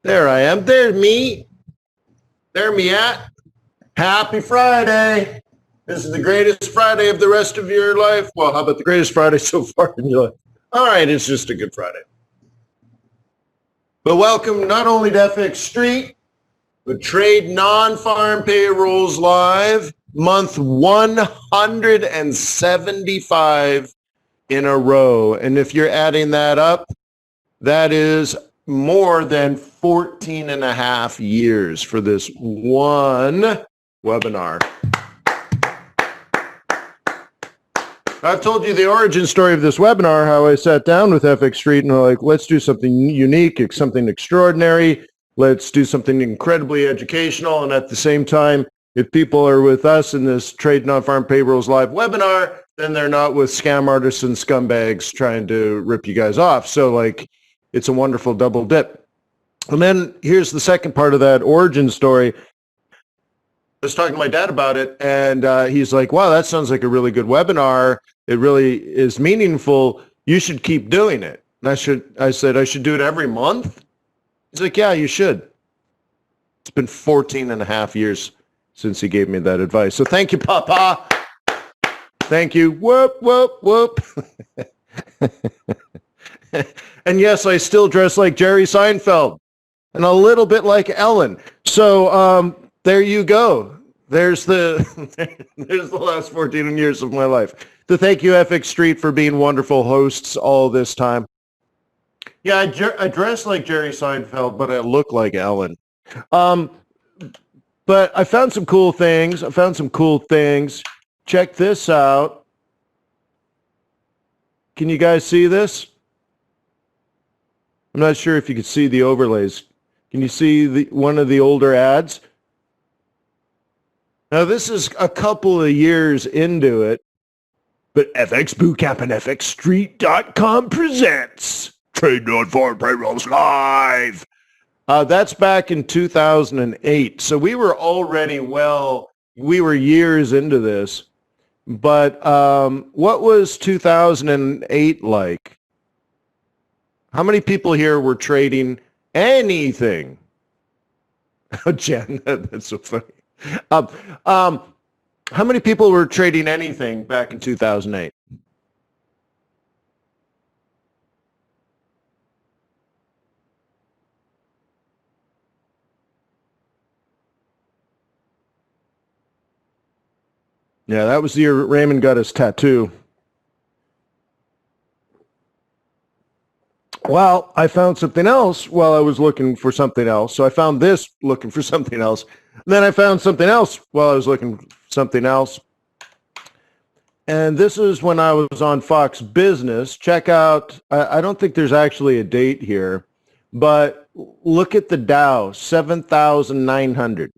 There I am. There's me. There me at. Happy Friday. This is the greatest Friday of the rest of your life. Well, how about the greatest Friday so far in your life? All right, it's just a good Friday. But welcome not only to FX Street, but Trade Non-Farm Payrolls Live, month 175 in a row. And if you're adding that up, that is more than 14 and a half years for this one webinar. I've told you the origin story of this webinar, how I sat down with FX Street and like, let's do something unique, something extraordinary. Let's do something incredibly educational. And at the same time, if people are with us in this Trade Non-Farm Payrolls Live webinar, then they're not with scam artists and scumbags trying to rip you guys off. So like, it's a wonderful double dip. And then here's the second part of that origin story. I was talking to my dad about it, and he's like, wow, that sounds like a really good webinar. It really is meaningful. You should keep doing it. And I said, I should do it every month? He's like, yeah, you should. It's been 14 and a half years since he gave me that advice. So thank you, Papa. Thank you. Whoop, whoop, whoop. And yes, I still dress like Jerry Seinfeld and a little bit like Ellen. So there you go. There's the last 14 years of my life. So thank you, FX Street, for being wonderful hosts all this time. Yeah, I dress like Jerry Seinfeld, but I look like Ellen. But I found some cool things. Check this out. Can you guys see this? I'm not sure if you can see the overlays. Can you see one of the older ads? Now, this is a couple of years into it, but FX Bootcamp and FXStreet.com presents Trade Non-Farm Payrolls Live. That's back in 2008. So we were already we were years into this. But what was 2008 like? How many people here were trading anything? Oh, Jen, that's so funny. How many people were trading anything back in 2008? Yeah, that was the year Raymond got his tattoo. Well, I found something else while I was looking for something else. So I found this looking for something else. And then I found something else while I was looking for something else. And this is when I was on Fox Business. Check out, I don't think there's actually a date here, but look at the Dow, 7,900.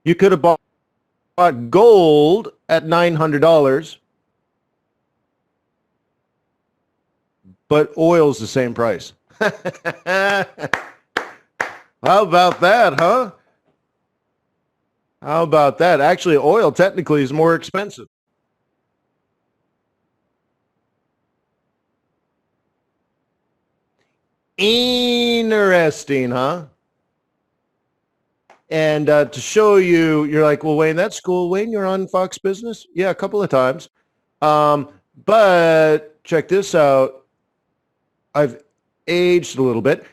You could have bought gold at $900. But oil's the same price. How about that, huh? How about that? Actually, oil technically is more expensive. Interesting, huh? And to show you, you're like, well, Wayne, that's cool. Wayne, you're on Fox Business? Yeah, a couple of times. But check this out. I've aged a little bit.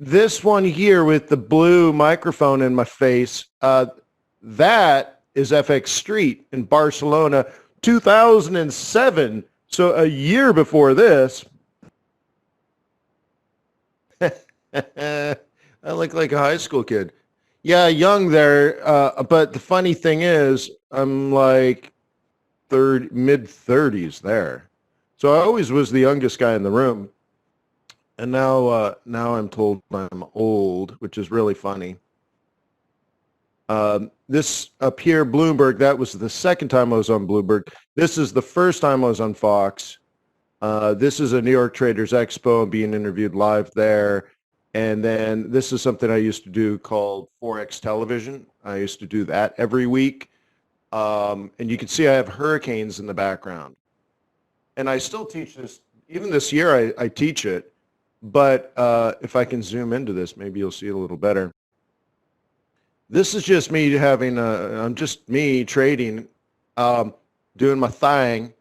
This one here with the blue microphone in my face, that is FX Street in Barcelona, 2007. So a year before this. I look like a high school kid. Yeah, young there. But the funny thing is, I'm like mid-30s there. So I always was the youngest guy in the room. And now I'm told I'm old, which is really funny. This up here, Bloomberg, that was the second time I was on Bloomberg. This is the first time I was on Fox. This is a New York Traders Expo. I'm being interviewed live there. And then this is something I used to do called Forex Television. I used to do that every week. And you can see I have hurricanes in the background. And I still teach this. Even this year, I teach it. But if I can zoom into this, maybe you'll see it a little better. This is just me having I'm just me trading, doing my thing.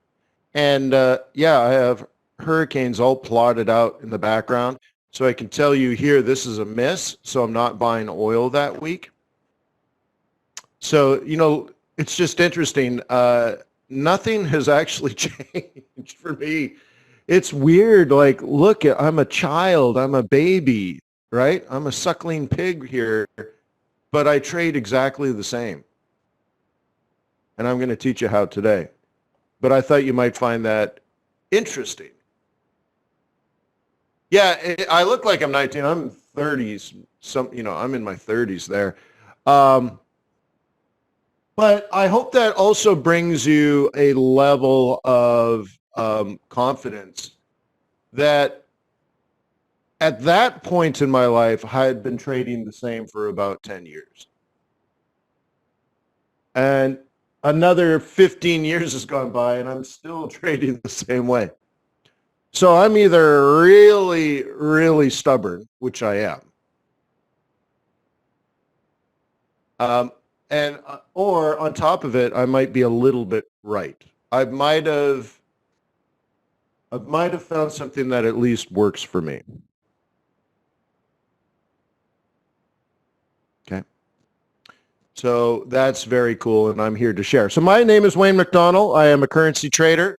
And yeah, I have hurricanes all plotted out in the background. So I can tell you here, this is a miss. So I'm not buying oil that week. So, you know, it's just interesting. Nothing has actually changed for me. It's weird. Like, look, I'm a child. I'm a baby, right? I'm a suckling pig here, but I trade exactly the same. And I'm going to teach you how today. But I thought you might find that interesting. Yeah, I look like I'm 19. I'm 30s. I'm in my 30s there. But I hope that also brings you a level of confidence that at that point in my life, I had been trading the same for about 10 years. And another 15 years has gone by and I'm still trading the same way. So I'm either really, really stubborn, which I am, or on top of it, I might be a little bit right. I might have found something that at least works for me. Okay. So that's very cool, and I'm here to share. So my name is Wayne McDonell. I am a currency trader.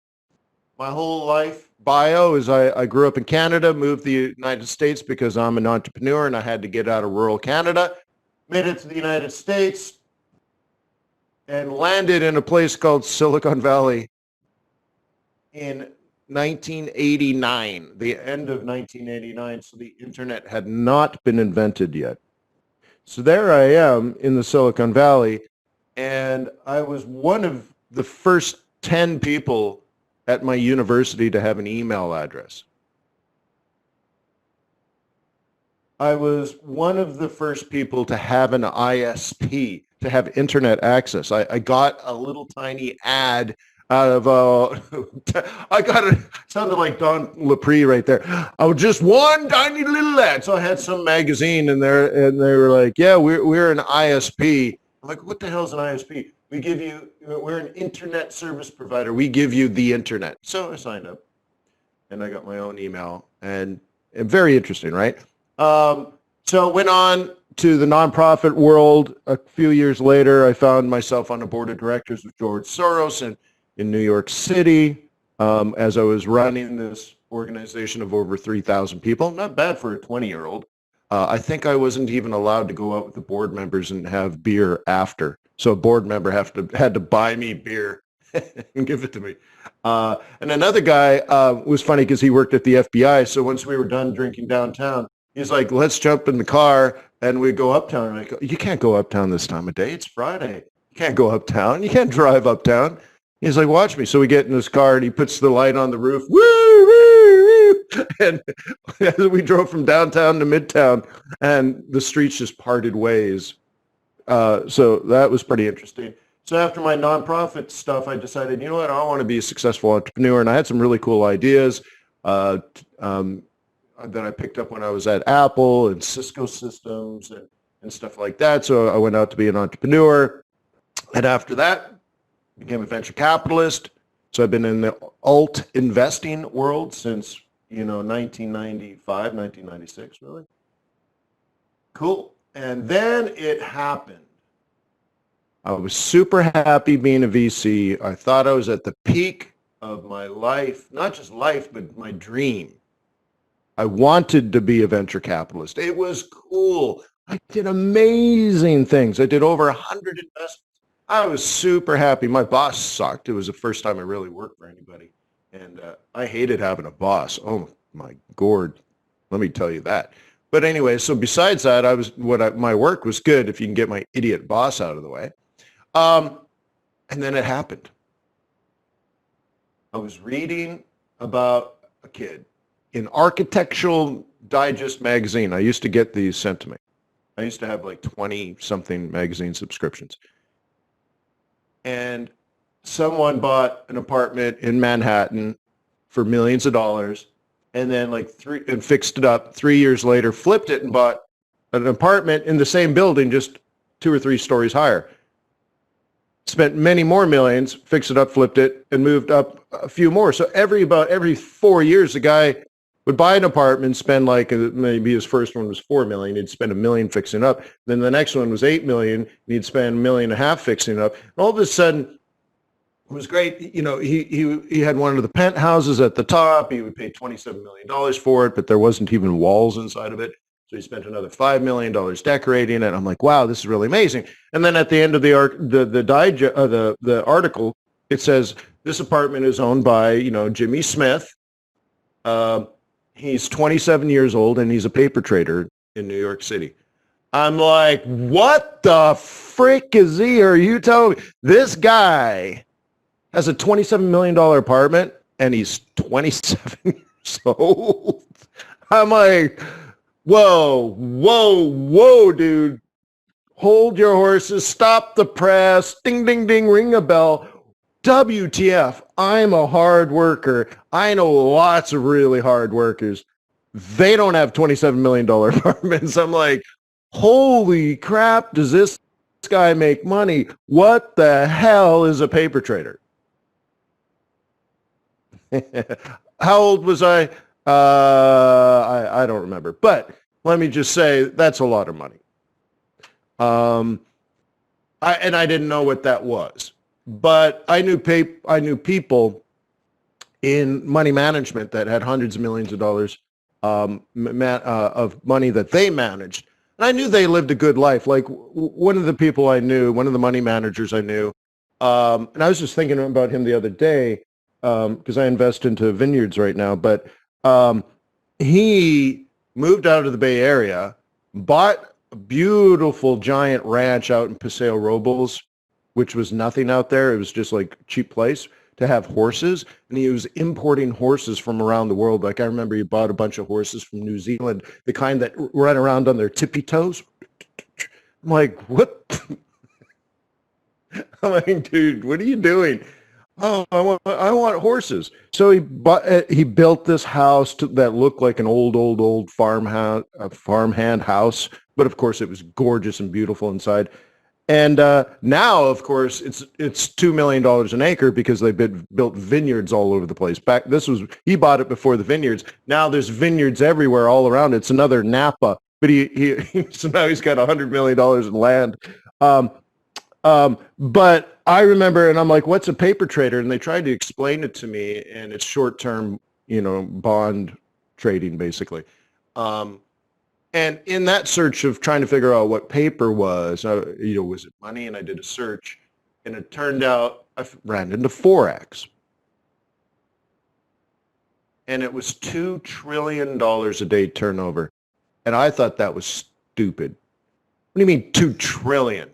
My whole life bio is I grew up in Canada, moved to the United States because I'm an entrepreneur and I had to get out of rural Canada. Made it to the United States and landed in a place called Silicon Valley in 1989, the end of 1989. So the internet had not been invented yet. So there I am in the Silicon Valley, and I was one of the first 10 people at my university to have an email address. I was one of the first people to have an ISP, to have internet access. I got a little tiny ad out of, I got it, sounded like Don Lepre right there. I was just one tiny little ad. So I had some magazine in there and they were like, yeah, we're an ISP. I'm like, what the hell is an ISP? We're an internet service provider. We give you the internet. So I signed up and I got my own email and very interesting, right? So went on to the nonprofit world. A few years later, I found myself on a board of directors with George Soros in New York City as I was running this organization of over 3,000 people. Not bad for a 20-year-old. I think I wasn't even allowed to go out with the board members and have beer after. So a board member had to buy me beer and give it to me. And another guy was funny because he worked at the FBI. So once we were done drinking downtown, he's like, let's jump in the car and we go uptown. And I go, you can't go uptown this time of day. It's Friday. You can't go uptown. You can't drive uptown. He's like, watch me. So we get in this car and he puts the light on the roof. Woo, woo, woo. And as we drove from downtown to midtown and the streets just parted ways. So that was pretty interesting. So after my nonprofit stuff, I decided, you know what, I want to be a successful entrepreneur. And I had some really cool ideas that I picked up when I was at Apple and Cisco Systems and stuff like that. So I went out to be an entrepreneur. And after that, became a venture capitalist. So I've been in the alt investing world since, 1995, 1996, really. Cool. And then it happened. I was super happy being a VC. I thought I was at the peak of my life, not just life, but my dream. I wanted to be a venture capitalist. It was cool. I did amazing things. I did over 100 investments. I was super happy. My boss sucked. It was the first time I really worked for anybody. And I hated having a boss. Oh, my gourd. Let me tell you that. But anyway, so besides that, my work was good if you can get my idiot boss out of the way. And then it happened. I was reading about a kid in Architectural Digest magazine. I used to get these sent to me. I used to have like 20-something magazine subscriptions. And someone bought an apartment in Manhattan for millions of dollars, and then and fixed it up. 3 years later, flipped it and bought an apartment in the same building, just 2 or 3 stories higher. Spent many more millions, fixed it up, flipped it, and moved up a few more. So about every 4 years, the guy would buy an apartment, spend maybe his first one was $4 million. He'd spend $1 million fixing it up. Then the next one was $8 million. And he'd spend $1.5 million fixing it up. And all of a sudden, it was great. He had one of the penthouses at the top. He would pay $27 million for it, but there wasn't even walls inside of it. So he spent another $5 million decorating it. I'm like, wow, this is really amazing. And then at the end of the article, it says this apartment is owned by Jimmy Smith. He's 27 years old and he's a paper trader in New York City. I'm like, what the frick is he? Are you telling me this guy has a $27 million apartment and he's 27 years old? I'm like, whoa, dude. Hold your horses. Stop the press. Ding, ding, ding. Ring a bell. WTF. I'm a hard worker. I know lots of really hard workers. They don't have $27 million apartments. I'm like, holy crap. Does this guy make money? What the hell is a paper trader? How old was I? I don't remember, but let me just say that's a lot of money. I didn't know what that was, but I knew people in money management that had hundreds of millions of dollars of money that they managed, and I knew they lived a good life. Like one of the people I knew, one of the money managers I knew, and I was just thinking about him the other day because I invest into vineyards right now, but he moved out of the Bay Area, bought a beautiful giant ranch out in Paseo Robles, which was nothing out there. It was just like a cheap place to have horses. And he was importing horses from around the world. Like I remember he bought a bunch of horses from New Zealand, the kind that run around on their tippy toes. I'm like, what? I'm like, dude, what are you doing? Oh, I want horses. So he built this house that looked like an old farmhand house, but of course it was gorgeous and beautiful inside. And now, of course, it's $2 million an acre because they built vineyards all over the place. He bought it before the vineyards. Now there's vineyards everywhere all around. It's another Napa, but so now he's got $100 million in land. But I remember, and I'm like, what's a paper trader? And they tried to explain it to me, and it's short-term, bond trading, basically. And in that search of trying to figure out what paper was, was it money? And I did a search, and it turned out I ran into Forex. And it was $2 trillion a day turnover. And I thought that was stupid. What do you mean 2 trillion?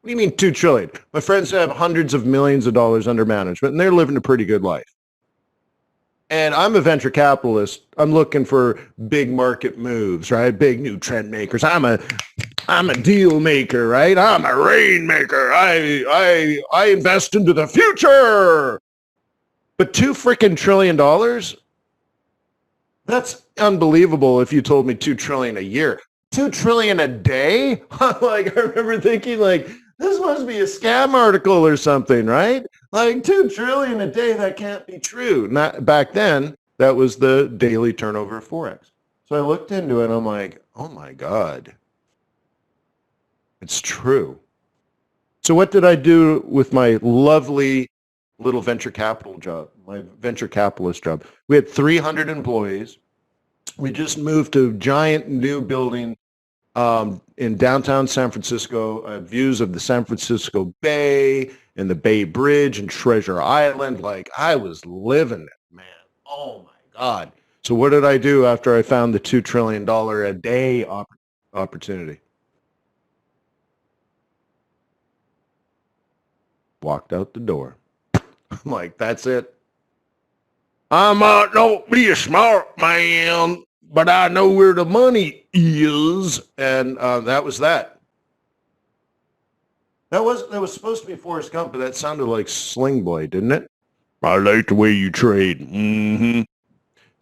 What do you mean 2 trillion? My friends have hundreds of millions of dollars under management, and they're living a pretty good life. And I'm a venture capitalist. I'm looking for big market moves, right? Big new trend makers. I'm a deal maker, right? I'm a rainmaker. I invest into the future. But $2 trillion? That's unbelievable if you told me 2 trillion a year. 2 trillion a day? I remember thinking this must be a scam article or something, right? 2 trillion a day, that can't be true. Not back then, that was the daily turnover of Forex. So I looked into it and I'm like, oh my God. It's true. So what did I do with my lovely little venture capital job, my venture capitalist job? We had 300 employees. We just moved to a giant new building in downtown San Francisco, views of the San Francisco Bay and the Bay Bridge and Treasure Island. I was living it, man. Oh my God. So what did I do after I found the $2 trillion a day opportunity? Walked out the door. I'm like, that's it. Don't be a smart man, but I know where the money is. And that was that. That was supposed to be Forrest Gump, but that sounded like Sling Boy, didn't it? I like the way you trade. Mm-hmm.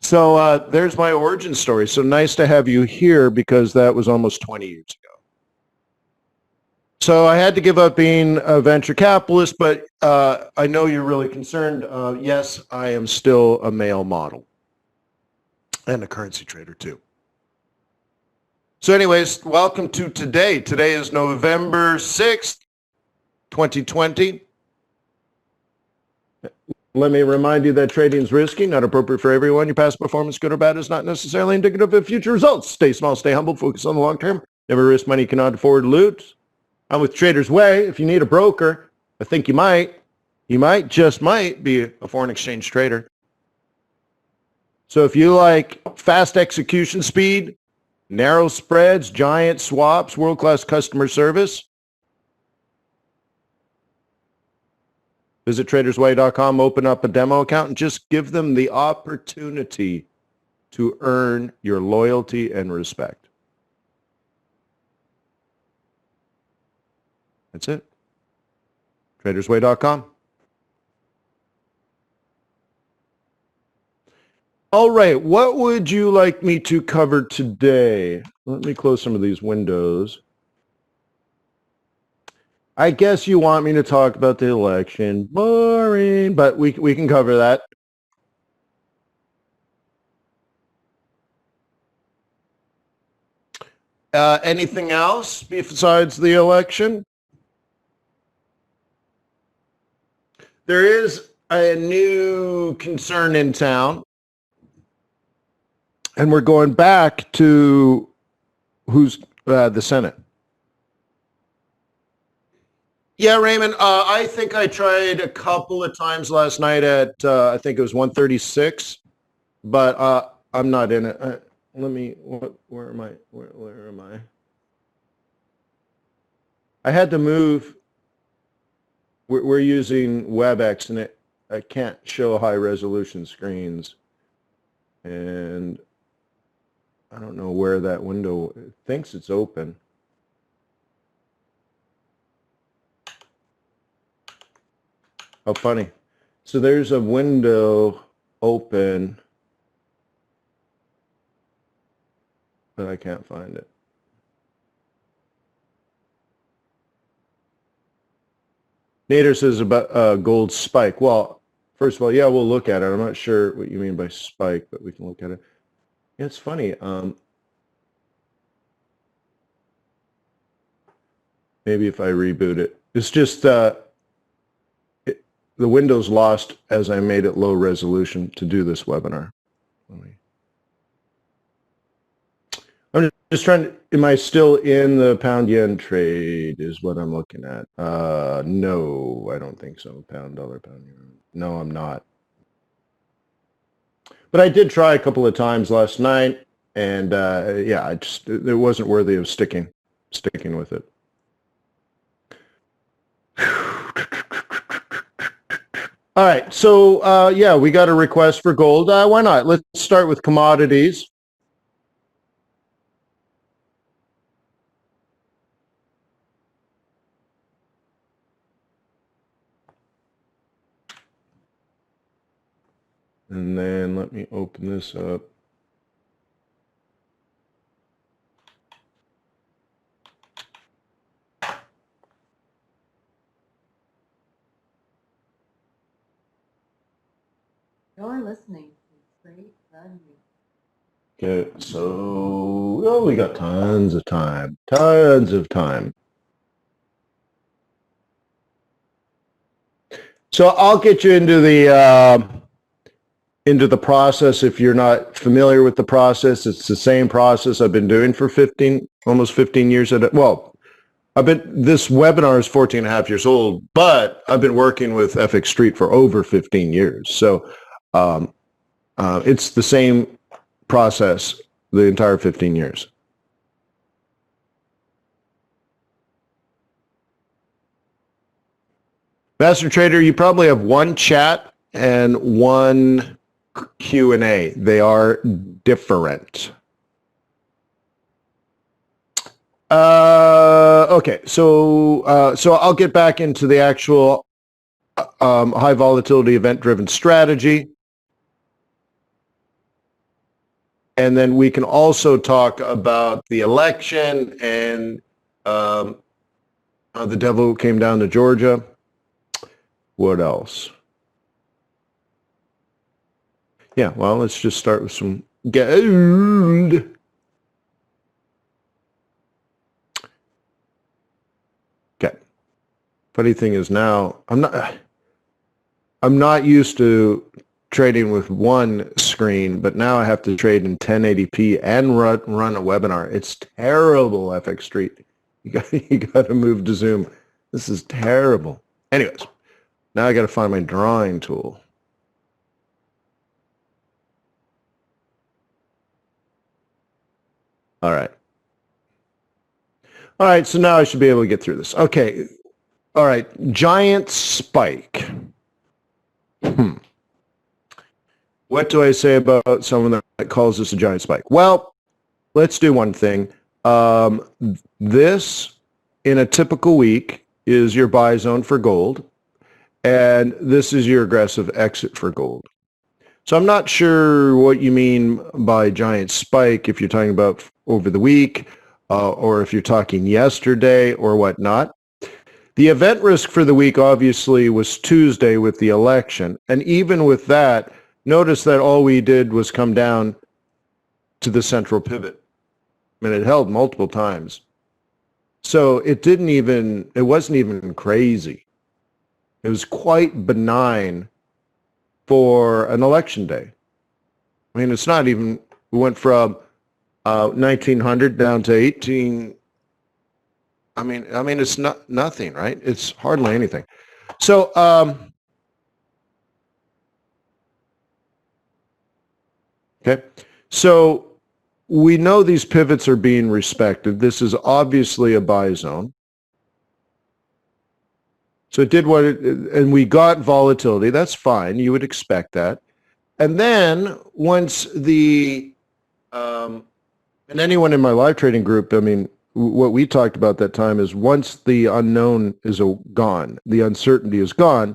So there's my origin story. So nice to have you here because that was almost 20 years ago. So I had to give up being a venture capitalist, but I know you're really concerned. Yes, I am still a male model and a currency trader too. So anyways, welcome to today. Today is November 6th, 2020. Let me remind you that trading is risky, not appropriate for everyone. Your past performance, good or bad, is not necessarily indicative of future results. Stay small, stay humble, focus on the long term. Never risk money you cannot afford to lose. I'm with Trader's Way. If you need a broker, I think you might, just might be a foreign exchange trader. So if you like fast execution speed, narrow spreads, giant swaps, world-class customer service, visit tradersway.com, open up a demo account, and just give them the opportunity to earn your loyalty and respect. That's it. Tradersway.com. All right, what would you like me to cover today? Let me close some of these windows. I guess you want me to talk about the election. Boring, but we can cover that. Anything else besides the election? There is a new concern in town, and we're going back to who's the Senate. Yeah, Raymond, I think I tried a couple of times last night at, I think it was 136, but I'm not in it. Let me, where am I? Where am I? I had to move. We're using WebEx, and I can't show high resolution screens. And I don't know where that window, it thinks it's open. How funny. So there's a window open, but I can't find it. Nader says about gold spike. Well, first of all, yeah, we'll look at it. I'm not sure what you mean by spike, but we can look at it. Yeah, it's funny. Maybe if I reboot it. It's just the window's lost as I made it low resolution to do this webinar. I'm just trying to, am I still in the pound yen trade is what I'm looking at. No, I don't think so. Pound dollar, pound yen. No, I'm not. But I did try a couple of times last night, and yeah, it wasn't worthy of sticking with it. All right, so yeah, we got a request for gold. Why not? Let's start with commodities. And then let me open this up. You're listening to Trade the News. Okay, so we got tons of time. Tons of time. So I'll get you into the process if you're not familiar with the process. It's the same process I've been doing for almost 15 years. This webinar is 14 and a half years old, but I've been working with FX Street for over 15 years. So it's the same process the entire 15 years. Master Trader, you probably have one chat and one Q&A. They are different. Okay, so I'll get back into the actual high volatility event-driven strategy. And then we can also talk about the election and the devil came down to Georgia. What else? Yeah, well, let's just start with some gold. Okay. Funny thing is now, I'm not used to trading with one screen, but now I have to trade in 1080p and run a webinar. It's terrible, FX Street. You got to move to Zoom. This is terrible. Anyways, now I got to find my drawing tool. All right. All right, so now I should be able to get through this. Okay. All right, giant spike. What do I say about someone that calls this a giant spike? Well, let's do one thing. This, in a typical week, is your buy zone for gold, and this is your aggressive exit for gold. So I'm not sure what you mean by giant spike, if you're talking about over the week, or if you're talking yesterday or whatnot. The event risk for the week obviously was Tuesday with the election, and even with that, notice that all we did was come down to the central pivot. I mean, it held multiple times. So it wasn't even crazy. It was quite benign for an election day. I mean, it's not even, we went from 1900 down to 18. I mean, it's not nothing, right? It's hardly anything. So, okay. So we know these pivots are being respected. This is obviously a buy zone. So it did what it, and we got volatility. That's fine. You would expect that. And then once the, and anyone in my live trading group, I mean, what we talked about that time is once the unknown is gone, the uncertainty is gone,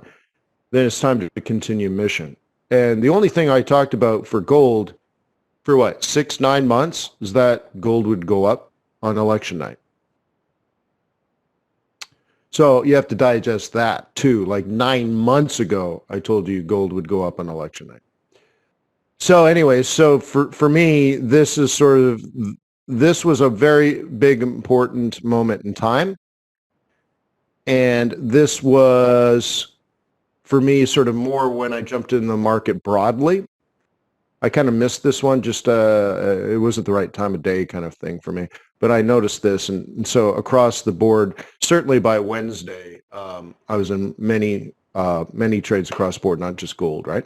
then it's time to continue mission. And the only thing I talked about for gold for what, 6-9 months, is that gold would go up on election night. So you have to digest that too. Like 9 months ago, I told you gold would go up on election night. So anyway, so for me, this is sort of, this was a very big, important moment in time. And this was, for me, sort of more when I jumped in the market broadly. I kind of missed this one, just it wasn't the right time of day kind of thing for me. But I noticed this, and so across the board, certainly by Wednesday, I was in many trades across the board, not just gold, right?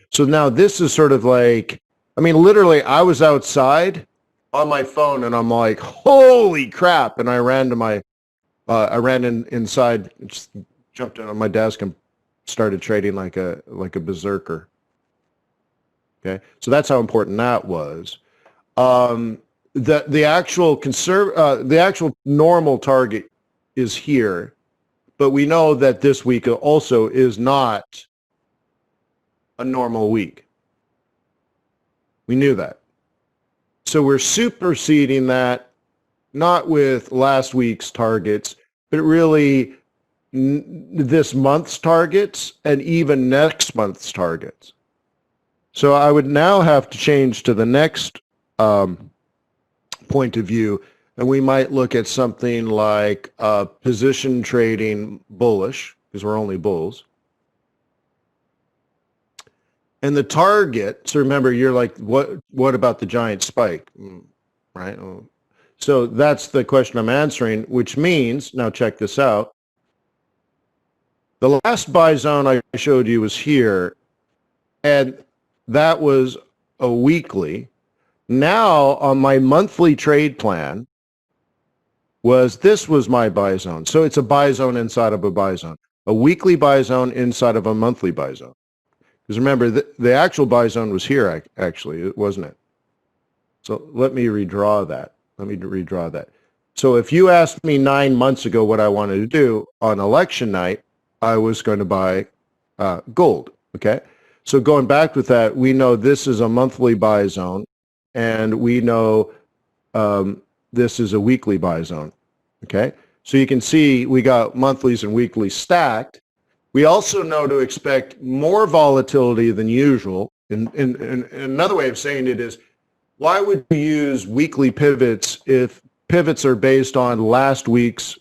So now this is sort of like, I mean, literally, I was outside on my phone, and I'm like, holy crap! And I ran to my, inside, just jumped in on my desk and started trading like a berserker. Okay, so that's how important that was. The actual normal target is here, but we know that this week also is not a normal week. We knew that. So we're superseding that, not with last week's targets, but really this month's targets and even next month's targets. So I would now have to change to the next point of view, and we might look at something like position trading bullish, because we're only bulls. And the target, so remember, you're like, what about the giant spike, right? So that's the question I'm answering, which means, now check this out. The last buy zone I showed you was here, and that was a weekly. Now on my monthly trade plan this was my buy zone. So it's a buy zone inside of a buy zone, a weekly buy zone inside of a monthly buy zone. Because remember, the actual buy zone was here, actually, wasn't it? So let me redraw that. So if you asked me 9 months ago what I wanted to do on election night, I was going to buy gold, okay? So going back with that, we know this is a monthly buy zone, and we know this is a weekly buy zone. Okay, so you can see we got monthlies and weeklies stacked. We also know to expect more volatility than usual. And another way of saying it is, why would you use weekly pivots if pivots are based on last week's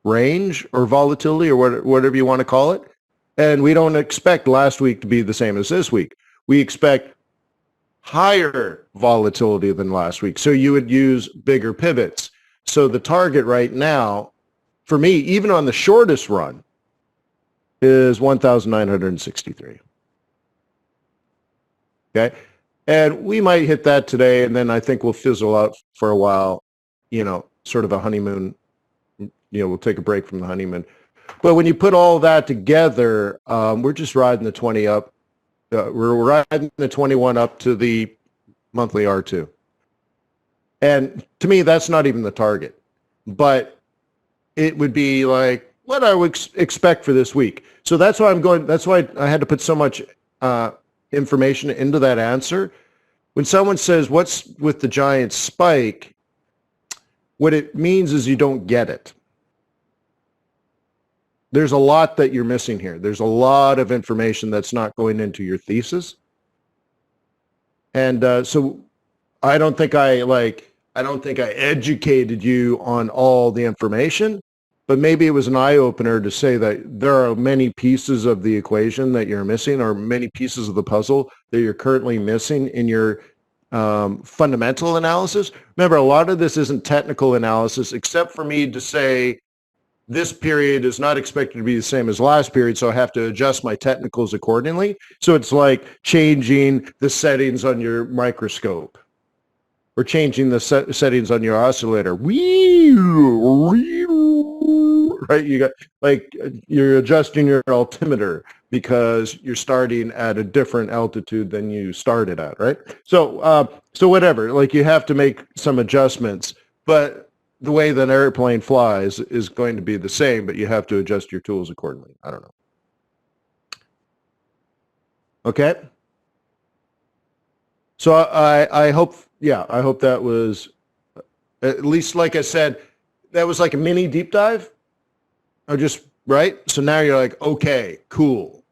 range or volatility or whatever you want to call it? And we don't expect last week to be the same as this week. We expect higher volatility than last week. So you would use bigger pivots. So the target right now, for me, even on the shortest run, is 1,963. Okay. And we might hit that today, and then I think we'll fizzle out for a while, sort of a honeymoon. We'll take a break from the honeymoon. But when you put all that together, we're just riding the 20 up. We're riding the 21 up to the monthly R2. And to me, that's not even the target. But it would be like what I would expect for this week. So that's why that's why I had to put so much information into that answer. When someone says, what's with the giant spike, what it means is you don't get it. There's a lot that you're missing here. There's a lot of information that's not going into your thesis. And so I don't think I educated you on all the information, but maybe it was an eye-opener to say that there are many pieces of the equation that you're missing, or many pieces of the puzzle that you're currently missing in your fundamental analysis. Remember, a lot of this isn't technical analysis, except for me to say this period is not expected to be the same as last period, so I have to adjust my technicals accordingly. So it's like changing the settings on your microscope or changing the settings on your oscillator. Right? You got you're adjusting your altimeter because you're starting at a different altitude than you started at, right? So whatever, you have to make some adjustments, but the way that an airplane flies is going to be the same, but you have to adjust your tools accordingly. I don't know. Okay. So I hope that was, at least, like I said, that was like a mini deep dive. Or just, right? So now you're like, okay, cool.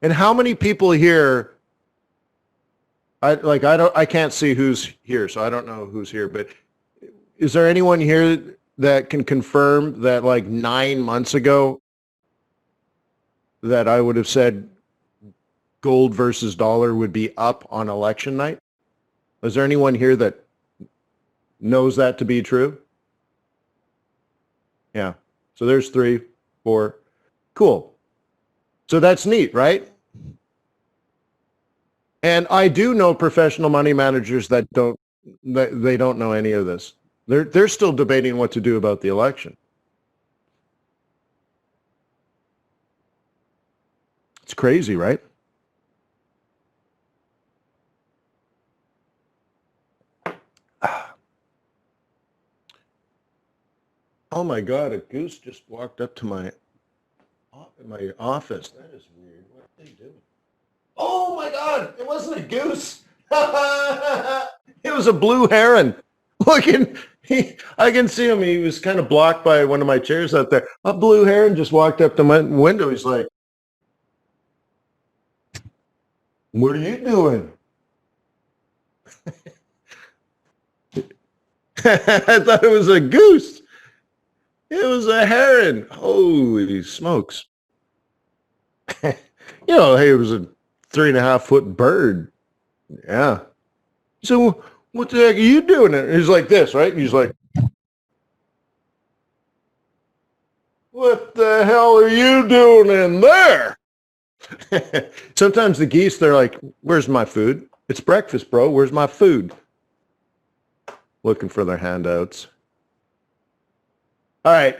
And how many people here, I can't see who's here, so I don't know who's here, but is there anyone here that can confirm that 9 months ago that I would have said gold versus dollar would be up on election night? Is there anyone here that knows that to be true? Yeah. So there's 3, 4. Cool. So that's neat, right? And I do know professional money managers that don't know any of this. They're still debating what to do about the election. It's crazy, right? Oh my God, a goose just walked up to my office. That is weird. What are they doing? Oh my God, it wasn't a goose. It was a blue heron. Looking, I can see him. He was kind of blocked by one of my chairs out there. A blue heron just walked up to my window. He's like, what are you doing? I thought it was a goose. It was a heron. Holy smokes. Hey, it was a 3.5-foot bird. Yeah. So what the heck are you doing? And he's like this, right? He's like, what the hell are you doing in there? Sometimes the geese, they're like, where's my food? It's breakfast, bro. Where's my food? Looking for their handouts. All right.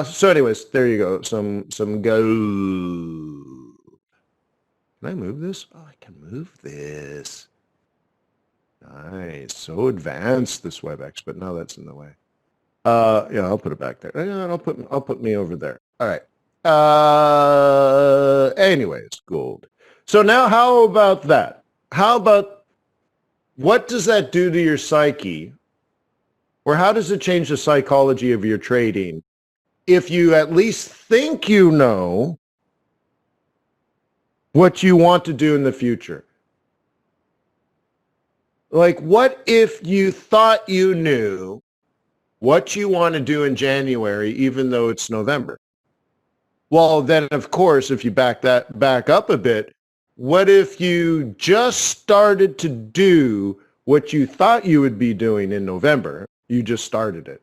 So anyways, there you go. Some gold. Can I move this? Oh, I can move this. Nice. So advanced, this WebEx, but now that's in the way. Yeah, I'll put it back there. Yeah, I'll put me over there. All right. Anyways, gold. So now how about that? How about what does that do to your psyche? Or how does it change the psychology of your trading if you at least think you know what you want to do in the future? Like, what if you thought you knew what you want to do in January, even though it's November? Well, then, of course, if you back up a bit, what if you just started to do what you thought you would be doing in November? You just started it.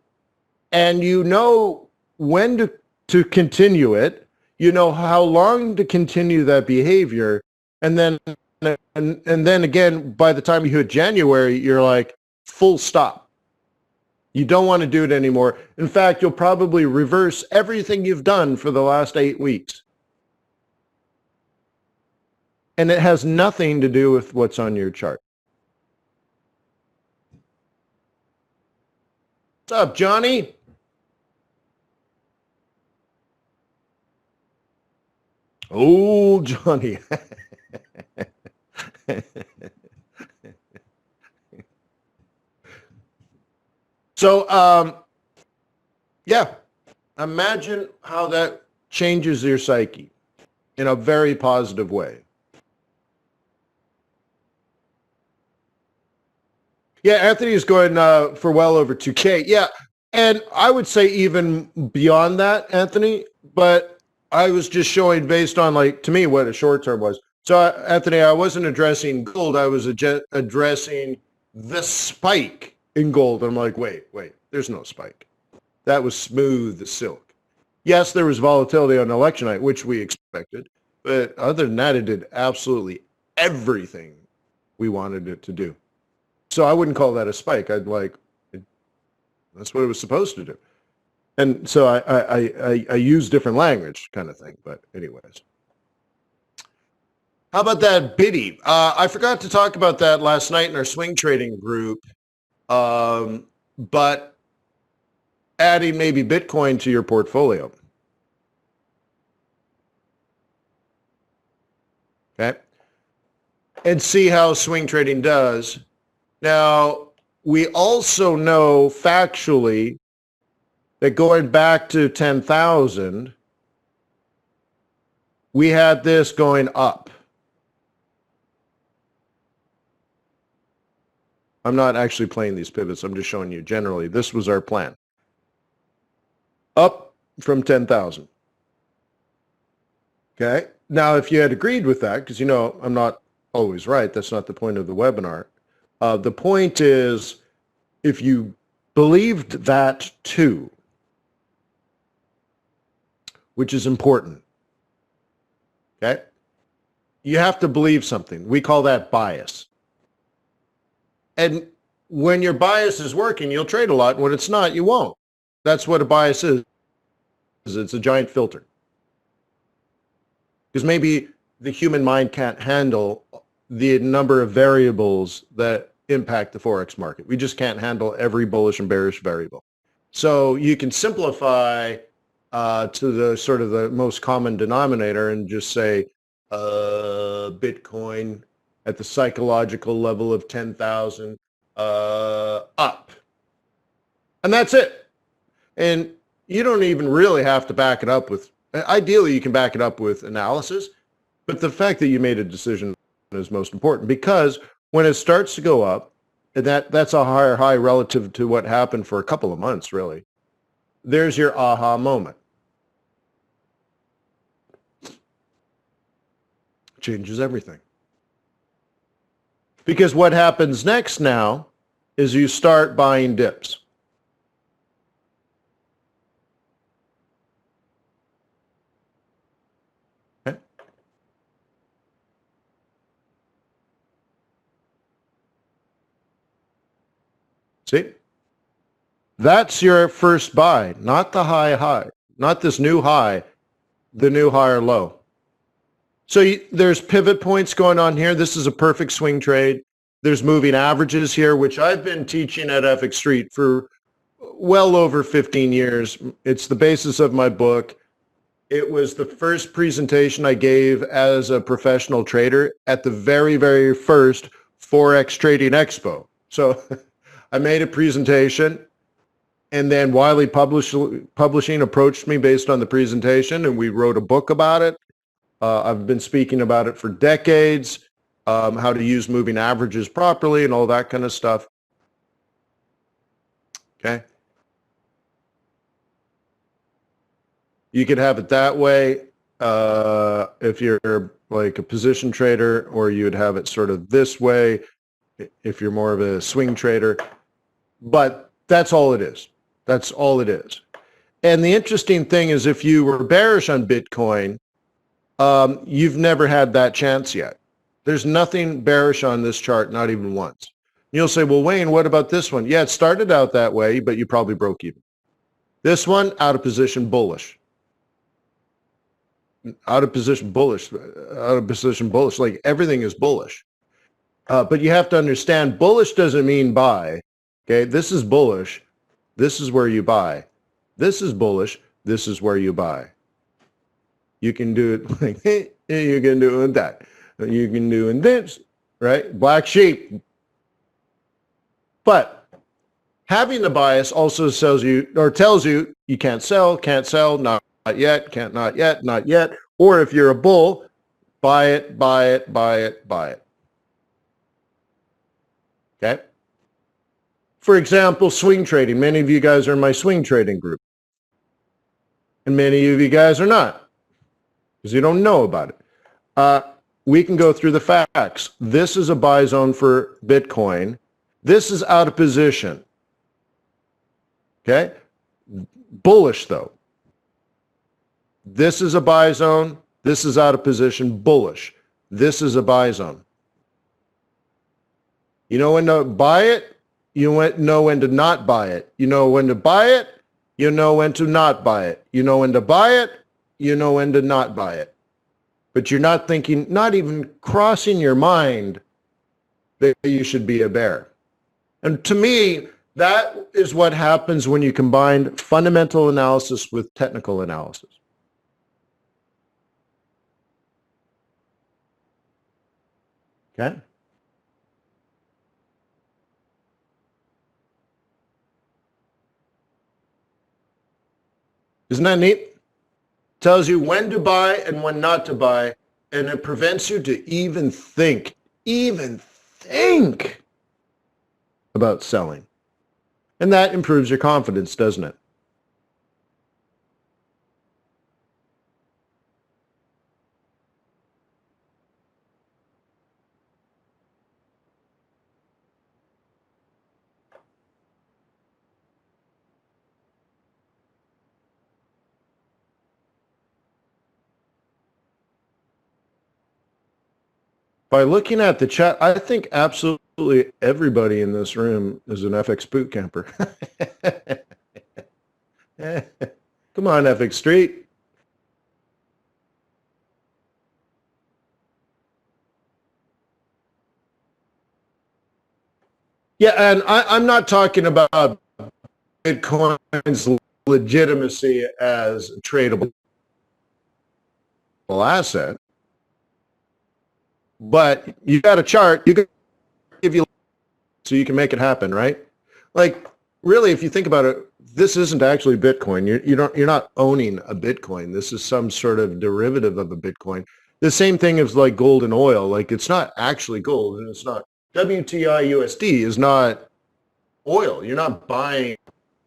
And you know when to continue it. You know how long to continue that behavior. And then again, by the time you hit January, you're like, full stop. You don't want to do it anymore. In fact, you'll probably reverse everything you've done for the last 8 weeks. And it has nothing to do with what's on your chart. What's up, Johnny? Oh, Johnny. So, yeah, imagine how that changes your psyche in a very positive way. Yeah, Anthony is going for well over 2K. Yeah, and I would say even beyond that, Anthony, but I was just showing based on, like, to me, what a short term was. So, Anthony, I wasn't addressing gold. I was addressing the spike in gold. I'm like, wait, there's no spike. That was smooth as silk. Yes, there was volatility on election night, which we expected. But other than that, it did absolutely everything we wanted it to do. So I wouldn't call that a spike. I'd like, that's what it was supposed to do. And so I use different language kind of thing. But anyways. How about that biddy? I forgot to talk about that last night in our swing trading group. But adding maybe Bitcoin to your portfolio. Okay. And see how swing trading does. Now, we also know factually that going back to 10,000, we had this going up. I'm not actually playing these pivots. I'm just showing you generally. This was our plan. Up from 10,000. Okay. Now, if you had agreed with that, because you know I'm not always right. That's not the point of the webinar. The point is, if you believed that too, which is important, okay? You have to believe something. We call that bias. And when your bias is working, you'll trade a lot. When it's not, you won't. That's what a bias is. It's a giant filter. Because maybe the human mind can't handle the number of variables that impact the Forex market. We just can't handle every bullish and bearish variable. So you can simplify to the sort of the most common denominator and just say Bitcoin at the psychological level of 10,000 up. And that's it. And you don't even really have to back it up with, ideally you can back it up with analysis, but the fact that you made a decision is most important, because when it starts to go up, and that's a higher high relative to what happened for a couple of months, really, there's your aha moment. Changes everything. Because what happens next now is you start buying dips. See, that's your first buy, not the high, not this new high, the new higher low. So there's pivot points going on here. This is a perfect swing trade. There's moving averages here, which I've been teaching at FX Street for well over 15 years. It's the basis of my book. It was the first presentation I gave as a professional trader at the very, very first Forex Trading Expo. So I made a presentation, and then Wiley Publishing approached me based on the presentation, and we wrote a book about it. I've been speaking about it for decades, how to use moving averages properly and all that kind of stuff. Okay. You could have it that way if you're like a position trader, or you would have it sort of this way if you're more of a swing trader. But that's all it is. That's all it is. And the interesting thing is, if you were bearish on Bitcoin, you've never had that chance yet. There's nothing bearish on this chart, not even once. You'll say, well, Wayne, what about this one? Yeah, it started out that way, but you probably broke even. This one, out of position bullish. Out of position bullish. Out of position bullish. Like everything is bullish. But you have to understand, bullish doesn't mean buy. Okay, this is bullish. This is where you buy. This is bullish. This is where you buy. You can do it like, hey, you can do it with that. You can do it this, right? Black sheep. But having the bias also tells you you can't sell, not yet, can't, not yet, not yet. Or if you're a bull, buy it, buy it, buy it, buy it. Okay? For example, swing trading. Many of you guys are in my swing trading group. And many of you guys are not, because you don't know about it. We can go through the facts. This is a buy zone for Bitcoin. This is out of position. Okay? Bullish though. This is a buy zone. This is out of position, bullish. This is a buy zone. You know when to buy it. You know when to not buy it. You know when to buy it. You know when to not buy it. You know when to buy it. You know when to not buy it. But you're not thinking, not even crossing your mind that you should be a bear. And to me, that is what happens when you combine fundamental analysis with technical analysis. Okay? Isn't that neat? Tells you when to buy and when not to buy, and it prevents you to even think about selling. And that improves your confidence, doesn't it? By looking at the chat, I think absolutely everybody in this room is an FX Bootcamper. Come on, FX Street. Yeah, and I'm not talking about Bitcoin's legitimacy as a tradable asset. But you got a chart, you can give you so you can make it happen, right? Like really, if you think about it, this isn't actually Bitcoin. You're not owning a Bitcoin. This is some sort of derivative of a Bitcoin. The same thing as like gold and oil. Like it's not actually gold, and it's not WTI USD is not oil. You're not buying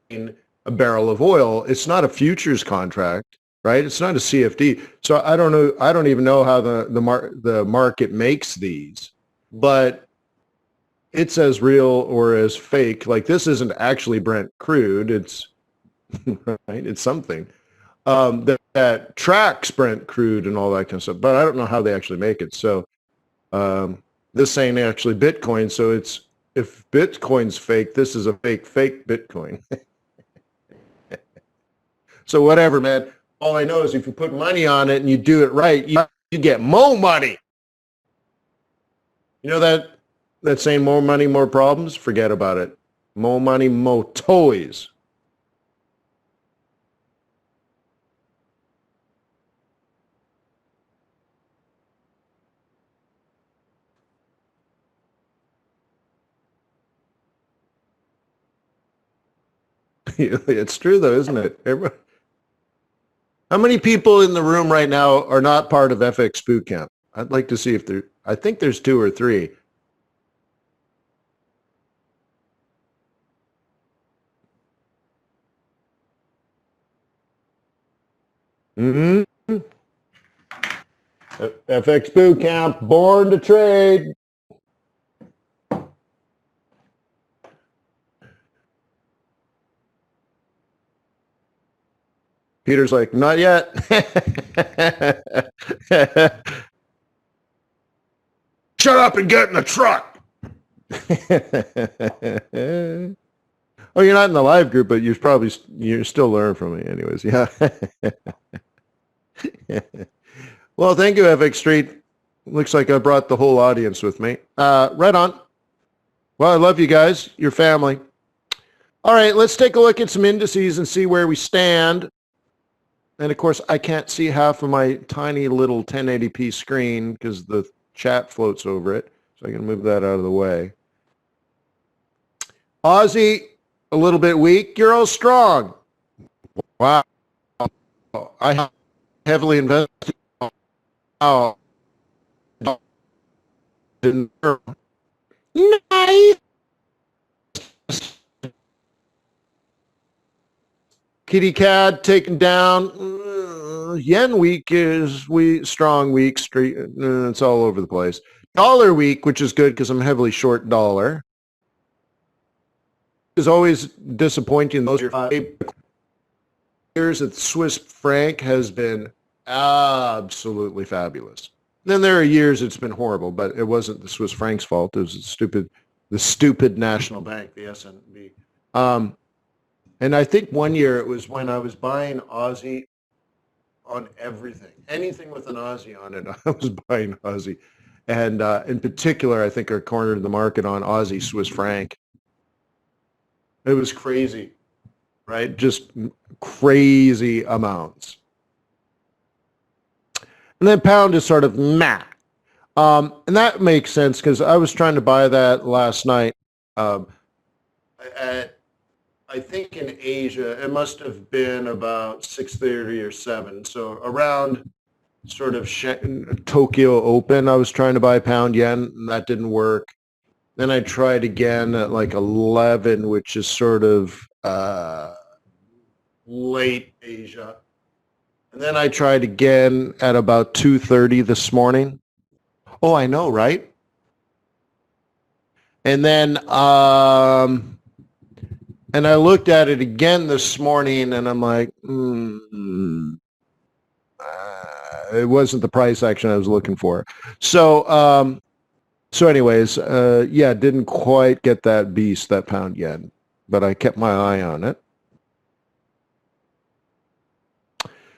a barrel of oil. It's not a futures contract. Right? It's not a CFD. So I don't know. I don't even know how the market makes these, but it's as real or as fake. Like this isn't actually Brent crude. It's right. It's something that tracks Brent crude and all that kind of stuff. But I don't know how they actually make it. So this ain't actually Bitcoin. So it's if Bitcoin's fake, this is a fake Bitcoin. So whatever, man. All I know is if you put money on it and you do it right, you get more money. You know that saying, more money, more problems? Forget about it. More money, more toys. It's true though, isn't it? How many people in the room right now are not part of FX Bootcamp? I'd like to see if there, I think there's 2 or 3. Mm-hmm. FX Bootcamp, born to trade. Peter's like, not yet. Shut up and get in the truck. Oh, you're not in the live group, but you're still learning from me anyways. Yeah. Well, thank you, FX Street. Looks like I brought the whole audience with me. Right on. Well, I love you guys, your family. All right, let's take a look at some indices and see where we stand. And of course, I can't see half of my tiny little 1080p screen because the chat floats over it. So I can move that out of the way. Aussie, a little bit weak. Euro strong. Wow. I heavily invested. Oh. Nice. Kitty cat taken down. Yen week is strong week. Street. It's all over the place. Dollar week, which is good because I'm heavily short dollar. Is always disappointing. Those years that Swiss franc has been absolutely fabulous. Then there are years it's been horrible, but it wasn't the Swiss franc's fault. It was the stupid national bank, the SNB. And I think one year it was when I was buying Aussie on everything. Anything with an Aussie on it, I was buying Aussie. And in particular, I think I cornered the market on Aussie Swiss franc. It was crazy, right? Just crazy amounts. And then pound is sort of meh. And that makes sense because I was trying to buy that last night at, I think in Asia, it must have been about 6:30 or 7. So around sort of Tokyo Open, I was trying to buy pound yen, and that didn't work. Then I tried again at like 11, which is sort of late Asia. And then I tried again at about 2:30 this morning. Oh, I know, right? And then and I looked at it again this morning, and I'm like, it wasn't the price action I was looking for. So, so anyways, yeah, didn't quite get that beast, that pound yen, but I kept my eye on it.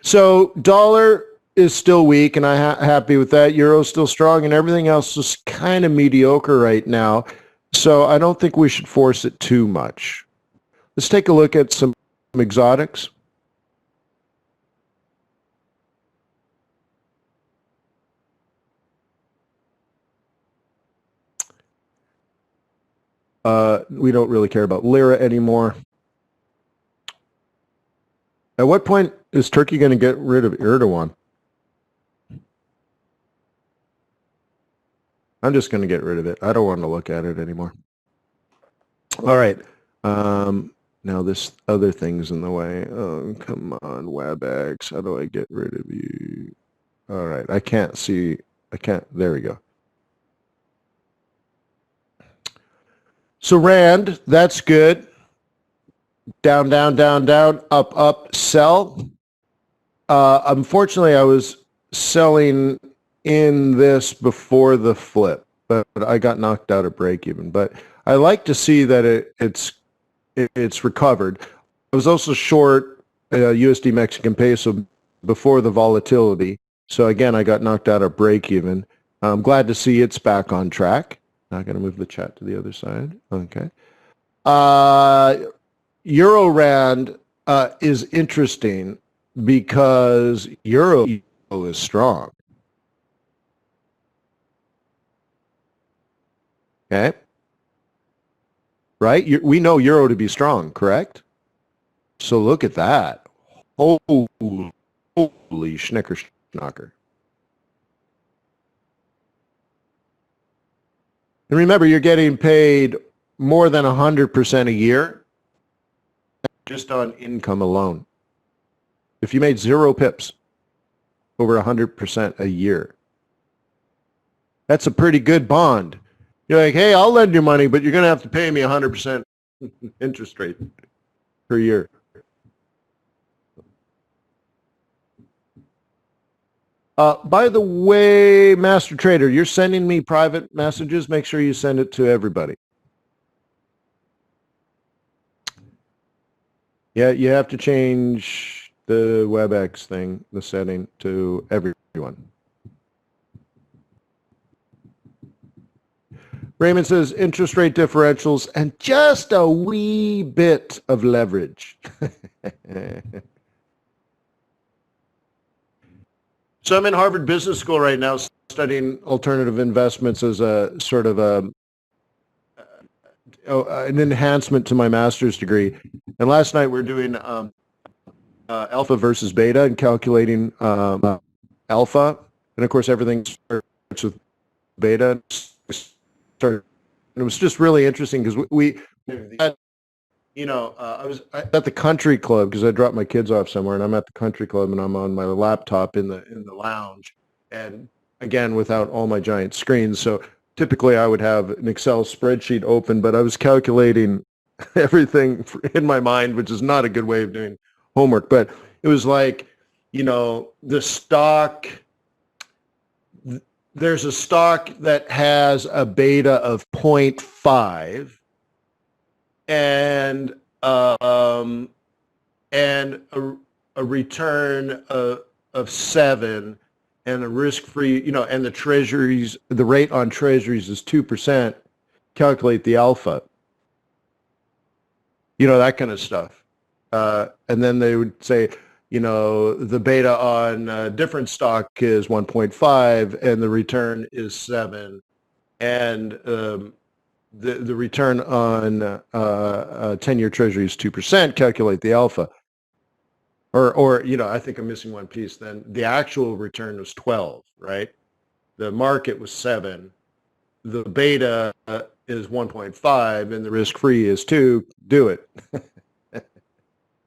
So dollar is still weak, and I'm happy with that. Euro's still strong, and everything else is kind of mediocre right now. So I don't think we should force it too much. Let's take a look at some exotics. We don't really care about lira anymore. At what point is Turkey going to get rid of Erdogan? I'm just going to get rid of it. I don't want to look at it anymore. All right. Now this other thing's in the way. Oh, come on, WebEx. How do I get rid of you? All right. I can't see. I can't. There we go. So Rand, that's good. Down, down, down, down, up, up, sell. Unfortunately, I was selling in this before the flip, but I got knocked out at break even. But I like to see that it's recovered. I was also short USD Mexican peso before the volatility. So again, I got knocked out at break even. I'm glad to see it's back on track. Not going to move the chat to the other side. Okay. Euro Rand is interesting because Euro is strong. Okay. Right? We know Euro to be strong, correct? So look at that. Holy schnicker-schnocker. And remember, you're getting paid more than 100% a year just on income alone. If you made 0 pips over 100% a year, that's a pretty good bond. You're like, hey, I'll lend you money, but you're going to have to pay me 100% interest rate per year. By the way, Master Trader, you're sending me private messages. Make sure you send it to everybody. Yeah, you have to change the WebEx thing, the setting, to everyone. Raymond says interest rate differentials and just a wee bit of leverage. So I'm in Harvard Business School right now studying alternative investments as a sort of an enhancement to my master's degree. And last night we're doing alpha versus beta and calculating alpha. And of course, everything starts with beta. It was just really interesting because we I was at the country club because I dropped my kids off somewhere, and I'm at the country club, and I'm on my laptop in the lounge, and again without all my giant screens. So typically I would have an Excel spreadsheet open, but I was calculating everything in my mind, which is not a good way of doing homework. But it was like, the stock. There's a stock that has a beta of 0.5 and a return of 7 and a risk-free, and the treasuries, the rate on treasuries is 2%. Calculate the alpha. That kind of stuff. And then they would say, the beta on a different stock is 1.5 and the return is 7. And the return on 10-year treasury is 2%. Calculate the alpha. Or I think I'm missing one piece. Then the actual return was 12, right? The market was 7. The beta is 1.5 and the risk-free is 2. Do it.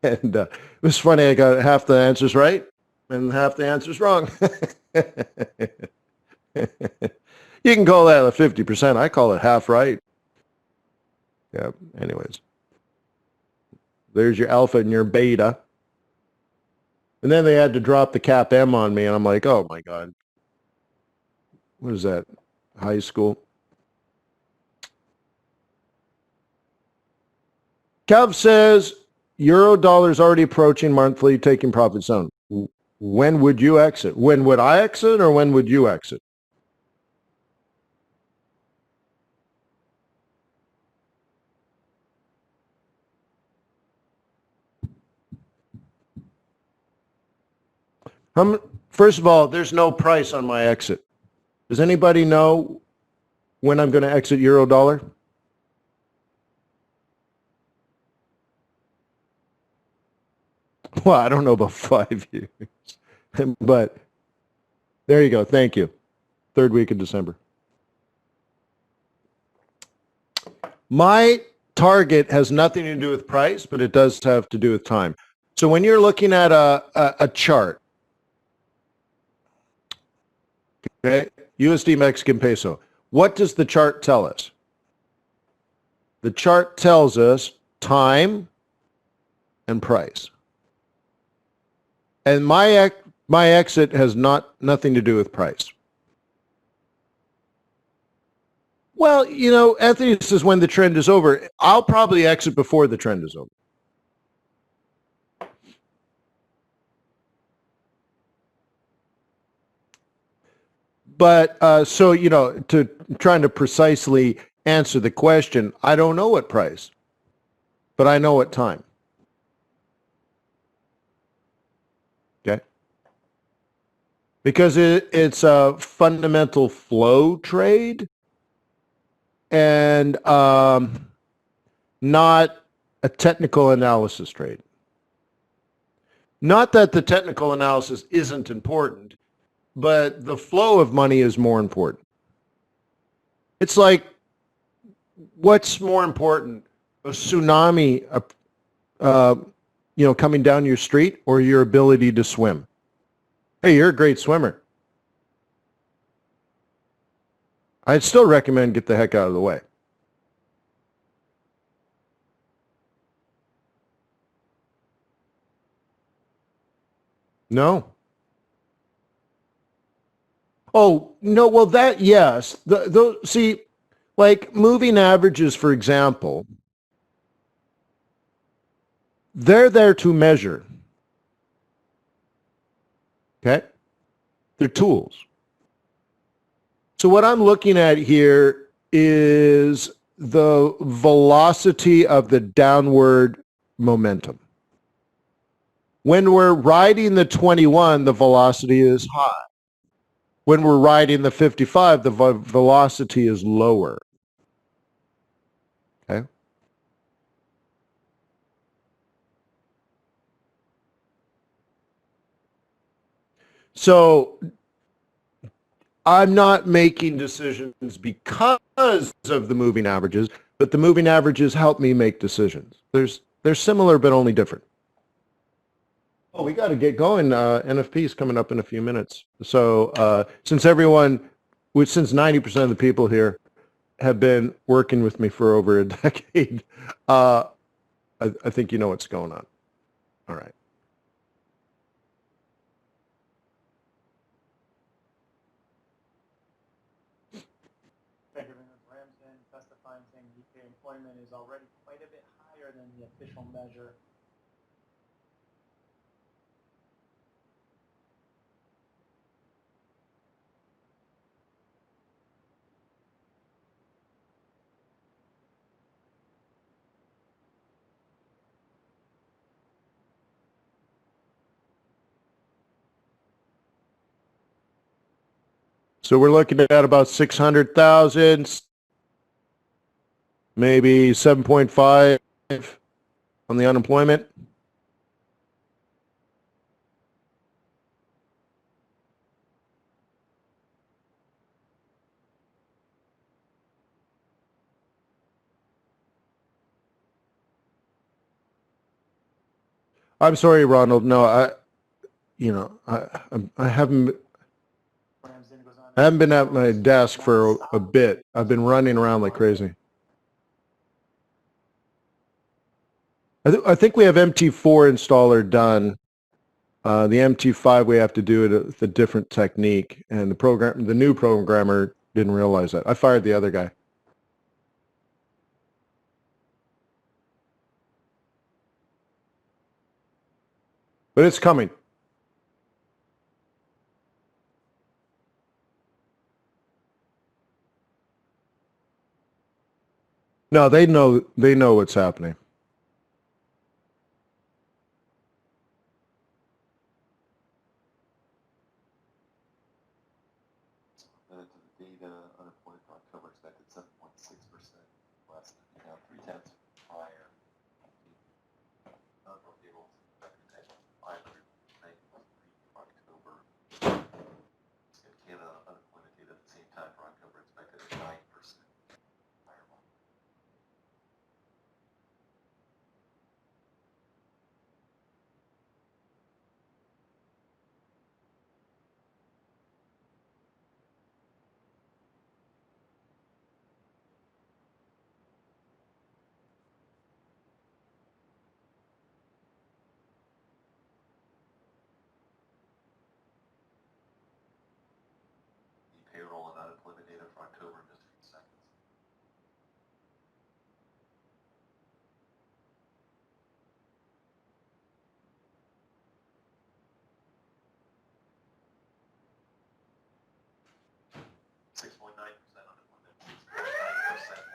And it was funny. I got half the answers right and half the answers wrong. You can call that a 50%. I call it half right. Yeah. Anyways, there's your alpha and your beta. And then they had to drop the cap M on me, and I'm like, oh my God. What is that? High school? Kev says, Euro dollar's already approaching monthly taking profit zone. When would you exit? When would I exit, or when would you exit? First of all, there's no price on my exit. Does anybody know when I'm going to exit euro dollar? Well, I don't know about 5 years, but there you go. Thank you. 3rd week of December. My target has nothing to do with price, but it does have to do with time. So when you're looking at a chart, okay, USD Mexican peso, what does the chart tell us? The chart tells us time and price. And my exit has nothing to do with price. Well, Anthony says when the trend is over. I'll probably exit before the trend is over. But so, to trying to precisely answer the question, I don't know what price, but I know what time. Okay. Because it's a fundamental flow trade and not a technical analysis trade. Not that the technical analysis isn't important, but the flow of money is more important. It's like, what's more important, a tsunami, coming down your street, or your ability to swim? Hey, you're a great swimmer. I'd still recommend get the heck out of the way. No. Oh, no, well, that, yes. See, like moving averages, for example, they're there to measure. Okay? They're tools. So what I'm looking at here is the velocity of the downward momentum. When we're riding the 21, the velocity is high. When we're riding the 55, the velocity is lower. Okay? So I'm not making decisions because of the moving averages, but the moving averages help me make decisions. They're similar, but only different. Oh, we got to get going. NFP is coming up in a few minutes. So since 90% of the people here have been working with me for over a decade, I think you know what's going on. All right. Thank you very much, Ramsden, testifying saying UK employment is already quite a bit higher than the official measure. So we're looking at about 600,000, maybe 7.5 on the unemployment. I'm sorry, Ronald. No, I haven't been at my desk for a bit. I've been running around like crazy. I think we have MT4 installer done. The MT5 we have to do it with a different technique, and the new programmer didn't realize that. I fired the other guy. But it's coming. No, they know what's happening. The data, unemployment for October expected 7.6%, less than 3/10 prior. Non-farm payrolls expected at 593 for October. In Canada, unemployment data at the same time for October expected at 9%. Payroll and unemployment data for October in just a few seconds. Unemployment, 6.9%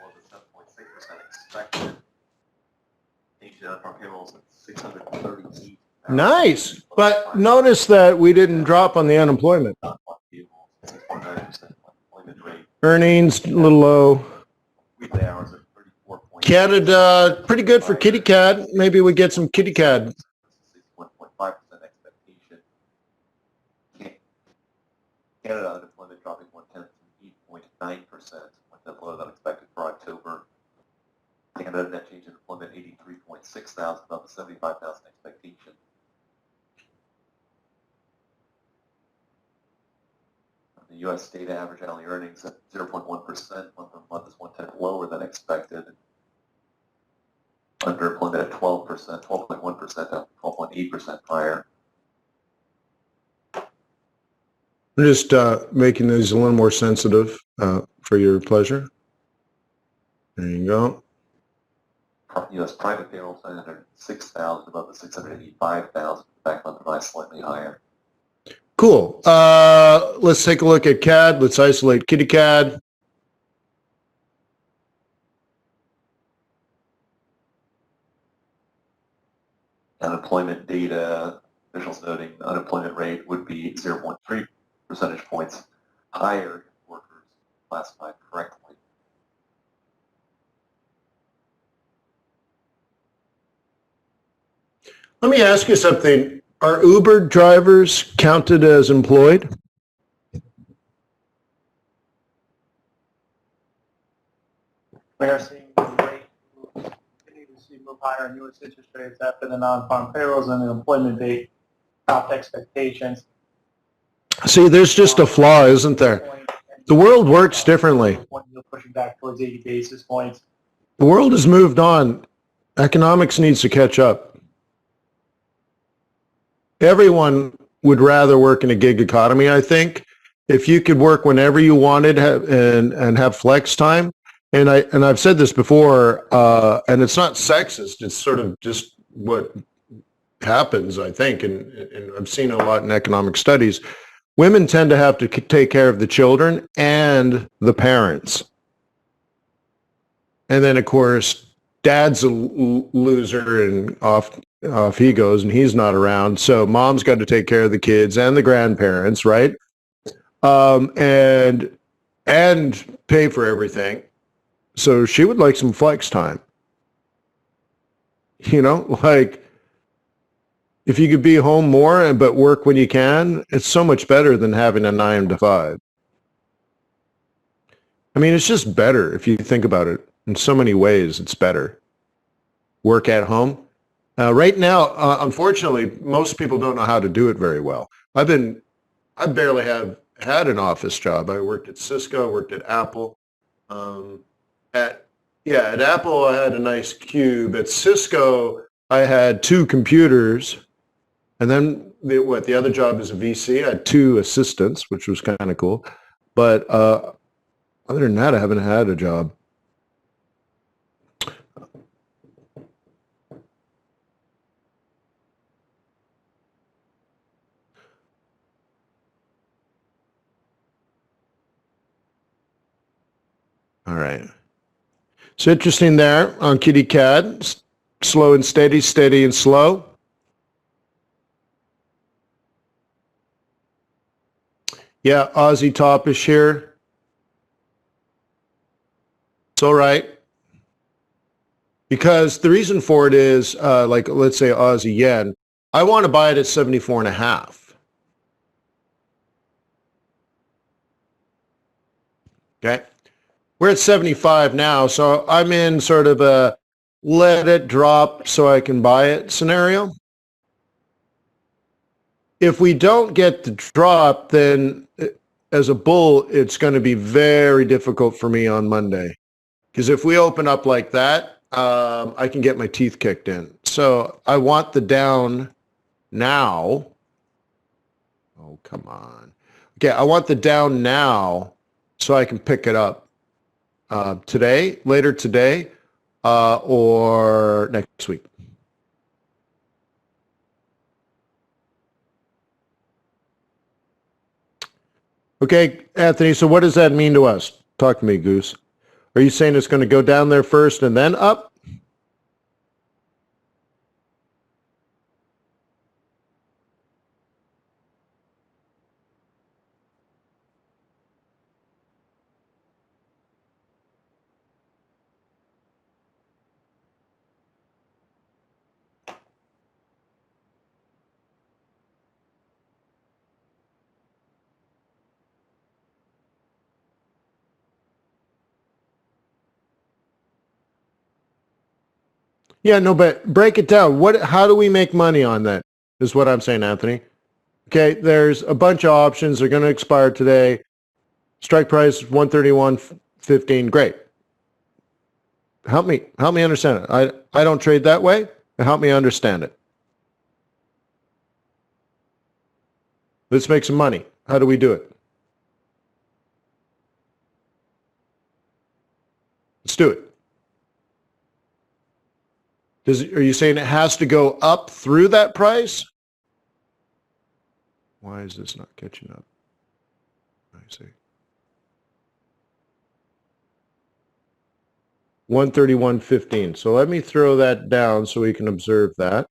more than 7.6% expected. Asian non-farm payrolls at 638. Nice. But notice that we didn't drop on the unemployment. 6.9% unemployment rate. Earnings, a little low. Weekly hours at 34. Canada, pretty good for kitty cat. Maybe we get some kitty cat. 1.5% Canada unemployment dropping 1/10 to 8.9%, went up lower than expected for October. Canada net change in employment 83.6 thousand, above the 75,000 expectation. The U.S. data average hourly earnings at 0.1% month-on-month is 1/10 lower than expected. Underemployment at 12%, 12.1%, up 12.8% prior. I'm just making these a little more sensitive for your pleasure. There you go. U.S. private payroll 906,000, above the 685,000. Back month rise slightly higher. Cool. Let's take a look at CAD. Let's isolate kitty CAD. Unemployment data, officials noting the unemployment rate would be 0.3 percentage points higher if workers classified correctly. Let me ask you something. Are Uber drivers counted as employed? We are seeing the rate continue to see move higher in U.S. interest rates after the non-farm payrolls and the employment date topped expectations. See, there's just a flaw, isn't there? The world works differently. Pushing back towards 80 basis points. The world has moved on. Economics needs to catch up. Everyone would rather work in a gig economy, I think. If you could work whenever you wanted and have flex time, and I've said this before, and it's not sexist, it's sort of just what happens, I think, and I've seen a lot in economic studies. Women tend to have to take care of the children and the parents. And then, of course, dad's a loser and off he goes and he's not around. So mom's got to take care of the kids and the grandparents, right? And pay for everything. So she would like some flex time. You know, like if you could be home more but work when you can, it's so much better than having a 9 to 5. I mean, it's just better if you think about it. In so many ways, it's better. Work at home. Right now, unfortunately, most people don't know how to do it very well. I barely have had an office job. I worked at Cisco, worked at Apple. At Apple, I had a nice cube. At Cisco, I had 2 computers. And then the other job as a VC, I had 2 assistants, which was kind of cool. But other than that, I haven't had a job. All right. So interesting there on Kitty Cat. Slow and steady, steady and slow. Yeah, Aussie top-ish here. It's all right. Because the reason for it is, like, let's say Aussie yen, I want to buy it at 74.5. Okay. We're at 75 now, so I'm in sort of a let it drop so I can buy it scenario. If we don't get the drop, then as a bull, it's going to be very difficult for me on Monday. Because if we open up like that, I can get my teeth kicked in. So I want the down now. Oh, come on. Okay, I want the down now so I can pick it up today, later today, or next week. Okay, Anthony, so what does that mean to us? Talk to me, Goose. Are you saying it's going to go down there first and then up? Yeah, no, but break it down. How do we make money on that is what I'm saying, Anthony. Okay, there's a bunch of options. They're going to expire today. Strike price 131.15. Great. Help me understand it. I don't trade that way. Help me understand it. Let's make some money. How do we do it? Let's do it. Are you saying it has to go up through that price? Why is this not catching up? I see. 131.15. So let me throw that down so we can observe that.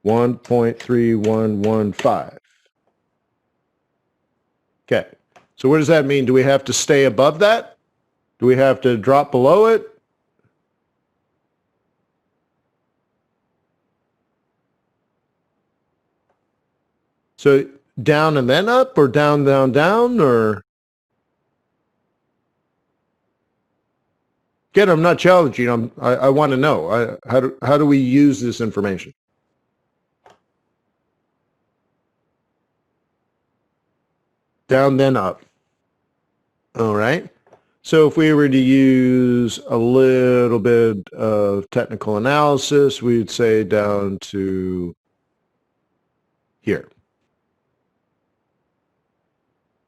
1.3115. Okay. So what does that mean? Do we have to stay above that? Do we have to drop below it? So down and then up, or down, down, down, or? Again, I'm not challenging. I want to know. How do we use this information? Down, then up. All right. So if we were to use a little bit of technical analysis, we'd say down to here.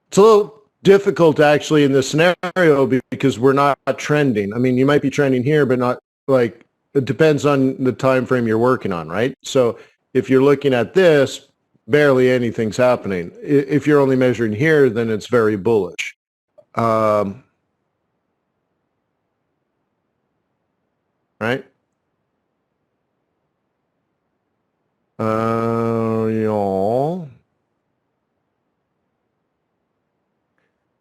It's a little difficult actually in this scenario because we're not trending. I mean, you might be trending here, but not like, it depends on the time frame you're working on, right? So if you're looking at this, barely anything's happening. If you're only measuring here, then it's very bullish. Right? Y'all.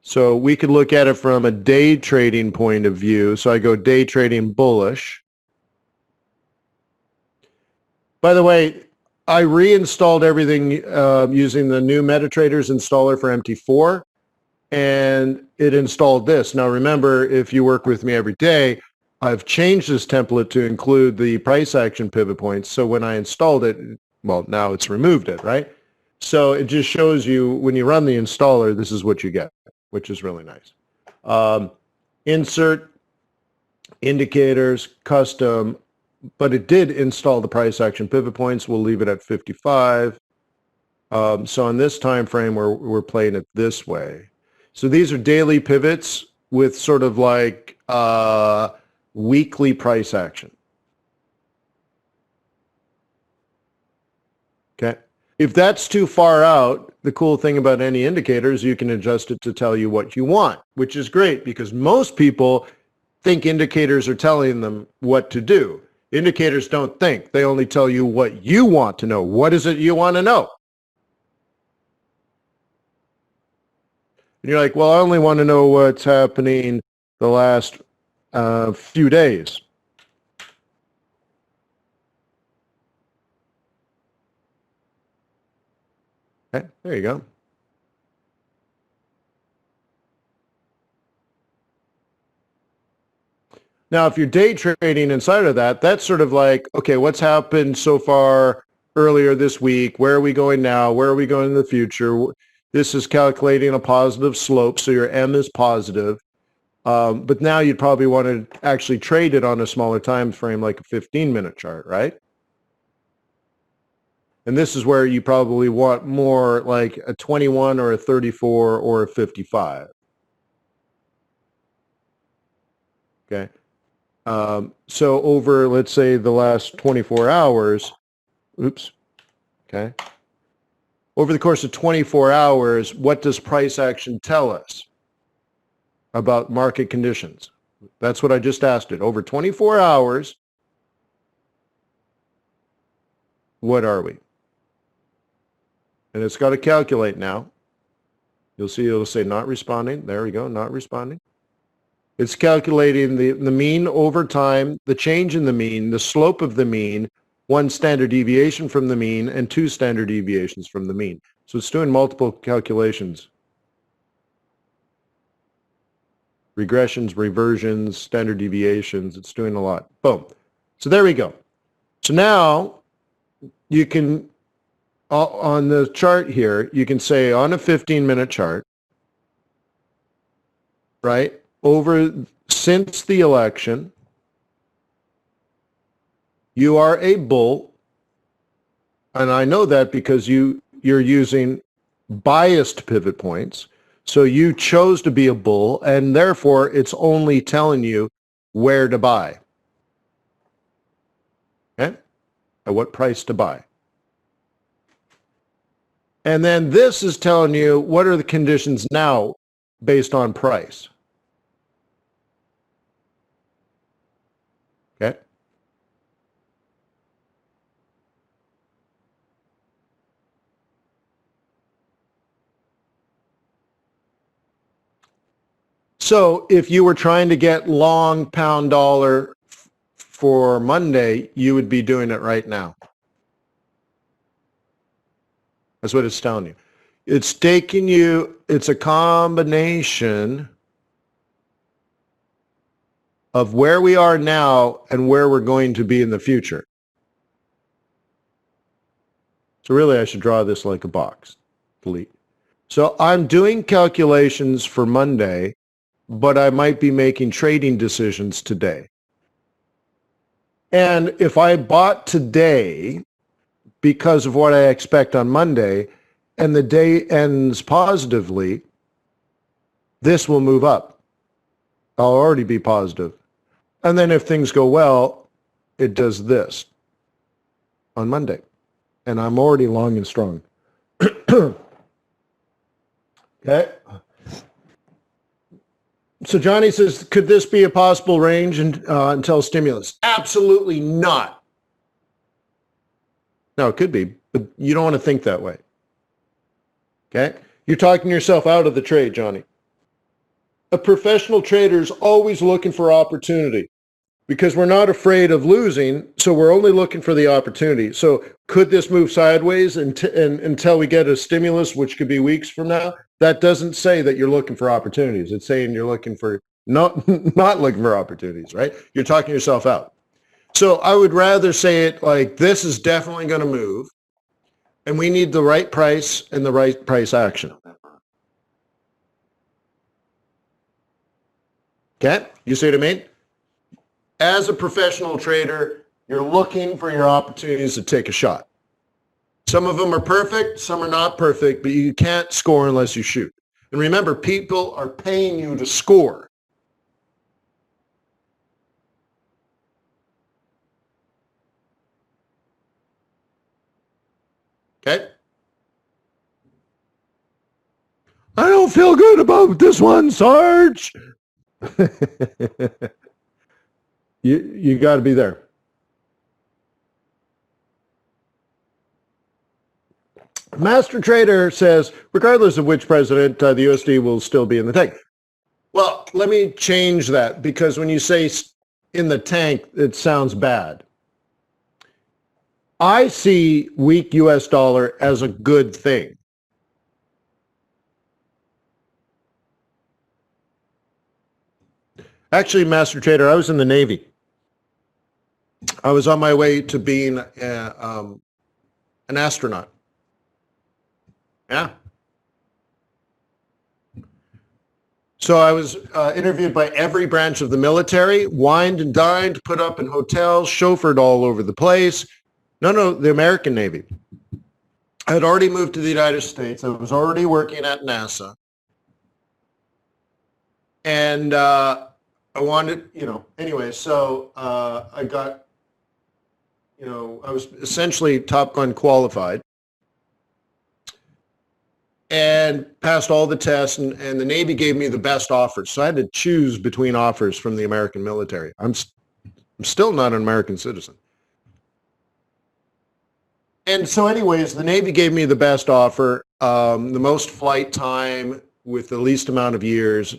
So we could look at it from a day trading point of view. So I go day trading bullish. By the way, I reinstalled everything using the new MetaTrader's installer for MT4, and it installed this. Now remember, if you work with me every day, I've changed this template to include the price action pivot points. So when I installed it, well, now it's removed it, right? So it just shows you when you run the installer, this is what you get, which is really nice. Insert, indicators, custom, but it did install the price action pivot points. We'll leave it at 55. So on this time frame, we're playing it this way. So these are daily pivots with sort of like weekly price action. Okay. If that's too far out, the cool thing about any indicator is you can adjust it to tell you what you want, which is great because most people think indicators are telling them what to do. Indicators don't think. They only tell you what you want to know. What is it you want to know? And you're like, well, I only want to know what's happening the last few days. Okay, there you go. Now, if you're day trading inside of that, that's sort of like, okay, what's happened so far earlier this week? Where are we going now? Where are we going in the future? This is calculating a positive slope, so your M is positive. But now you'd probably want to actually trade it on a smaller time frame, like a 15-minute chart, right? And this is where you probably want more like a 21 or a 34 or a 55. Okay. So over, let's say, the last 24 hours, oops, okay. Over the course of 24 hours, what does price action tell us about market conditions? That's what I just asked it. Over 24 hours, what are we? And it's got to calculate now. You'll see it'll say not responding. There we go, not responding. It's calculating the mean over time, the change in the mean, the slope of the mean, 1 standard deviation from the mean, and 2 standard deviations from the mean. So it's doing multiple calculations. regressions, reversions, standard deviations. It's doing a lot. Boom. So there we go. So now you can, on the chart here, you can say on a 15-minute chart, right, over since the election, you are a bull. And I know that because you're using biased pivot points. So you chose to be a bull, and therefore it's only telling you where to buy. Okay? At what price to buy. And then this is telling you what are the conditions now based on price. Okay? So if you were trying to get long pound dollar for Monday, you would be doing it right now. That's what it's telling you. It's taking you, it's a combination of where we are now and where we're going to be in the future. So really I should draw this like a box. Delete. So I'm doing calculations for Monday, but I might be making trading decisions today. And if I bought today because of what I expect on Monday, and the day ends positively, this will move up. I'll already be positive. And then if things go well, it does this on Monday. And I'm already long and strong. Okay. So Johnny says, could this be a possible range until stimulus? Absolutely not. No, it could be, but you don't want to think that way. Okay? You're talking yourself out of the trade, Johnny. A professional trader is always looking for opportunity because we're not afraid of losing, so we're only looking for the opportunity. So could this move sideways until we get a stimulus, which could be weeks from now? That doesn't say that you're looking for opportunities. It's saying you're looking for not looking for opportunities, right? You're talking yourself out. So I would rather say it like this is definitely going to move, and we need the right price and the right price action. Okay? You see what I mean? As a professional trader, you're looking for your opportunities to take a shot. Some of them are perfect, some are not perfect, but you can't score unless you shoot. And remember, people are paying you to score. Okay? I don't feel good about this one, Sarge. You got to be there. Master Trader says, regardless of which president, the USD will still be in the tank. Well, let me change that because when you say in the tank, it sounds bad. I see weak US dollar as a good thing. Actually, Master Trader, I was in the Navy. I was on my way to being an astronaut. Yeah. So I was interviewed by every branch of the military, wined and dined, put up in hotels, chauffeured all over the place. No, the American Navy. I had already moved to the United States. I was already working at NASA. And I wanted, anyway, so I got, I was essentially Top Gun qualified and passed all the tests, and the Navy gave me the best offers. So I had to choose between offers from the American military. I'm still not an American citizen. And so anyways, the Navy gave me the best offer, the most flight time with the least amount of years,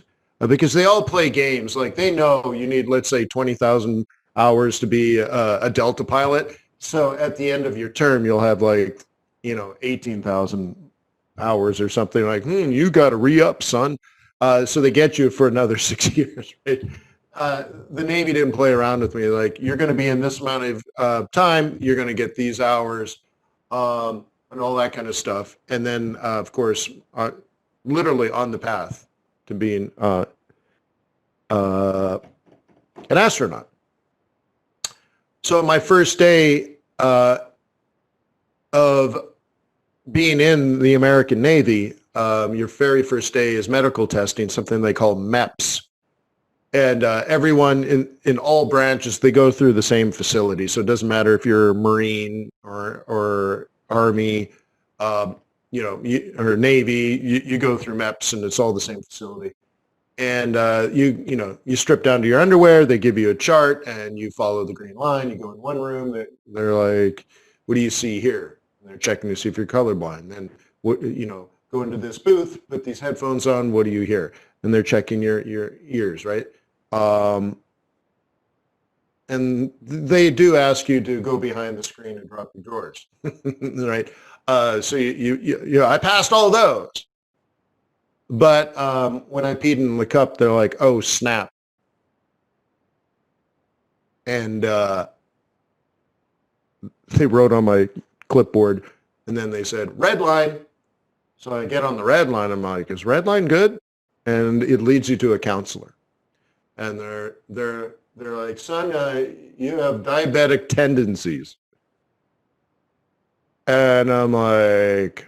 because they all play games. Like they know you need, let's say, 20,000 hours to be a Delta pilot. So at the end of your term, you'll have 18,000 hours or something like, you got to re-up, son. So they get you for another 6 years, right? The Navy didn't play around with me. Like, you're going to be in this amount of time, you're going to get these hours, and all that kind of stuff. And then, of course, literally on the path to being an astronaut. So my first day of being in the American Navy, your very first day is medical testing, something they call MEPS. And everyone in all branches, they go through the same facility. So it doesn't matter if you're Marine or Army, or Navy, you go through MEPS, and it's all the same facility. And you strip down to your underwear, they give you a chart, and you follow the green line. You go in one room, they're like, what do you see here? And they're checking to see if you're colorblind. Then, go into this booth, put these headphones on, what do you hear? And they're checking your ears, right? And they do ask you to go behind the screen and drop your drawers, right? So I passed all those. But when I peed in the cup, they're like, oh, snap. And they wrote on my clipboard, and then they said, red line. So I get on the red line. I'm like, is red line good? And it leads you to a counselor. And they're like, son, you have diabetic tendencies. And I'm like,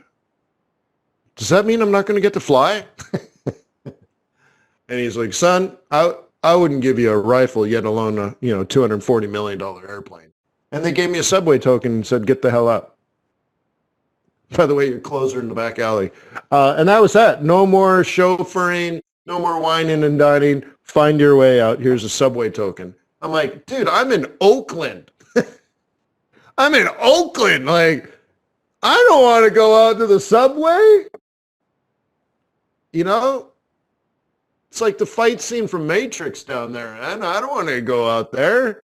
does that mean I'm not going to get to fly? And he's like, son, I wouldn't give you a rifle, yet alone a $240 million airplane. And they gave me a subway token and said, get the hell out. By the way, your clothes are in the back alley. And that was that. No more chauffeuring, no more wining and dining. Find your way out. Here's a subway token. I'm like, dude, I'm in Oakland. I'm in Oakland. Like, I don't want to go out to the subway. It's like the fight scene from Matrix down there, man. I don't want to go out there.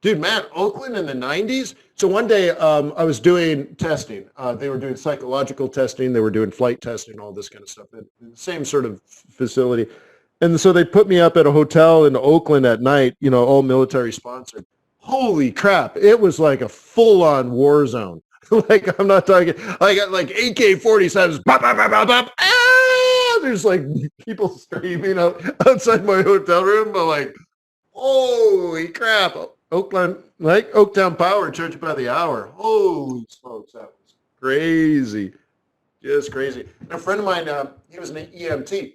Dude, man, Oakland in the 90s. So one day I was doing testing. They were doing psychological testing. They were doing flight testing, all this kind of stuff. Same sort of facility. And so they put me up at a hotel in Oakland at night, all military sponsored. Holy crap. It was like a full-on war zone. Like, I'm not talking, I got like AK-47s, bop, bop, bop, bop, bop. Ah! There's like people screaming outside my hotel room. But like, holy crap. Oakland, like Oaktown Power, charged by the hour. Holy smokes, that was crazy. Just crazy. And a friend of mine, he was an EMT,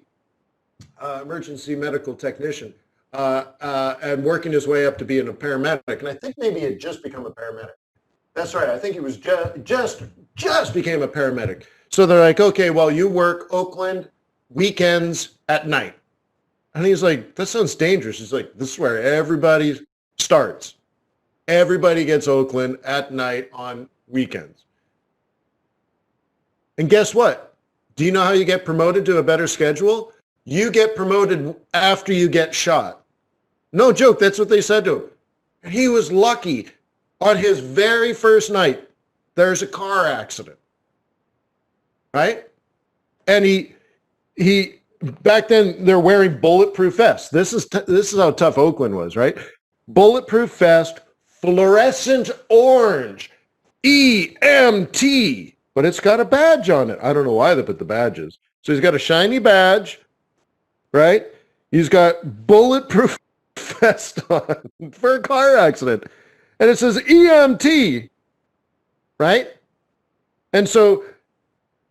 emergency medical technician, and working his way up to being a paramedic. And I think maybe he had just become a paramedic. That's right. I think he was just became a paramedic. So they're like, okay, well, you work Oakland weekends at night. And he's like, that sounds dangerous. He's like, this is where everybody starts. Everybody gets Oakland at night on weekends. And guess what? Do you know how you get promoted to a better schedule? You get promoted after you get shot. No joke. That's what they said to him. And he was lucky. On his very first night, there's a car accident. Right? And he back then they're wearing bulletproof vests. This is how tough Oakland was, right? Bulletproof vest, fluorescent orange, EMT, but it's got a badge on it. I don't know why they put the badges. So he's got a shiny badge, right? He's got bulletproof vest on for a car accident. And it says EMT, right? And so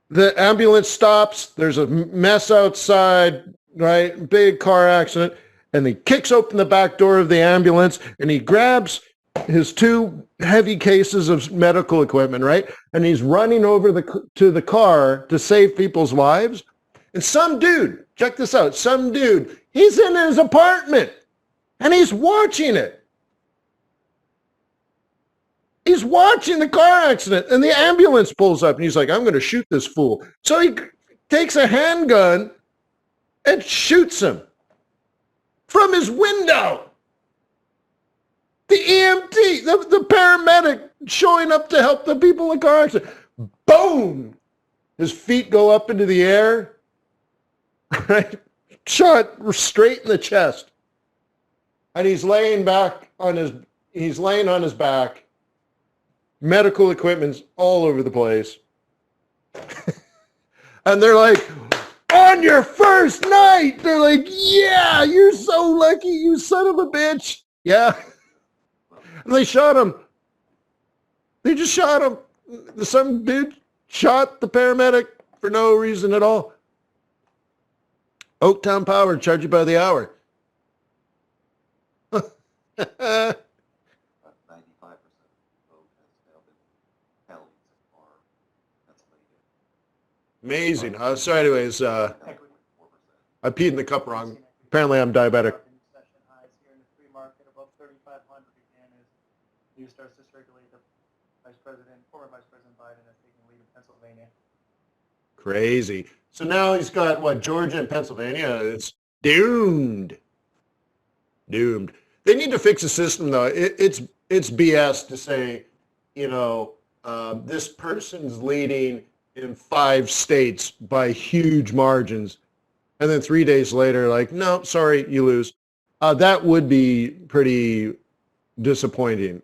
the ambulance stops. There's a mess outside, right? Big car accident. And he kicks open the back door of the ambulance and he grabs his two heavy cases of medical equipment, right? And he's running over to the car to save people's lives. And some dude, check this out, he's in his apartment and he's watching it. He's watching the car accident and the ambulance pulls up and he's like, I'm going to shoot this fool. So he takes a handgun and shoots him from his window. The EMT, the paramedic showing up to help the people in the car accident. Boom! His feet go up into the air. right? Shot straight in the chest. And he's laying on his back. Medical equipment's all over the place. And they're like, on your first night, they're like, yeah, you're so lucky, you son of a bitch. Yeah. And they shot him. They just shot him. Some dude shot the paramedic for no reason at all. Oaktown Power, charge you by the hour. About 95% of the vote has now been tallied so far. Pennsylvania. Amazing. So anyways, I 4%. peed in the cup wrong. Apparently I'm diabetic. Session highs here in the free market above 3,500 again as news starts to circulate. The former Vice President Biden has taken the lead in Pennsylvania. Crazy. So now he's got, what, Georgia and Pennsylvania? It's doomed. Doomed. They need to fix the system, though. It's BS to say, this person's leading in 5 states by huge margins. And then 3 days later, like, no, sorry, you lose. That would be pretty disappointing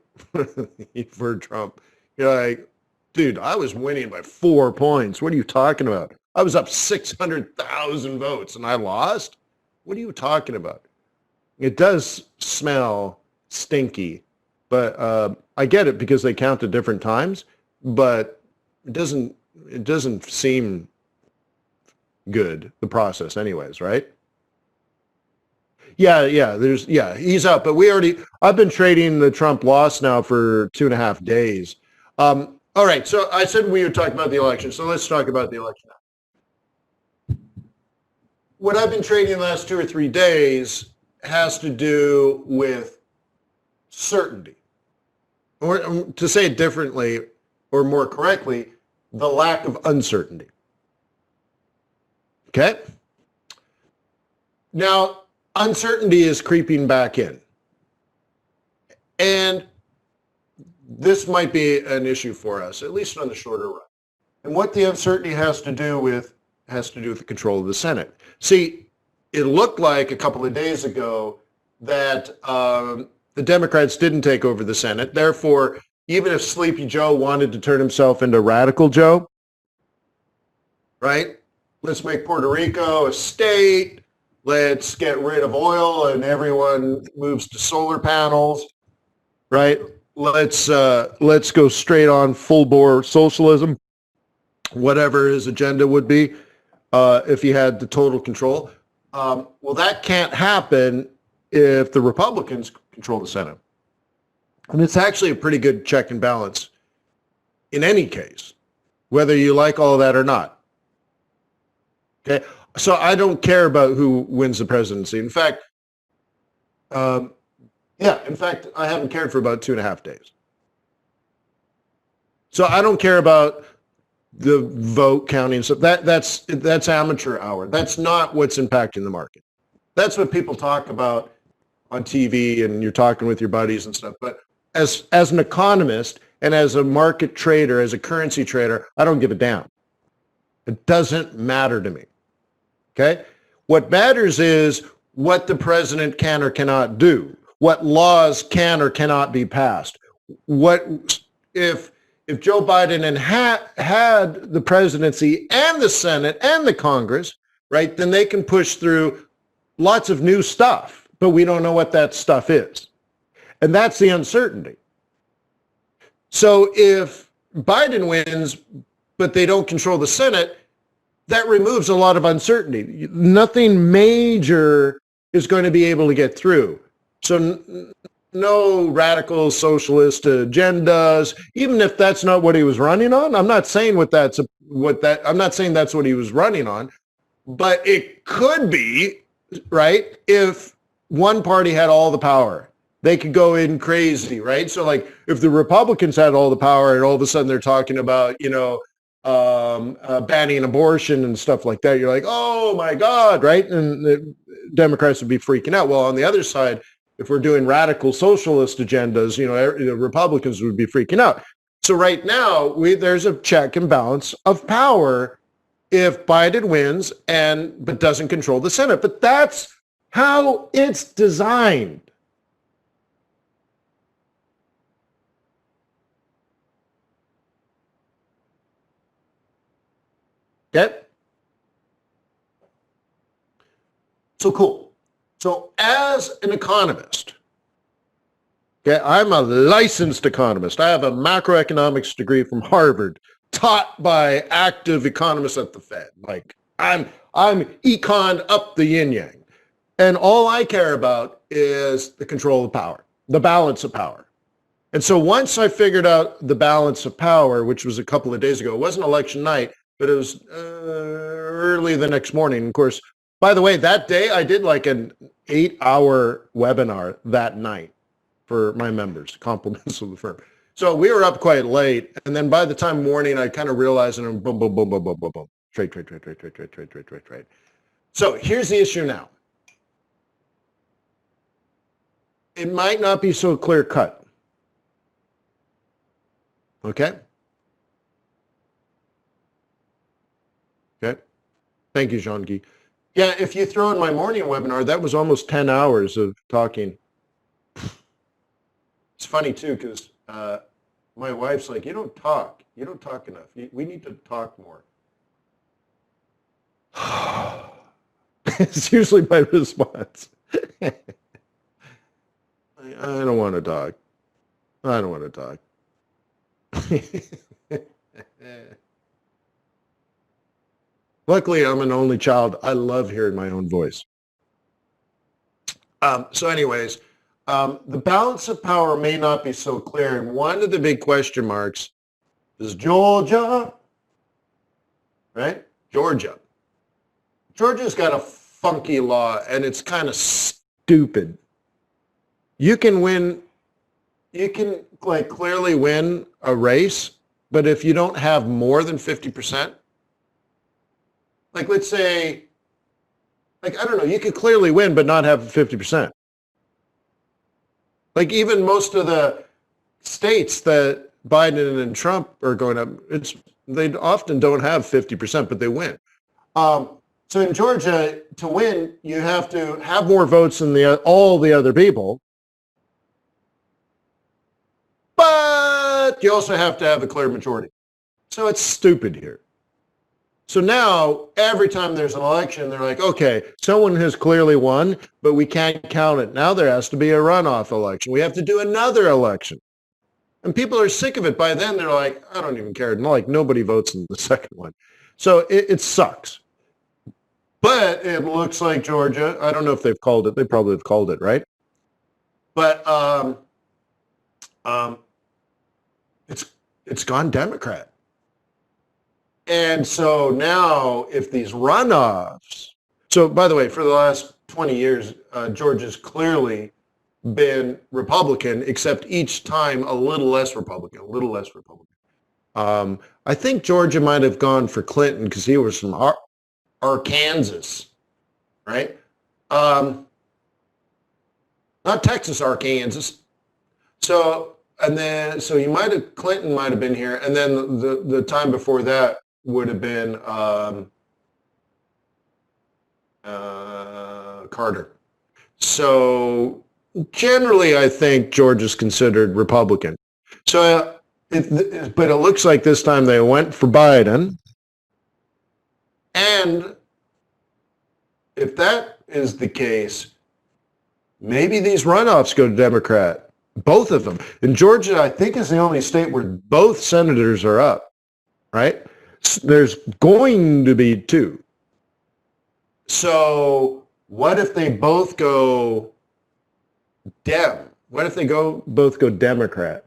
for Trump. You're like, dude, I was winning by 4 points. What are you talking about? I was up 600,000 votes and I lost? What are you talking about? It does smell stinky, but I get it because they count at different times, but it doesn't seem good, the process anyways, right? Yeah, he's up, but I've been trading the Trump loss now for 2.5 days. All right, so I said we would talk about the election, so let's talk about the election now. What I've been trading the last 2 or 3 days has to do with certainty. Or to say it differently, or more correctly, the lack of uncertainty. Okay? Now, uncertainty is creeping back in. And this might be an issue for us, at least on the shorter run. And what the uncertainty has to do with the control of the Senate. See, it looked like a couple of days ago that the Democrats didn't take over the Senate. Therefore, even if Sleepy Joe wanted to turn himself into Radical Joe, right? Let's make Puerto Rico a state. Let's get rid of oil and everyone moves to solar panels, right? Let's go straight on full bore socialism, whatever his agenda would be, if he had the total control. Well, that can't happen if the Republicans control the Senate. And it's actually a pretty good check and balance in any case, whether you like all of that or not. Okay, so I don't care about who wins the presidency. In fact, I haven't cared for about 2.5 days. So I don't care about the vote counting stuff. That's amateur hour. That's not what's impacting the market. That's what people talk about on TV and you're talking with your buddies and stuff. But as an economist and as a market trader, as a currency trader, I don't give a damn. It doesn't matter to me. Okay? What matters is what the president can or cannot do, what laws can or cannot be passed. What if Joe Biden had the presidency and the Senate and the Congress, right, then they can push through lots of new stuff, but we don't know what that stuff is. And that's the uncertainty. So if Biden wins, but they don't control the Senate, that removes a lot of uncertainty. Nothing major is going to be able to get through. So no radical socialist agendas, even if that's not what he was running on. I'm not saying I'm not saying that's what he was running on, but it could be, right? If one party had all the power, they could go in crazy, right? So like if the Republicans had all the power and all of a sudden they're talking about, banning abortion and stuff like that, you're like, oh my God, right? And the Democrats would be freaking out. Well, on the other side, if we're doing radical socialist agendas, the Republicans would be freaking out. So right now, there's a check and balance of power if Biden wins but doesn't control the Senate. But that's how it's designed. Okay? So cool. So as an economist, okay, I'm a licensed economist. I have a macroeconomics degree from Harvard, taught by active economists at the Fed. Like I'm econ up the yin yang. And all I care about is the control of power, the balance of power. And so once I figured out the balance of power, which was a couple of days ago, it wasn't election night, but it was early the next morning. Of course, by the way, that day I did like an 8-hour webinar that night for my members, compliments of the firm. So we were up quite late. And then by the time morning, I kind of realized, and boom, boom, boom, boom, boom, boom, boom. Trade. So here's the issue now. It might not be so clear cut. Okay? Okay. Thank you, Jean-Guy. Yeah, if you throw in my morning webinar, that was almost 10 hours of talking. It's funny too, because my wife's like, you don't talk enough. We need to talk more. It's usually my response. I don't want to talk. I don't want to talk. Luckily, I'm an only child. I love hearing my own voice. So anyways, the balance of power may not be so clear. And one of the big question marks is Georgia, right? Georgia's got a funky law, and it's kind of stupid. You can like clearly win a race, but if you don't have more than 50%, like let's say, like, I don't know, you could clearly win but not have 50%. Like even most of the states that Biden and Trump are going up, they often don't have 50%, but they win. So in Georgia, to win, you have to have more votes than all the other people. But you also have to have a clear majority. So it's stupid here. So now, every time there's an election, they're like, okay, someone has clearly won, but we can't count it. Now there has to be a runoff election. We have to do another election. And people are sick of it. By then, they're like, I don't even care. Like, nobody votes in the second one. So it sucks. But it looks like Georgia, I don't know if they've called it. They probably have called it, right? But it's gone Democrat. And so now if these runoffs, so by the way, for the last 20 years, Georgia's clearly been Republican, except each time a little less Republican. I think Georgia might have gone for Clinton because he was from Arkansas, right? Not Texas, Arkansas. So Clinton might have been here, and then the time before that would have been Carter. So generally, I think Georgia's considered Republican. So, but it looks like this time they went for Biden, and if that is the case, maybe these runoffs go to Democrat. Both of them. And Georgia, I think, is the only state where both senators are up, right? There's going to be two. So what if they both go Dem? What if they both go Democrat?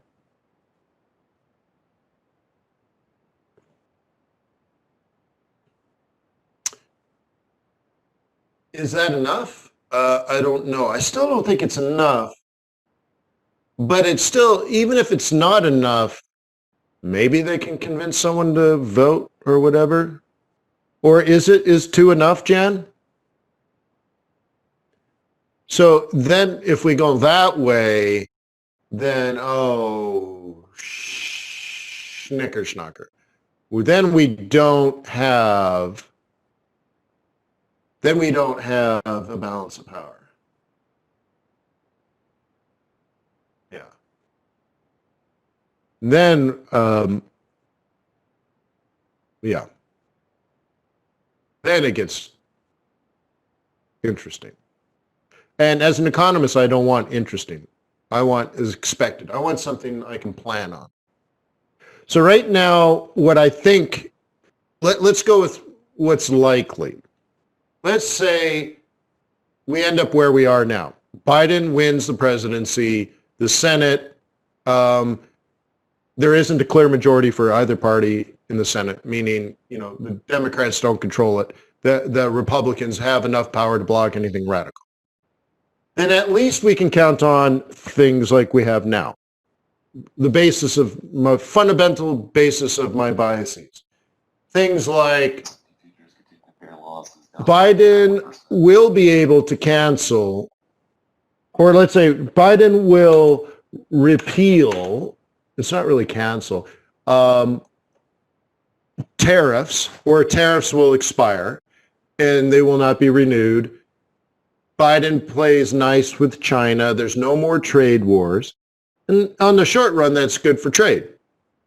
Is that enough? I don't know. I still don't think it's enough. But it's still, even if it's not enough, maybe they can convince someone to vote or whatever. Or is two enough, Jan? So then if we go that way, then, schnicker schnacker. then we don't have a balance of power. Yeah. Then, yeah. Then it gets interesting. And as an economist, I don't want interesting. I want as expected. I want something I can plan on. So right now, what I think, let's go with what's likely. Let's say we end up where we are now. Biden wins the presidency, the Senate, there isn't a clear majority for either party in the Senate, meaning, the Democrats don't control it. The Republicans have enough power to block anything radical. Then at least we can count on things like we have now. The basis of my fundamental basis of my biases. Things like Biden will be able to cancel, or let's say Biden will repeal, it's not really cancel, tariffs, or tariffs will expire and they will not be renewed. Biden plays nice with China. There's no more trade wars. And on the short run, that's good for trade,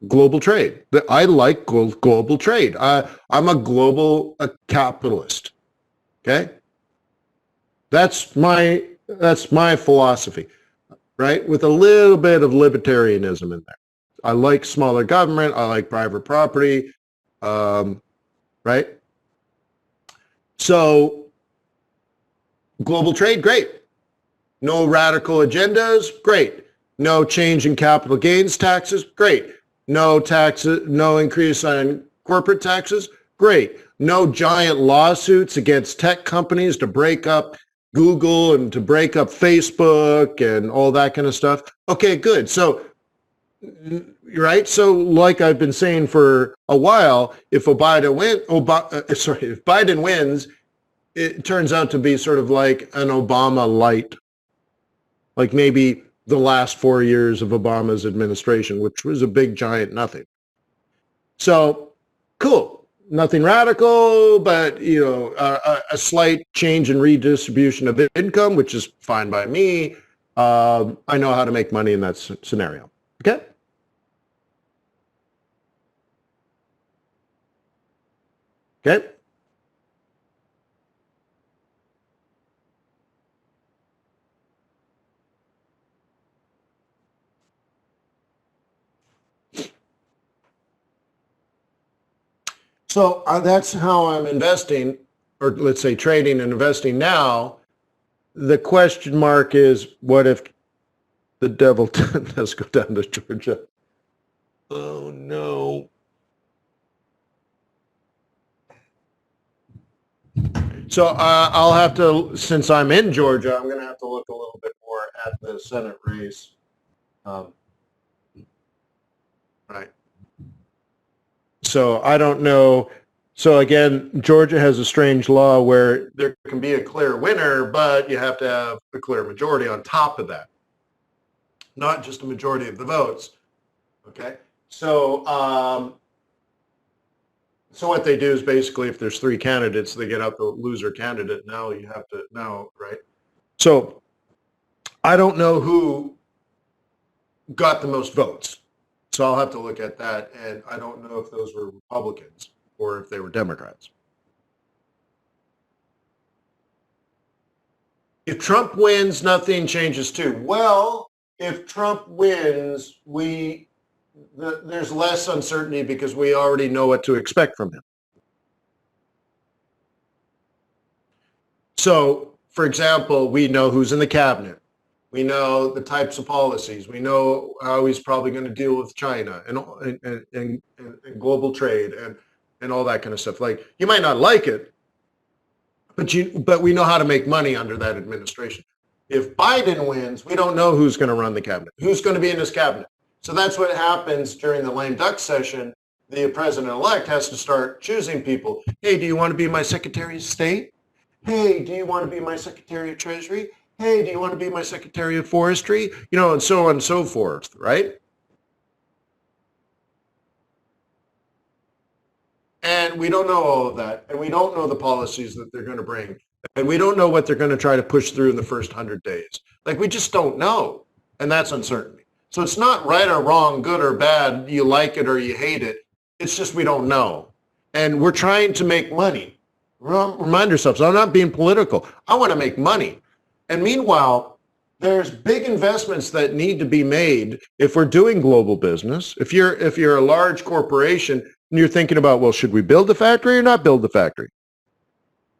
global trade. I like global trade. I'm a global capitalist. Okay? That's my philosophy, right? With a little bit of libertarianism in there. I like smaller government. I like private property, right? So global trade, great. No radical agendas, great. No change in capital gains taxes, great. No taxes, no increase on corporate taxes, great. No giant lawsuits against tech companies to break up Google and to break up Facebook and all that kind of stuff. Okay, good. So, right? So like I've been saying for a while, if Biden wins, it turns out to be sort of like an Obama light, like maybe the last 4 years of Obama's administration, which was a big giant nothing. So cool, nothing radical, but a slight change in redistribution of income, which is fine by me. I know how to make money in that scenario. Okay. Okay. So that's how I'm investing, or let's say trading and investing now. The question mark is, what if the devil does go down to Georgia? Oh, no. So I'll have to, since I'm in Georgia, I'm going to have to look a little bit more at the Senate race. Right. So I don't know. So again, Georgia has a strange law where there can be a clear winner, but you have to have a clear majority on top of that. Not just a majority of the votes. Okay. So, so what they do is basically if there's 3 candidates, they get out the loser candidate. Now you have to, right? So I don't know who got the most votes. So I'll have to look at that, and I don't know if those were Republicans or if they were Democrats. If Trump wins, nothing changes too. Well, if Trump wins, there's less uncertainty because we already know what to expect from him. So, for example, we know who's in the cabinet. We know the types of policies. We know how he's probably going to deal with China and global trade and all that kind of stuff. Like, you might not like it, but we know how to make money under that administration. If Biden wins, we don't know who's going to run the cabinet, who's going to be in his cabinet. So that's what happens during the lame duck session. The president-elect has to start choosing people. Hey, do you want to be my Secretary of State? Hey, do you want to be my Secretary of Treasury? Hey, do you want to be my Secretary of Forestry? And so on and so forth, right? And we don't know all of that. And we don't know the policies that they're going to bring. And we don't know what they're going to try to push through in the first 100 days. Like, we just don't know. And that's uncertainty. So it's not right or wrong, good or bad, you like it or you hate it. It's just we don't know. And we're trying to make money. Remind yourselves, I'm not being political. I want to make money. And meanwhile, there's big investments that need to be made if we're doing global business. If you're a large corporation and you're thinking about, well, should we build the factory or not build the factory?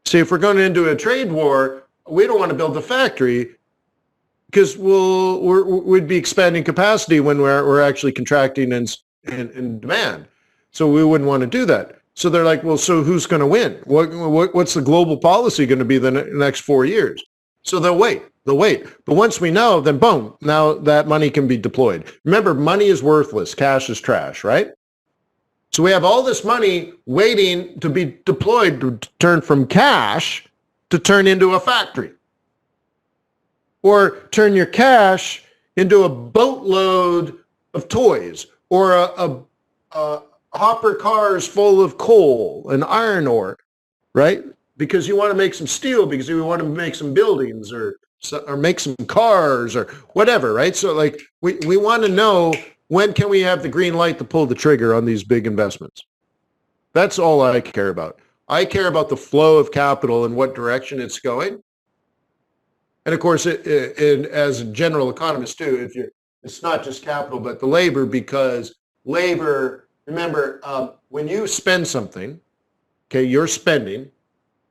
See, if we're going into a trade war, we don't want to build the factory because we'd be expanding capacity when we're actually contracting in demand. So we wouldn't want to do that. So they're like, well, so who's going to win? What's the global policy going to be the next 4 years? So they'll wait. But once we know, then boom, now that money can be deployed. Remember, money is worthless. Cash is trash, right? So we have all this money waiting to be deployed to turn from cash to turn into a factory. Or turn your cash into a boatload of toys or a hopper cars full of coal and iron ore, right? Because you want to make some steel, because you want to make some buildings or make some cars or whatever, right? So like we want to know, when can we have the green light to pull the trigger on these big investments? That's all I care about. I care about the flow of capital and what direction it's going. And of course, as general economists too, it's not just capital, but the labor, because labor, remember, when you spend something, okay, your spending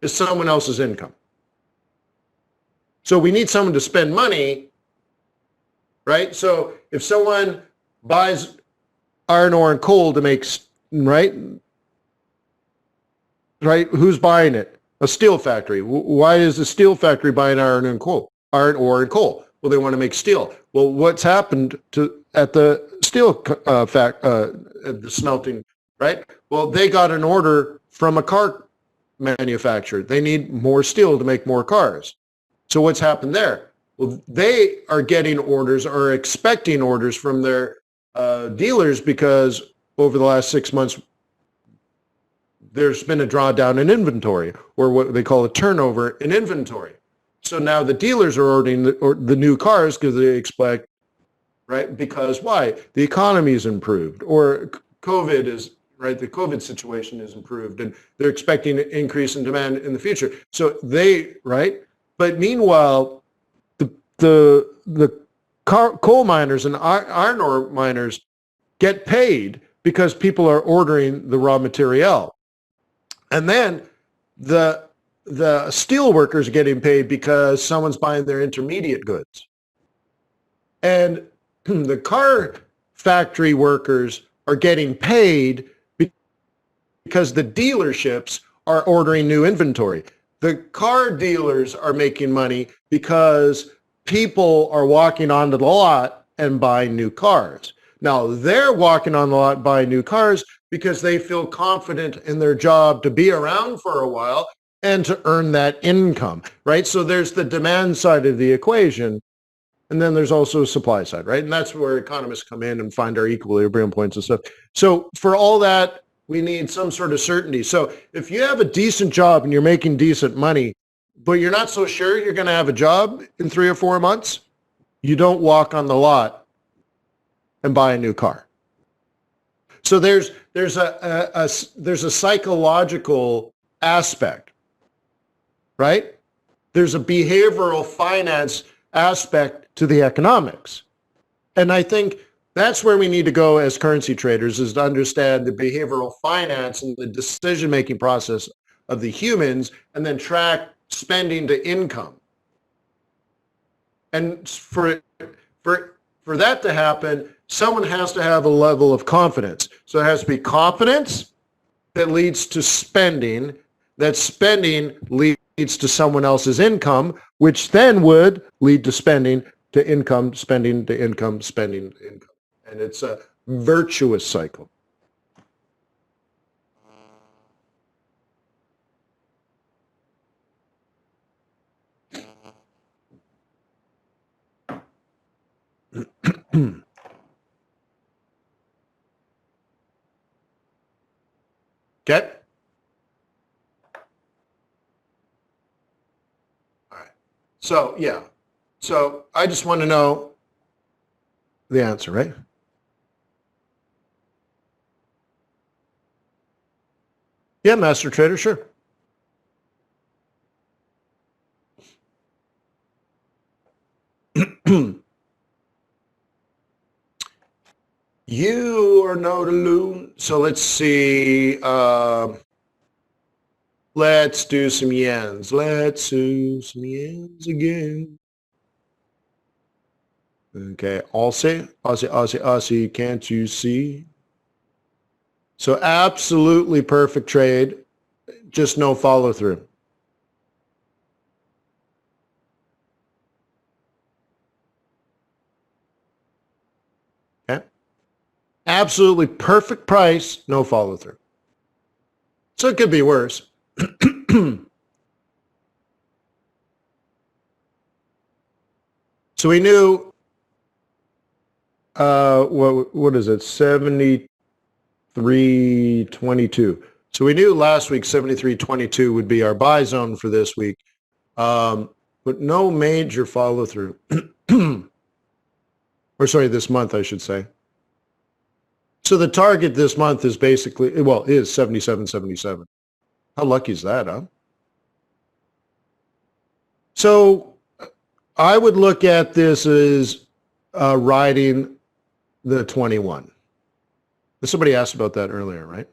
is someone else's income. So we need someone to spend money, right? So if someone buys iron ore and coal to make, right, who's buying it? A steel factory. Why is the steel factory buying iron ore and coal? Well, they want to make steel. Well, what's happened at the steel the smelting, right? Well, they got an order from a car manufacturer. They need more steel to make more cars. So what's happened there? Well, they are getting orders or expecting orders from their dealers, because over the last 6 months, there's been a drawdown in inventory, or what they call a turnover in inventory. So now the dealers are ordering the new cars because they expect, right? Because why? The economy is improved, or COVID is, right? The COVID situation is improved, and they're expecting an increase in demand in the future. So right? But meanwhile, the coal miners and iron ore miners get paid because people are ordering the raw material. And then the steel workers are getting paid because someone's buying their intermediate goods. And the car factory workers are getting paid because the dealerships are ordering new inventory. The car dealers are making money because people are walking onto the lot and buying new cars. Now, they're walking on the lot buying new cars because they feel confident in their job to be around for a while and to earn that income, right? So there's the demand side of the equation, and then there's also a supply side, right? And that's where economists come in and find our equilibrium points and stuff. So for all that, we need some sort of certainty. So if you have a decent job and you're making decent money, but you're not so sure you're going to have a job in 3 or 4 months, you don't walk on the lot and buy a new car. So there's a psychological aspect, right? There's a behavioral finance aspect to the economics. And I think that's where we need to go as currency traders, is to understand the behavioral finance and the decision-making process of the humans, and then track spending to income. And for that to happen, someone has to have a level of confidence. So it has to be confidence that leads to spending, that spending leads to someone else's income, which then would lead to spending to income, spending to income, spending to income. And it's a virtuous cycle. Okay? So, yeah. So I just want to know the answer, right? Yeah, Master Trader, sure. You are not alone. So let's see. Let's do some yens. Let's do some yens again. Okay, Aussie, Aussie, Aussie, Aussie, can't you see? So absolutely perfect trade, just no follow through. Okay, absolutely perfect price, no follow through. So it could be worse. So we knew, what is it, 73.22. So we knew last week 73.22 would be our buy zone for this week, but no major follow through. Or sorry, this month, I should say. So the target this month is basically, well, is 77.77. How lucky is that, huh? So I would look at this as riding the 21. Somebody asked about that earlier, right?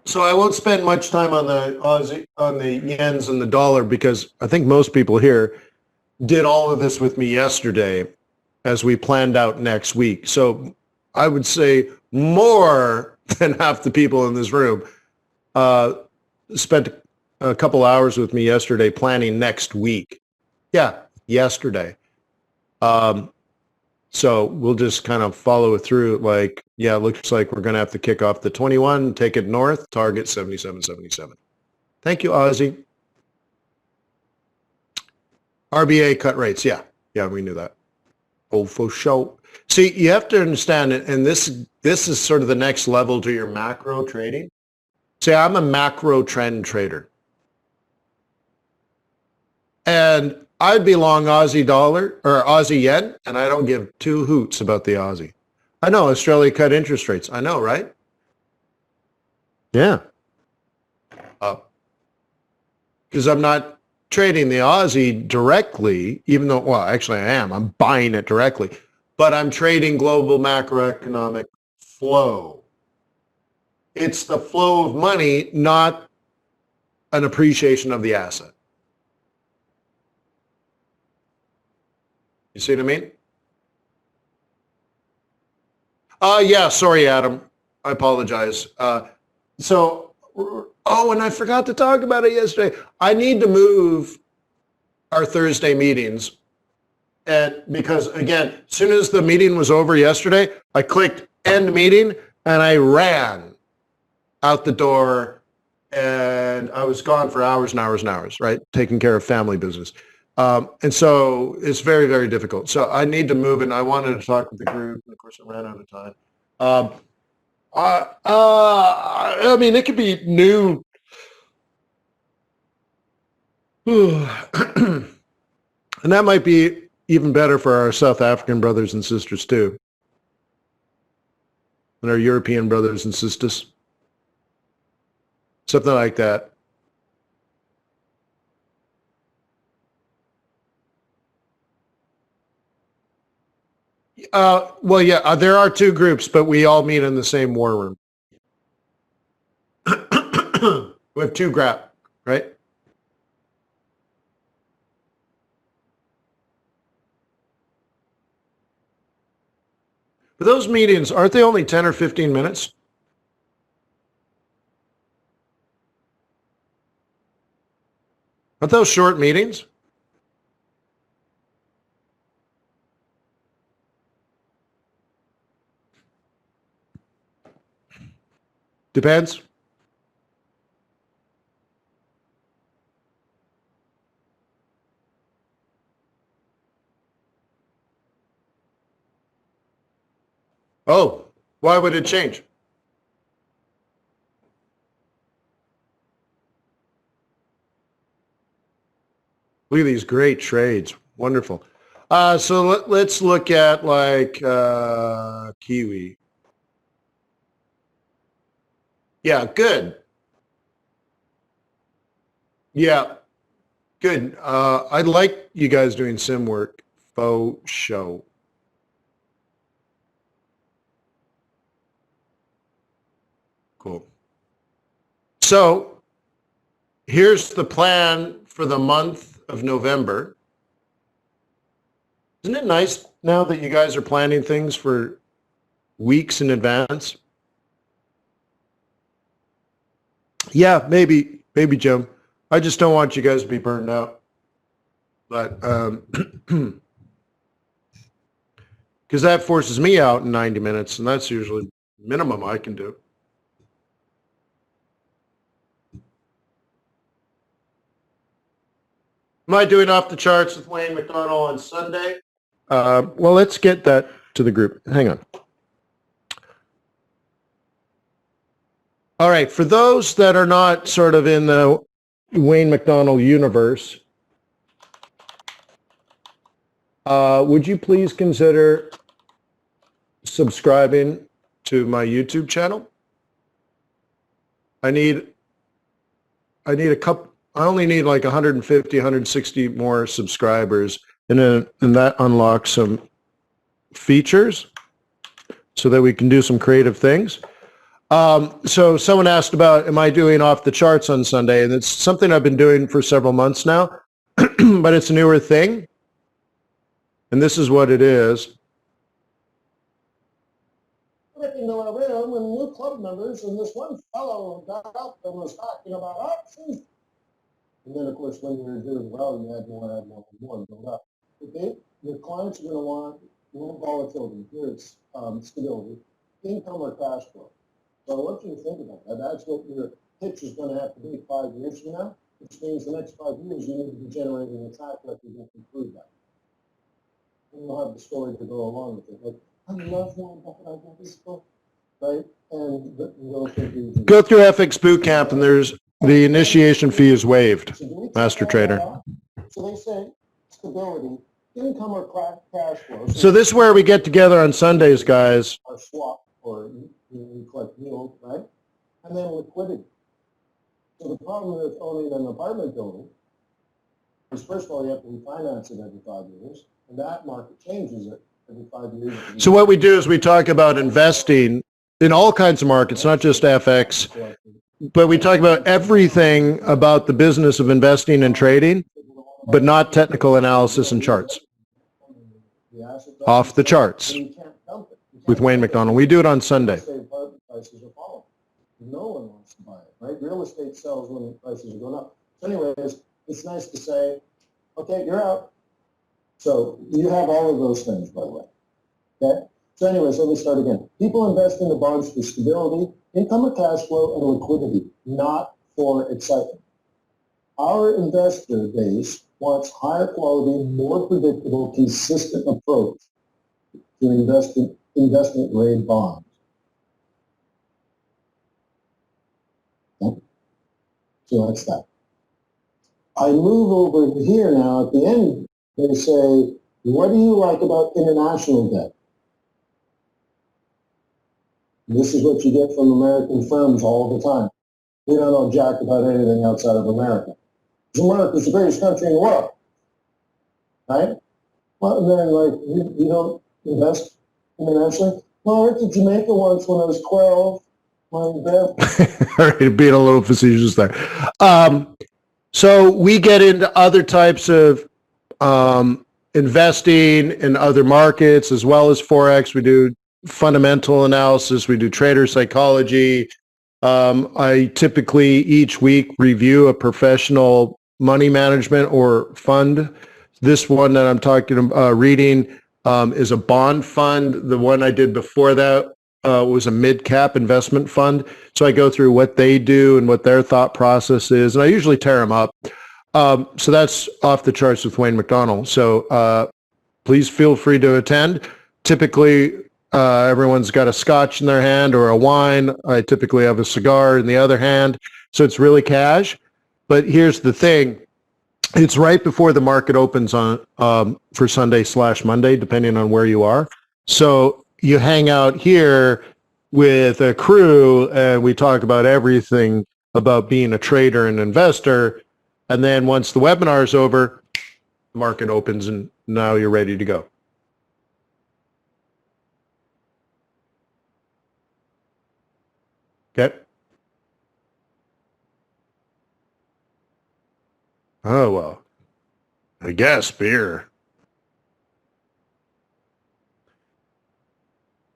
So I won't spend much time on the Aussie, on the yens and the dollar, because I think most people here did all of this with me yesterday as we planned out next week. So I would say more than half the people in this room spent a couple hours with me yesterday planning next week. Yeah, yesterday. So we'll just kind of follow it through. Like, yeah, it looks like we're going to have to kick off the 21, take it north, target 77.77. Thank you, Ozzy. RBA cut rates. Yeah, we knew that. Oh, for sure. See, you have to understand it, and this is sort of the next level to your macro trading. See, I'm a macro trend trader. And I'd be long Aussie dollar or Aussie yen, and I don't give two hoots about the Aussie. I know Australia cut interest rates. I know, right? Yeah. Because I'm not trading the Aussie directly, even though, well, actually I am. I'm buying it directly. But I'm trading global macroeconomic flow. It's the flow of money, not an appreciation of the asset. You see what I mean? Yeah, sorry, Adam. I apologize. And I forgot to talk about it yesterday. I need to move our Thursday meetings. And because, again, as soon as the meeting was over yesterday, I clicked end meeting and I ran out the door, and I was gone for hours and hours and hours, right? Taking care of family business. And so it's very, very difficult. So I need to move, and I wanted to talk with the group. And of course, I ran out of time. I mean, it could be new. And that might be even better for our South African brothers and sisters too, and our European brothers and sisters. Something like that. Well, yeah, there are two groups, but we all meet in the same war room. We have two GRAP, right? But those meetings, aren't they only 10 or 15 minutes? Aren't those short meetings? Depends. Oh, why would it change? Look at these great trades. Wonderful. So let's look at like Kiwi. Yeah, good. Yeah, good. I like you guys doing sim work. Faux show. Cool. So here's the plan for the month of November. Isn't it nice now that you guys are planning things for weeks in advance? Yeah, maybe, Jim. I just don't want you guys to be burned out. But because that forces me out in 90 minutes, and that's usually minimum I can do. Am I doing off the charts with Wayne McDonell on Sunday? Well, let's get that to the group. Hang on. All right. For those that are not sort of in the Wayne McDonell universe, would you please consider subscribing to my YouTube channel? I only need like 150, 160 more subscribers, and that unlocks some features so that we can do some creative things. So someone asked about, am I doing off the charts on Sunday? And it's something I've been doing for several months now, but it's a newer thing. And this is what it is. Looking around when new club members, and this one fellow got up and was talking about options. And then, of course, when you're doing well, you add more, build up. Okay? Your clients are going to want more volatility. Here it's stability, income or cash flow. So I want you to think about that. That's what your pitch is going to have to be 5 years from now, which means the next 5 years you need to be generating a track record that can prove that. And you'll have the story to go along with it. Like, I love Warren Buffett, I love this book, right? And you'll think go through FX Bootcamp, and there's the initiation fee is waived, Master Trader. So they say stability, income or cash flow. So this is where we get together on Sundays, guys. Or swap, or you collect yield, right? And then liquidity. So the problem with owning an apartment building is, first of all, you have to refinance it every 5 years, and that market changes it every 5 years. So what we do is we talk about investing in all kinds of markets, not just FX, but we talk about everything about the business of investing and trading, but not technical analysis and charts. Off the charts with Wayne McDonell. We do it on Sunday. No one wants to buy it, right? Real estate sells when prices are going up. So anyways, it's nice to say, okay, you're out. So you have all of those things, by the way. Okay? So anyways, let me start again. People invest in the bonds for stability, income or cash flow, and liquidity, not for excitement. Our investor base wants higher quality, more predictable, consistent approach to investment grade bonds. Okay? So that's that. I move over here now at the end. They say, what do you like about international debt? This is what you get from American firms all the time. We don't know jack about anything outside of America. America is the greatest country in the world, right? Well, and then like you don't invest internationally. Well, I went to Jamaica once when I was 12. All right, being a little facetious there. So we get into other types of investing in other markets as well as Forex. We do fundamental analysis. We do trader psychology. I typically each week review a professional money management or fund. This one that I'm talking about reading is a bond fund. The one I did before that was a mid-cap investment fund. So I go through what they do and what their thought process is, and I usually tear them up. So that's off the charts with Wayne McDonell. So please feel free to attend. Typically, Everyone's got a scotch in their hand or a wine. I typically have a cigar in the other hand. So it's really cash. But here's the thing. It's right before the market opens on for Sunday/Monday, depending on where you are. So you hang out here with a crew and we talk about everything about being a trader and investor. And then once the webinar is over, the market opens and now you're ready to go. Okay. Oh, well, I guess beer.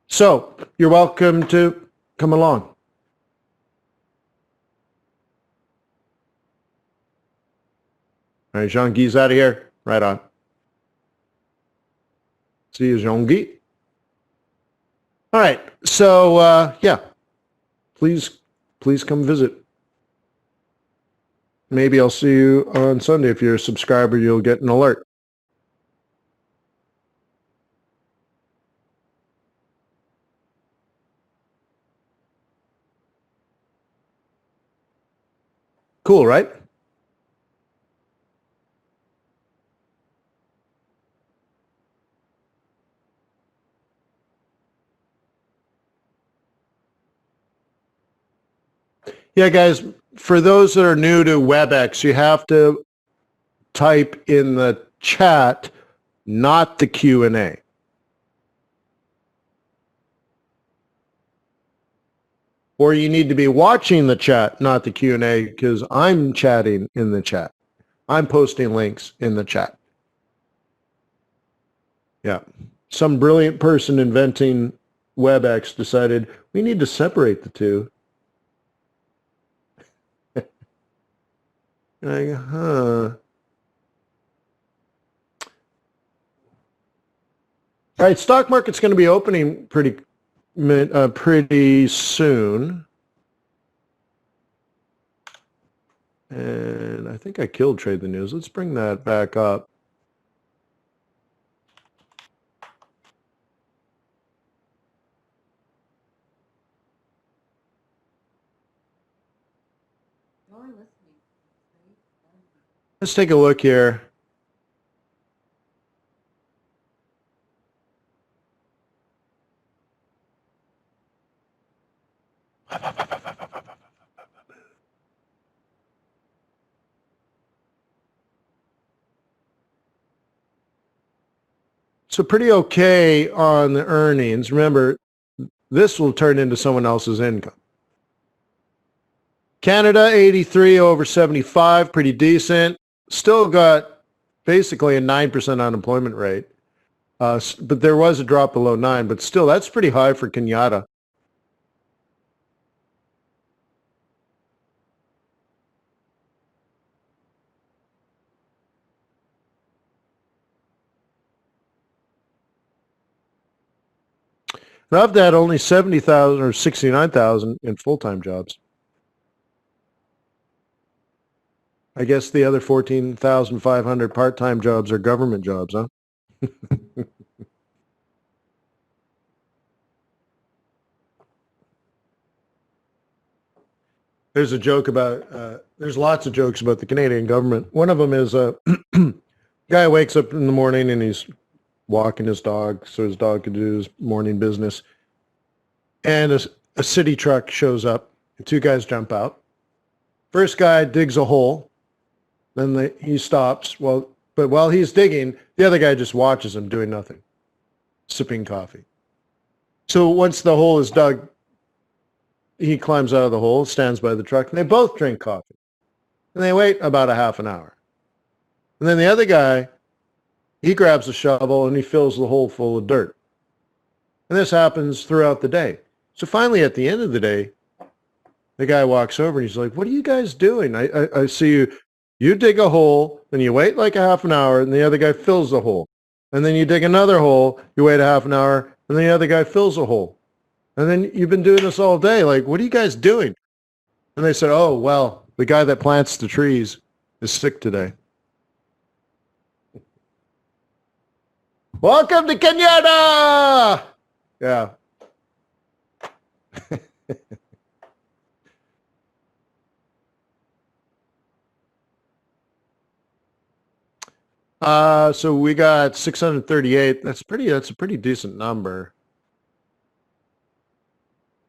So you're welcome to come along. All right, Jean-Guy's out of here. Right on. See you, Jean-Guy. All right, so yeah, please come visit. Maybe I'll see you on Sunday. If you're a subscriber, you'll get an alert. Cool, right? Yeah, guys, for those that are new to WebEx, you have to type in the chat, not the Q&A. Or you need to be watching the chat, not the Q&A, because I'm chatting in the chat. I'm posting links in the chat. Yeah. Some brilliant person inventing WebEx decided we need to separate the two. Like, huh. All right, stock market's going to be opening pretty soon. And I think I killed Trade the News. Let's bring that back up. You're listening. Let's take a look here. So pretty okay on the earnings. Remember, this will turn into someone else's income. Canada, 83 over 75, pretty decent. Still got basically a 9% unemployment rate. But there was a drop below 9, but still, that's pretty high for Kenyatta. And of that, only 70,000 or 69,000 in full-time jobs. I guess the other 14,500 part-time jobs are government jobs, huh? There's a joke about, there's lots of jokes about the Canadian government. One of them is a guy wakes up in the morning and he's walking his dog so his dog could do his morning business. And a city truck shows up and two guys jump out. First guy digs a hole. Then he stops. But while he's digging, the other guy just watches him doing nothing, sipping coffee. So once the hole is dug, he climbs out of the hole, stands by the truck, and they both drink coffee. And they wait about a half an hour. And then the other guy, he grabs a shovel and he fills the hole full of dirt. And this happens throughout the day. So finally, at the end of the day, the guy walks over and he's like, "What are you guys doing? I see you dig a hole, then you wait like a half an hour, and the other guy fills the hole. And then you dig another hole, you wait a half an hour, and then the other guy fills the hole. And then you've been doing this all day. Like, what are you guys doing?" And they said, "Oh, well, the guy that plants the trees is sick today." Welcome to Kenyatta! Yeah. So we got 638. That's a pretty decent number.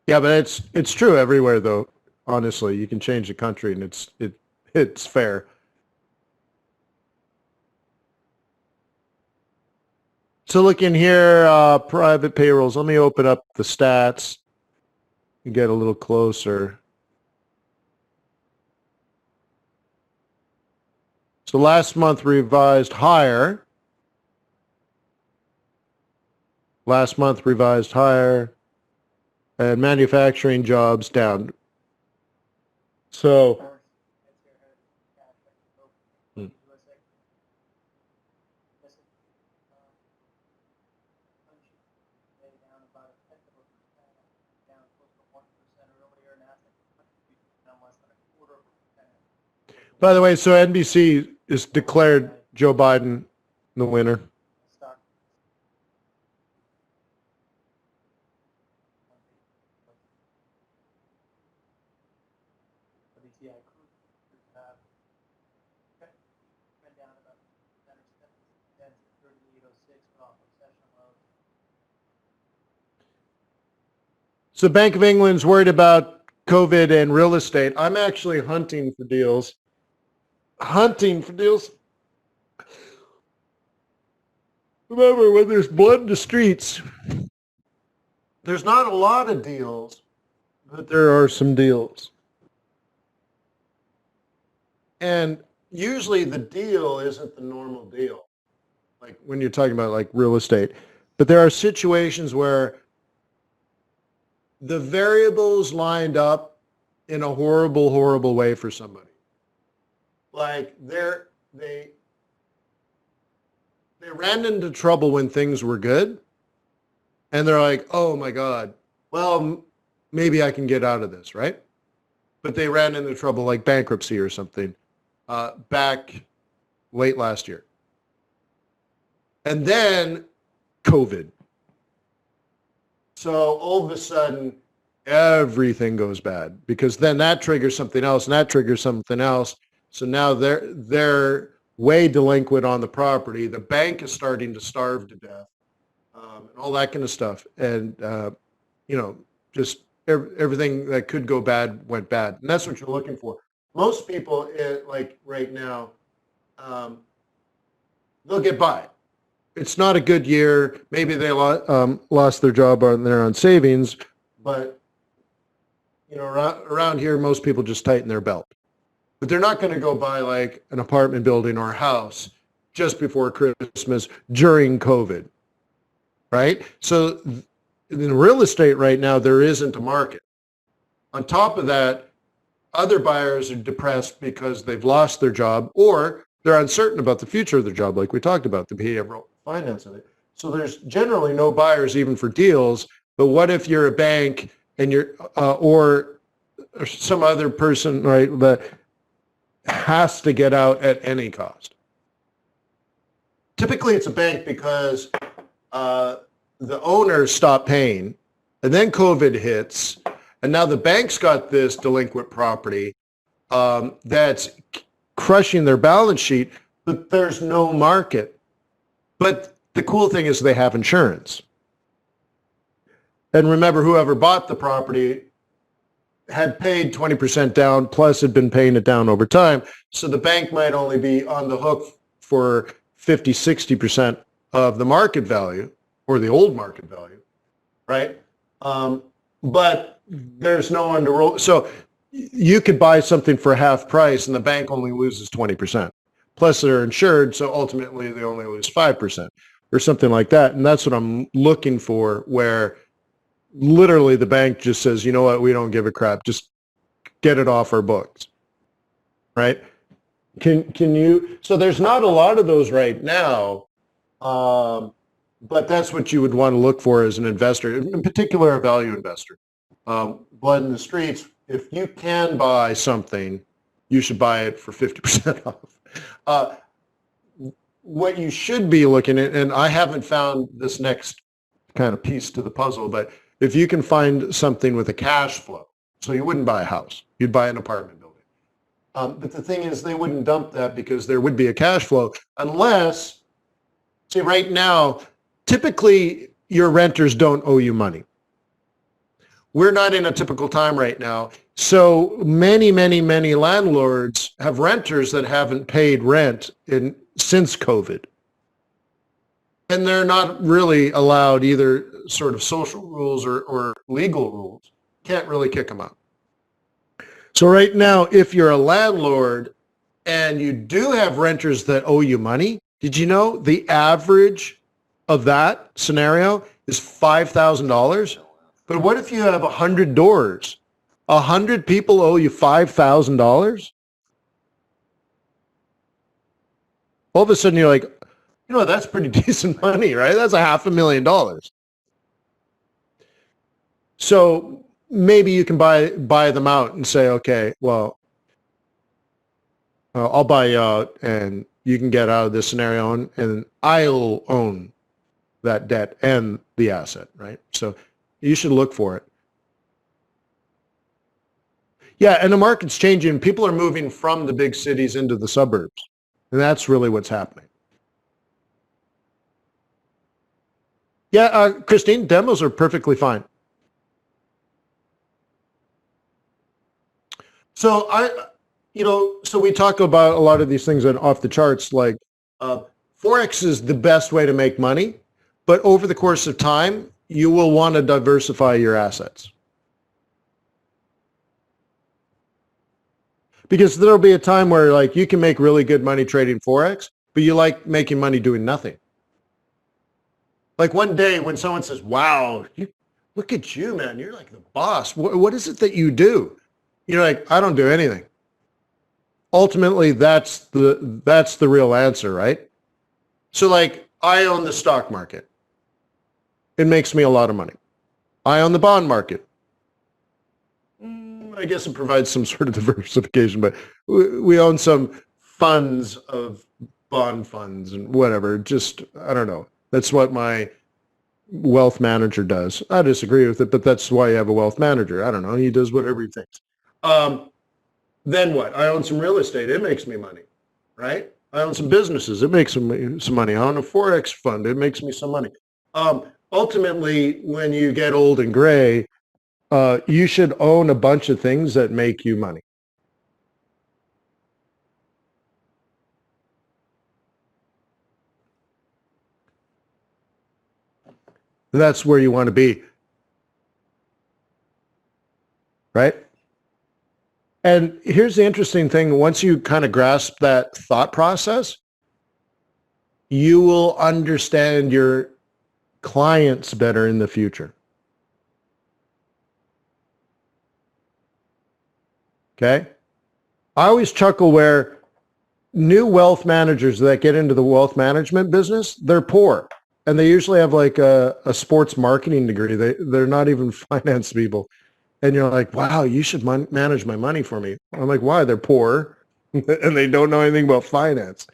Yeah, but it's true everywhere though. Honestly, you can change the country and it's fair. So look in here, private payrolls. Let me open up the stats and get a little closer. So last month revised higher. Last month revised higher. And manufacturing jobs down. So by the way, so NBC is declared Joe Biden the winner. So Bank of England's worried about COVID and real estate. I'm actually hunting for deals. Remember, when there's blood in the streets, there's not a lot of deals, but there are some deals. And usually the deal isn't the normal deal, like when you're talking about like real estate. But there are situations where the variables lined up in a horrible, horrible way for somebody. Like they ran into trouble when things were good, and they're like, oh my God, well, maybe I can get out of this, right? But they ran into trouble like bankruptcy or something back late last year. And then COVID. So all of a sudden, everything goes bad because then that triggers something else and that triggers something else. So now they're way delinquent on the property. The bank is starting to starve to death, and all that kind of stuff. And, just everything that could go bad went bad. And that's what you're looking for. Most people, like right now, they'll get by. It's not a good year. Maybe they lost their job or they're on savings, but around here, most people just tighten their belt. But they're not going to go buy like an apartment building or a house just before Christmas during COVID, right? So in real estate right now, there isn't a market. On top of that, other buyers are depressed because they've lost their job or they're uncertain about the future of their job, like we talked about, the behavioral finance of it. So there's generally no buyers even for deals. But what if you're a bank and you're or some other person, right, that has to get out at any cost? Typically, it's a bank because the owners stop paying, and then COVID hits, and now the bank's got this delinquent property that's crushing their balance sheet, but there's no market. But the cool thing is they have insurance. And remember, whoever bought the property had paid 20% down, plus had been paying it down over time. So the bank might only be on the hook for 50, 60% of the market value or the old market value, right? But there's no one to roll. So you could buy something for half price and the bank only loses 20%. Plus they're insured, so ultimately they only lose 5% or something like that. And that's what I'm looking for, where literally the bank just says, you know what, we don't give a crap. Just get it off our books, right? Can you, so there's not a lot of those right now, but that's what you would want to look for as an investor, in particular a value investor. Blood in the streets, if you can buy something, you should buy it for 50% off. What you should be looking at, and I haven't found this next kind of piece to the puzzle. But if you can find something with a cash flow, so you wouldn't buy a house, you'd buy an apartment building. But the thing is, they wouldn't dump that because there would be a cash flow unless, see, right now, typically your renters don't owe you money. We're not in a typical time right now. So many landlords have renters that haven't paid rent since COVID. And they're not really allowed either sort of social rules or legal rules. Can't really kick them out. So right now, if you're a landlord and you do have renters that owe you money, did you know the average of that scenario is $5,000? But what if you have 100 doors? 100 people owe you $5,000? All of a sudden you're like, you know, that's pretty decent money, right? That's $500,000. So maybe you can buy them out and say, okay, well, I'll buy you out and you can get out of this scenario and I'll own that debt and the asset, right? So you should look for it. Yeah, and the market's changing. People are moving from the big cities into the suburbs. And that's really what's happening. Yeah, Christine, demos are perfectly fine. So so we talk about a lot of these things that off the charts, like Forex is the best way to make money, but over the course of time, you will want to diversify your assets. Because there'll be a time where like you can make really good money trading Forex, but you like making money doing nothing. Like one day when someone says, wow, look at you, man, you're like the boss. What is it that you do? You're like, I don't do anything. Ultimately, that's the real answer, right? So like, I own the stock market. It makes me a lot of money. I own the bond market. I guess it provides some sort of diversification, but we own some funds of bond funds and whatever. Just, I don't know. That's what my wealth manager does. I disagree with it, but that's why you have a wealth manager. I don't know. He does whatever he thinks. Then what? I own some real estate. It makes me money, right? I own some businesses. It makes me some money. I own a Forex fund. It makes me some money. Ultimately, when you get old and gray, you should own a bunch of things that make you money. That's where you want to be, right? And here's the interesting thing. Once you kind of grasp that thought process, you will understand your clients better in the future. Okay? I always chuckle where new wealth managers that get into the wealth management business, they're poor. And they usually have like a sports marketing degree. They're not even finance people. And you're like, wow, you should manage my money for me. I'm like, why? They're poor and they don't know anything about finance.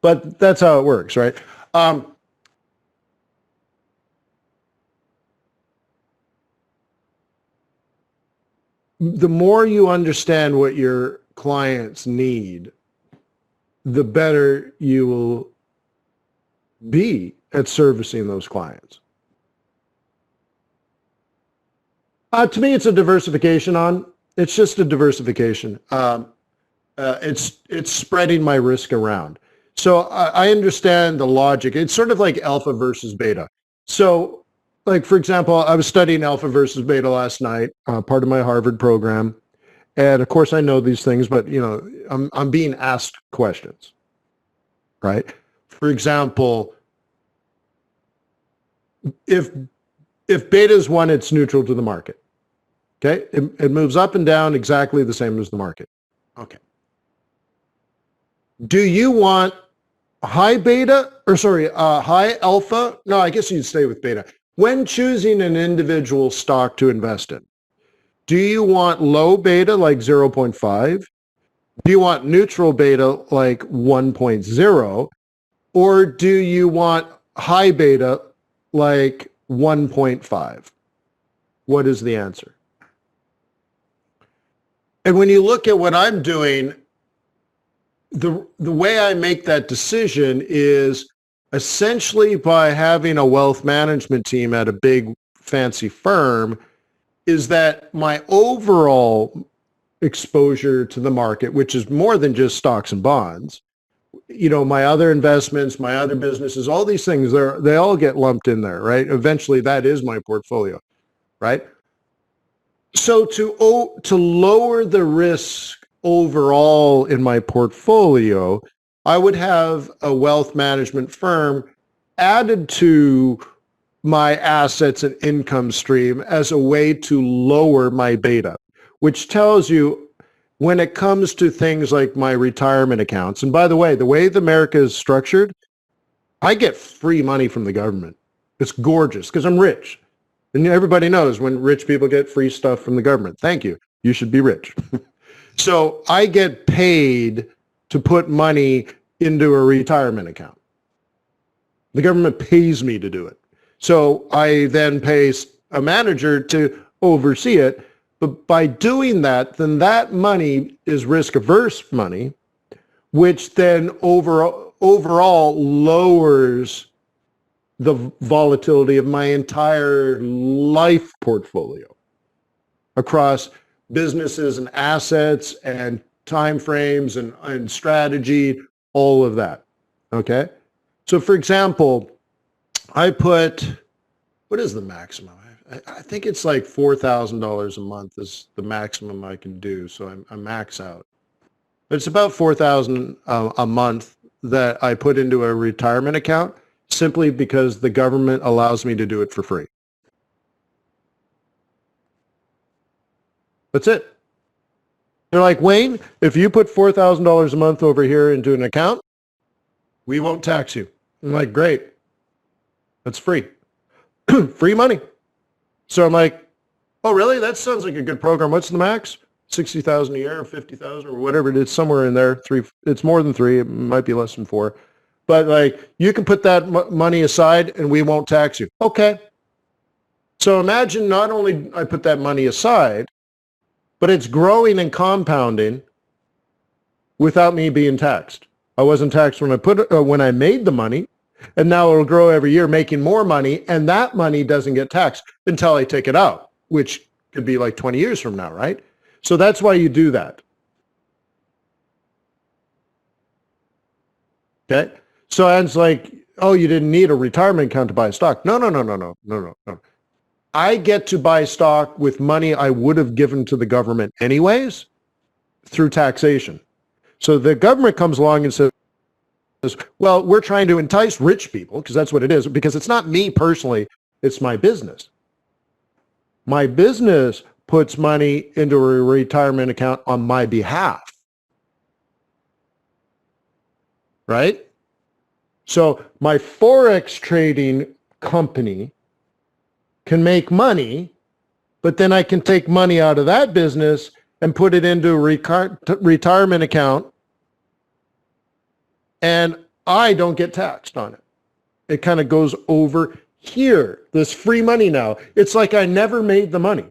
But that's how it works, right? The more you understand what your clients need, the better you will be at servicing those clients. To me, it's a diversification it's just a diversification. It's spreading my risk around. So I understand the logic. It's sort of like alpha versus beta. So like, for example, I was studying alpha versus beta last night, part of my Harvard program. And of course I know these things, but you know, I'm being asked questions, right? For example, if beta is 1, it's neutral to the market. Okay, it moves up and down exactly the same as the market. Okay. Do you want high beta, or sorry, high alpha? No, I guess you'd stay with beta. When choosing an individual stock to invest in, do you want low beta like 0.5? Do you want neutral beta like 1.0? Or do you want high beta like 1.5. What is the answer? And when you look at what I'm doing, the way I make that decision is essentially by having a wealth management team at a big fancy firm, is that my overall exposure to the market, which is more than just stocks and bonds, my other investments, my other businesses, all these things, they all get lumped in there, right? Eventually that is my portfolio, right? So to lower the risk overall in my portfolio, I would have a wealth management firm added to my assets and income stream as a way to lower my beta, which tells you when it comes to things like my retirement accounts. And by the way America is structured, I get free money from the government. It's gorgeous because I'm rich. And everybody knows when rich people get free stuff from the government. Thank you. You should be rich. So I get paid to put money into a retirement account. The government pays me to do it. So I then pay a manager to oversee it. But by doing that, then that money is risk-averse money, which then overall lowers the volatility of my entire life portfolio across businesses and assets and time frames and strategy, all of that. Okay? So for example, I put, what is the maximum? I think it's like $4,000 a month is the maximum I can do. So I max out. But it's about $4,000 a month that I put into a retirement account simply because the government allows me to do it for free. That's it. They're like, Wayne, if you put $4,000 a month over here into an account, we won't tax you. I'm like, great. That's free. Free money. So I'm like, oh, really? That sounds like a good program. What's the max? 60,000 a year or 50,000 or whatever it is, somewhere in there. It's more than 3. It might be less than 4. But like, you can put that money aside and we won't tax you. Okay. So imagine not only I put that money aside, but it's growing and compounding without me being taxed. I wasn't taxed when when I made the money, and now it'll grow every year making more money, and that money doesn't get taxed until I take it out, which could be like 20 years from now, right? So that's why you do that. Okay? So it's like, oh, you didn't need a retirement account to buy stock. No. I get to buy stock with money I would have given to the government anyways through taxation. So the government comes along and says, well, we're trying to entice rich people, because that's what it is, because it's not me personally, it's my business. My business puts money into a retirement account on my behalf. Right? So my Forex trading company can make money, but then I can take money out of that business and put it into a retirement account, and I don't get taxed on it. It kind of goes over here, this free money now. It's like I never made the money.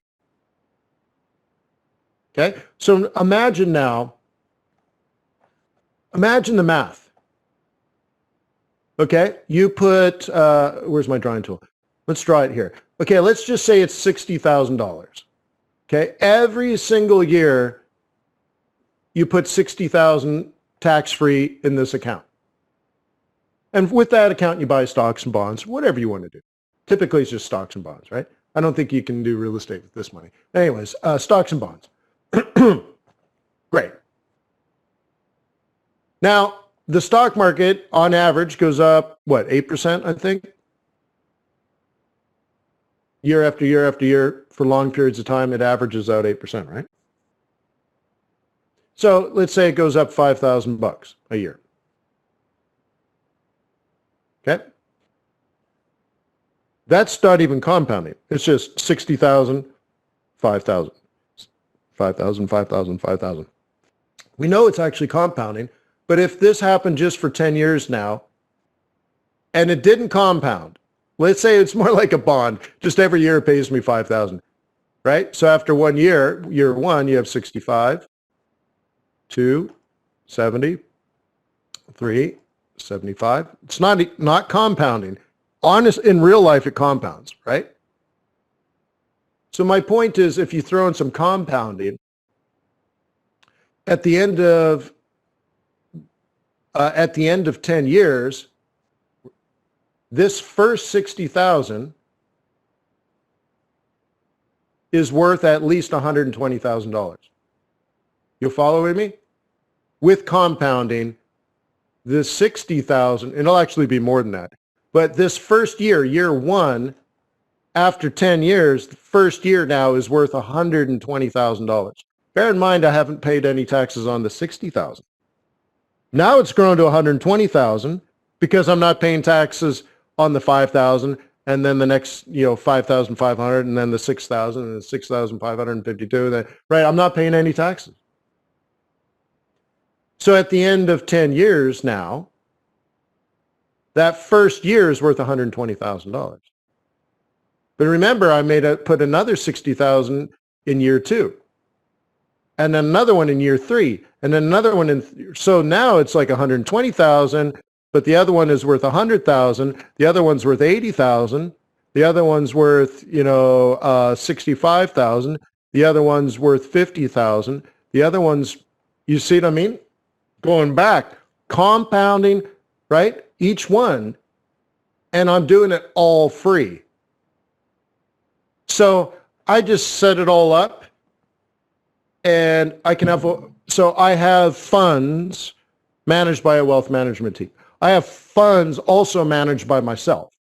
Okay? So imagine now, imagine the math. Okay? You put, where's my drawing tool? Let's draw it here. Okay, let's just say it's $60,000. Okay? Every single year, you put $60,000 tax-free in this account. And with that account, you buy stocks and bonds, whatever you want to do. Typically, it's just stocks and bonds, right? I don't think you can do real estate with this money. Anyways, stocks and bonds. Great. Now, the stock market, on average, goes up, what, 8%, I think? Year after year after year, for long periods of time, it averages out 8%, right? So let's say it goes up $5,000 a year. Okay? That's not even compounding. It's just 60,000, 5,000, 5,000, 5,000, 5,000. We know it's actually compounding, but if this happened just for 10 years now, and it didn't compound, let's say it's more like a bond. Just every year it pays me $5,000, right? So after 1 year, year one, you have 65, 2, 70, 3, 75. It's not compounding. Honest, in real life, it compounds, right? So my point is, if you throw in some compounding, at the end of 10 years, this first 60,000 is worth at least $120,000. You following me? With compounding, this 60,000, and it'll actually be more than that. But this first year, year one, after 10 years, the first year now is worth $120,000. Bear in mind, I haven't paid any taxes on the 60,000. Now it's grown to 120,000 because I'm not paying taxes on the 5,000, and then the next, 5,500, and then the 6,000, and the 6,552. Right? I'm not paying any taxes. So at the end of 10 years now, that first year is worth $120,000. But remember, I put another 60,000 in year two, and then another one in year three, and then another one so now it's like 120,000, but the other one is worth 100,000. The other one's worth 80,000. The other one's worth, 65,000. The other one's worth 50,000. The other one's, you see what I mean? Going back, compounding, right? Each one, and I'm doing it all free. So I just set it all up, and I can have, so I have funds managed by a wealth management team. I have funds also managed by myself.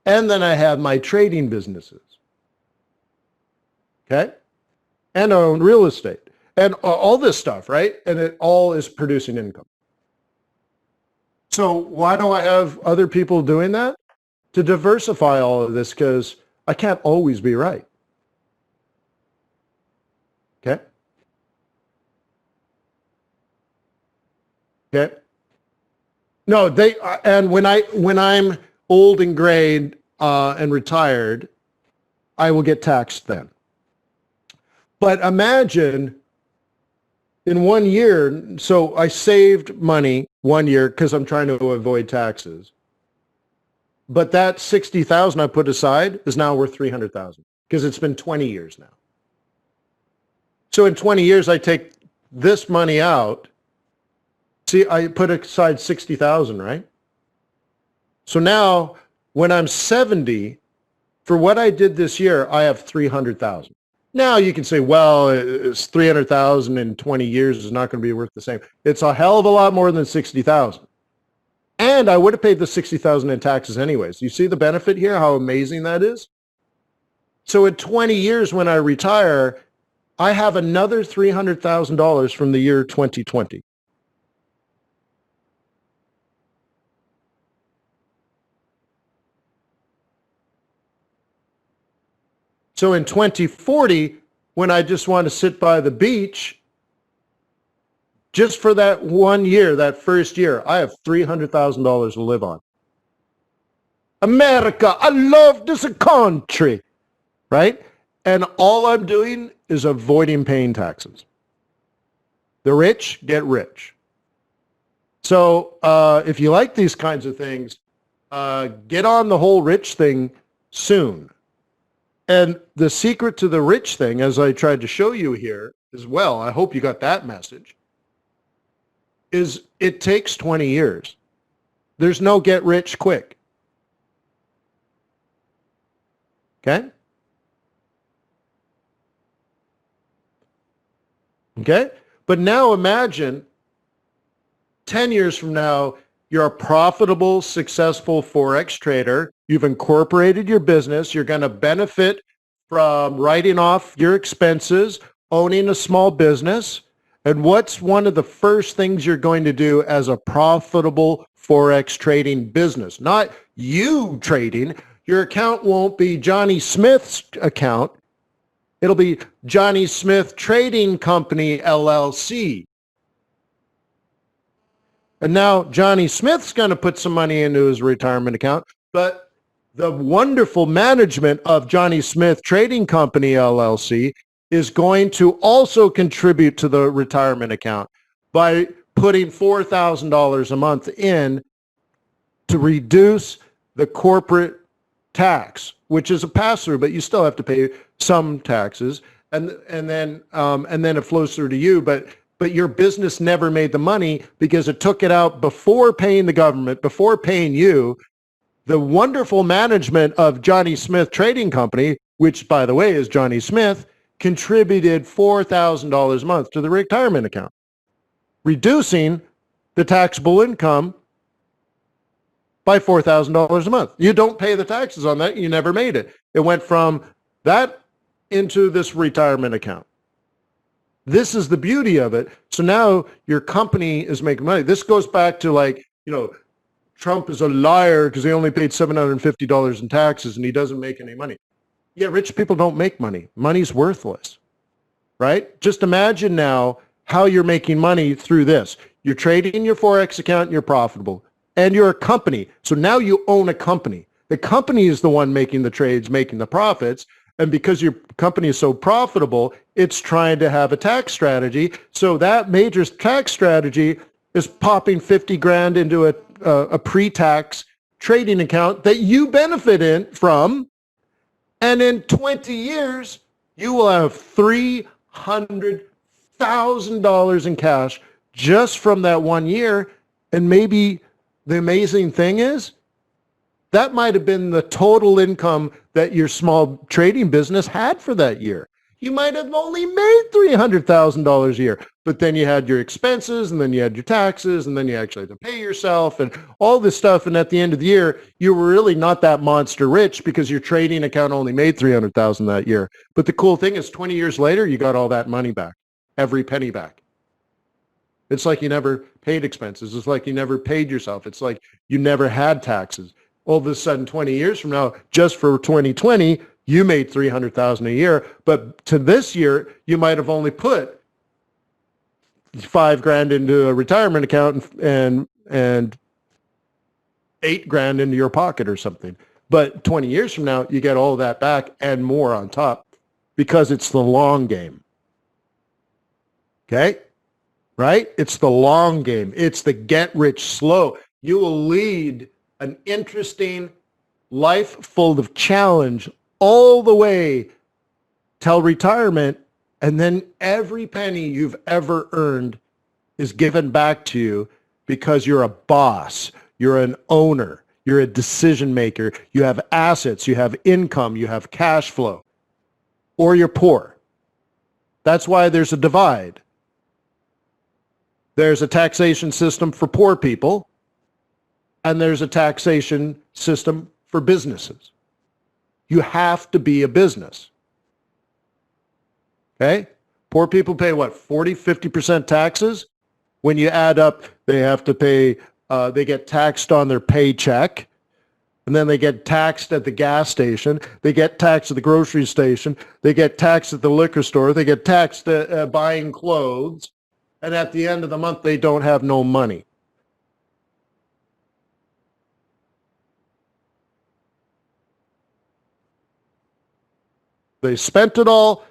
And then I have my trading businesses. Okay? And I own real estate. And all this stuff, right? And it all is producing income. So why do I have other people doing that? To diversify all of this, because I can't always be right. Okay? Okay? No, and when I'm old and gray and retired, I will get taxed then. But imagine in 1 year, so I saved money 1 year because I'm trying to avoid taxes. But that 60,000 I put aside is now worth 300,000 because it's been 20 years now. So in 20 years, I take this money out. See, I put aside 60,000, right? So now when I'm 70, for what I did this year, I have 300,000. Now you can say, well, it's 300,000 in 20 years is not going to be worth the same. It's a hell of a lot more than 60,000. And I would have paid the 60,000 in taxes anyways. You see the benefit here, how amazing that is? So in 20 years when I retire, I have another $300,000 from the year 2020. So in 2040, when I just want to sit by the beach, just for that 1 year, that first year, I have $300,000 to live on. America, I love this country, right? And all I'm doing is avoiding paying taxes. The rich get rich. So if you like these kinds of things, get on the whole rich thing soon. And the secret to the rich thing, as I tried to show you here as well, I hope you got that message, is it takes 20 years. There's no get rich quick. Okay? Okay? But now imagine 10 years from now, you're a profitable, successful Forex trader. You've incorporated your business. You're going to benefit from writing off your expenses, owning a small business. And what's one of the first things you're going to do as a profitable Forex trading business? Not you trading. Your account won't be Johnny Smith's account. It'll be Johnny Smith Trading Company, LLC. And now Johnny Smith's going to put some money into his retirement account, but The wonderful management of Johnny Smith Trading Company, LLC, is going to also contribute to the retirement account by putting $4,000 a month in to reduce the corporate tax, which is a pass-through, but you still have to pay some taxes, and then it flows through to you. But your business never made the money because it took it out before paying the government, before paying you. The wonderful management of Johnny Smith Trading Company, which, by the way, is Johnny Smith, contributed $4,000 a month to the retirement account, reducing the taxable income by $4,000 a month. You don't pay the taxes on that. You never made it. It went from that into this retirement account. This is the beauty of it. So now your company is making money. This goes back to, like, Trump is a liar because he only paid $750 in taxes and he doesn't make any money. Yeah, rich people don't make money. Money's worthless, right? Just imagine now how you're making money through this. You're trading your Forex account and you're profitable. And you're a company. So now you own a company. The company is the one making the trades, making the profits. And because your company is so profitable, it's trying to have a tax strategy. So that major tax strategy is popping 50 grand into a pre-tax trading account that you benefit from. And in 20 years, you will have $300,000 in cash just from that 1 year. And maybe the amazing thing is that might have been the total income that your small trading business had for that year. You might have only made $300,000 a year, but then you had your expenses, and then you had your taxes, and then you actually had to pay yourself and all this stuff. And at the end of the year, you were really not that monster rich because your trading account only made $300,000 that year. But the cool thing is 20 years later, you got all that money back, every penny back. It's like you never paid expenses. It's like you never paid yourself. It's like you never had taxes. All of a sudden, 20 years from now, just for 2020, you made $300,000 a year. But to this year, you might have only put $5 grand into a retirement account and $8 grand into your pocket or something. But 20 years from now, you get all that back and more on top because it's the long game. Okay? Right? It's the long game. It's the get rich slow. You will lead an interesting life full of challenge all the way till retirement, and then every penny you've ever earned is given back to you because you're a boss, you're an owner, you're a decision maker, you have assets, you have income, you have cash flow, or you're poor. That's why there's a divide. There's a taxation system for poor people, and there's a taxation system for businesses. You have to be a business. Okay? Poor people pay what, 40, 50% taxes? When you add up, they have to pay, they get taxed on their paycheck, and then they get taxed at the gas station, they get taxed at the grocery station, they get taxed at the liquor store, they get taxed buying clothes, and at the end of the month, they don't have no money. They spent it all,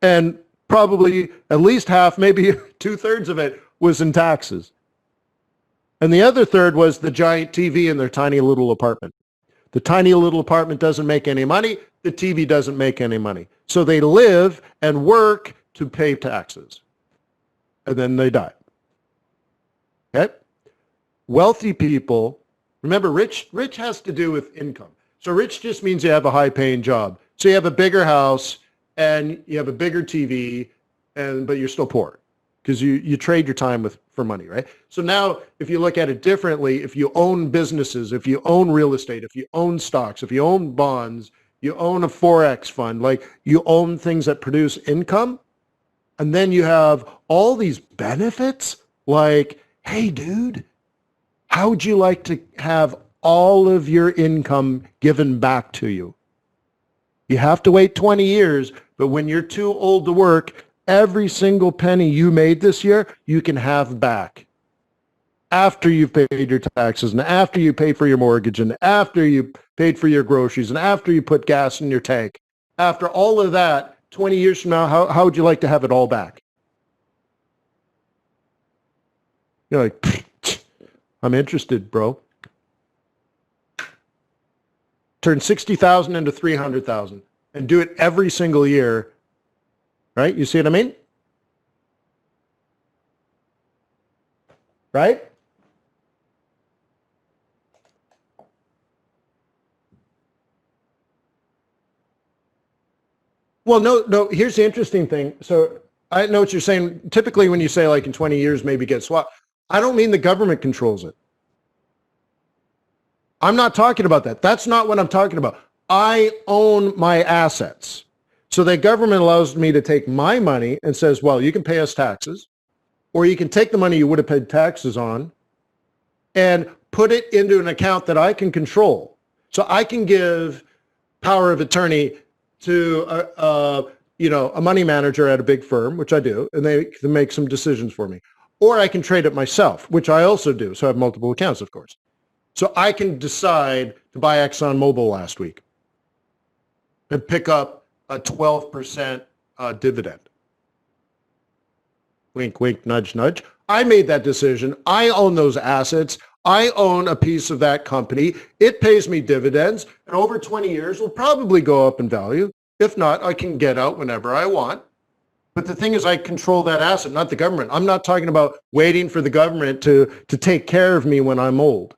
and probably at least half, maybe 2/3 of it was in taxes. And the other third was the giant TV in their tiny little apartment. The tiny little apartment doesn't make any money. The TV doesn't make any money. So they live and work to pay taxes. And then they die. Okay? Wealthy people, remember, rich has to do with income. So rich just means you have a high-paying job. So you have a bigger house and you have a bigger TV, but you're still poor because you trade your time for money, right? So now if you look at it differently, if you own businesses, if you own real estate, if you own stocks, if you own bonds, you own a Forex fund, like you own things that produce income, and then you have all these benefits like, hey, dude, how would you like to have all of your income given back to you? You have to wait 20 years, but when you're too old to work, every single penny you made this year, you can have back. after you've paid your taxes and after you paid for your mortgage and after you paid for your groceries and after you put gas in your tank, after all of that, 20 years from now, how would you like to have it all back? You're like, I'm interested, bro. Turn 60,000 into 300,000 and do it every single year, right? You see what I mean? Right? Well, no, here's the interesting thing. So I know what you're saying. Typically when you say like in 20 years, maybe get swapped, I don't mean the government controls it. I'm not talking about that. That's not what I'm talking about. I own my assets. So the government allows me to take my money and says, well, you can pay us taxes, or you can take the money you would have paid taxes on and put it into an account that I can control. So I can give power of attorney to a money manager at a big firm, which I do, and they can make some decisions for me. Or I can trade it myself, which I also do. So I have multiple accounts, of course. So I can decide to buy ExxonMobil last week and pick up a 12% dividend. Wink, wink, nudge, nudge. I made that decision. I own those assets. I own a piece of that company. It pays me dividends, and over 20 years will probably go up in value. If not, I can get out whenever I want. But the thing is, I control that asset, not the government. I'm not talking about waiting for the government to take care of me when I'm old.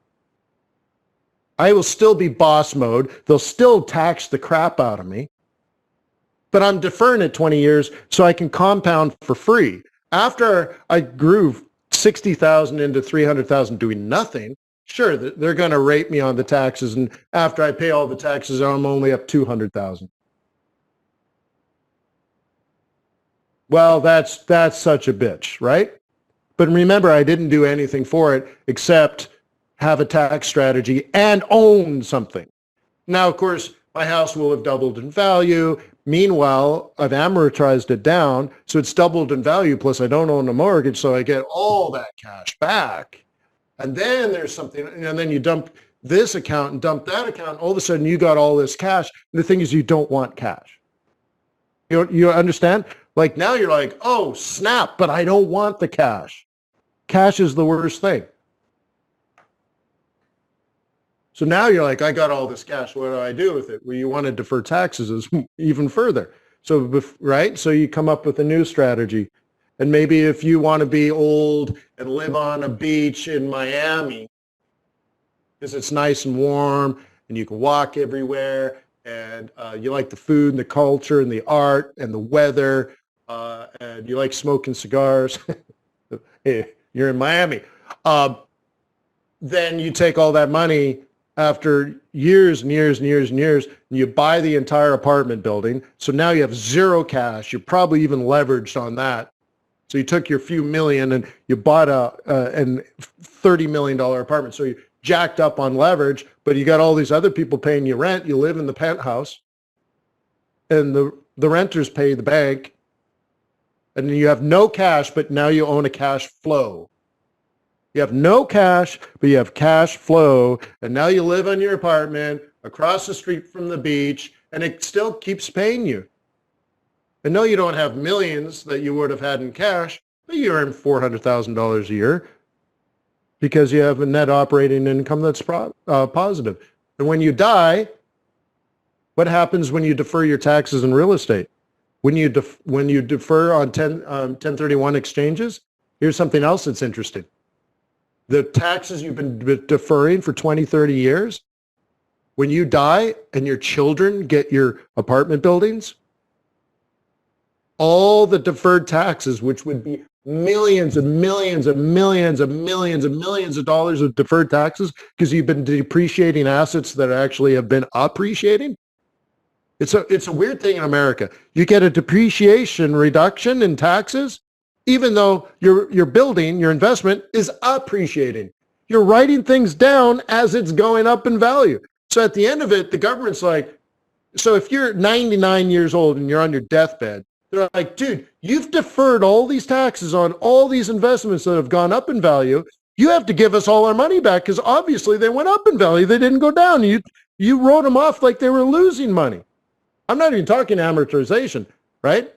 I will still be boss mode. They'll still tax the crap out of me. But I'm deferring it 20 years so I can compound for free. After I grew 60,000 into 300,000 doing nothing, sure, they're going to rate me on the taxes. And after I pay all the taxes, I'm only up 200,000. Well, that's such a bitch, right? But remember, I didn't do anything for it except have a tax strategy and own something. Now, of course, my house will have doubled in value. Meanwhile, I've amortized it down, so it's doubled in value, plus I don't own a mortgage, so I get all that cash back. And then there's something, and then you dump this account and dump that account, and all of a sudden you got all this cash. And the thing is, you don't want cash. You understand? Like now you're like, oh, snap, but I don't want the cash. Cash is the worst thing. So now you're like, I got all this cash. What do I do with it? Well, you want to defer taxes even further. So, right? So you come up with a new strategy. And maybe if you want to be old and live on a beach in Miami, because it's nice and warm and you can walk everywhere and you like the food and the culture and the art and the weather and you like smoking cigars, hey, you're in Miami. Then you take all that money after years and years and years and years, and you buy the entire apartment building. So now you have zero cash. You're probably even leveraged on that. So you took your few million and you bought a $30 million apartment. So you jacked up on leverage, but you got all these other people paying you rent. You live in the penthouse, and the renters pay the bank, and you have no cash, but now you own a cash flow. You have no cash, but you have cash flow, and now you live in your apartment across the street from the beach, and it still keeps paying you. And no, you don't have millions that you would have had in cash, but you earn $400,000 a year because you have a net operating income that's positive. And when you die, what happens when you defer your taxes in real estate? When you defer on 1031 exchanges, here's something else that's interesting. The taxes you've been deferring for 20, 30 years, when you die and your children get your apartment buildings, all the deferred taxes, which would be millions and millions and millions and millions and millions of dollars of deferred taxes because you've been depreciating assets that actually have been appreciating. It's a weird thing in America. You get a depreciation reduction in taxes, even though your building, your investment is appreciating. You're writing things down as it's going up in value. So at the end of it, the government's like, so if you're 99 years old and you're on your deathbed, they're like, dude, you've deferred all these taxes on all these investments that have gone up in value. You have to give us all our money back because obviously they went up in value. They didn't go down. You wrote them off like they were losing money. I'm not even talking amortization, right?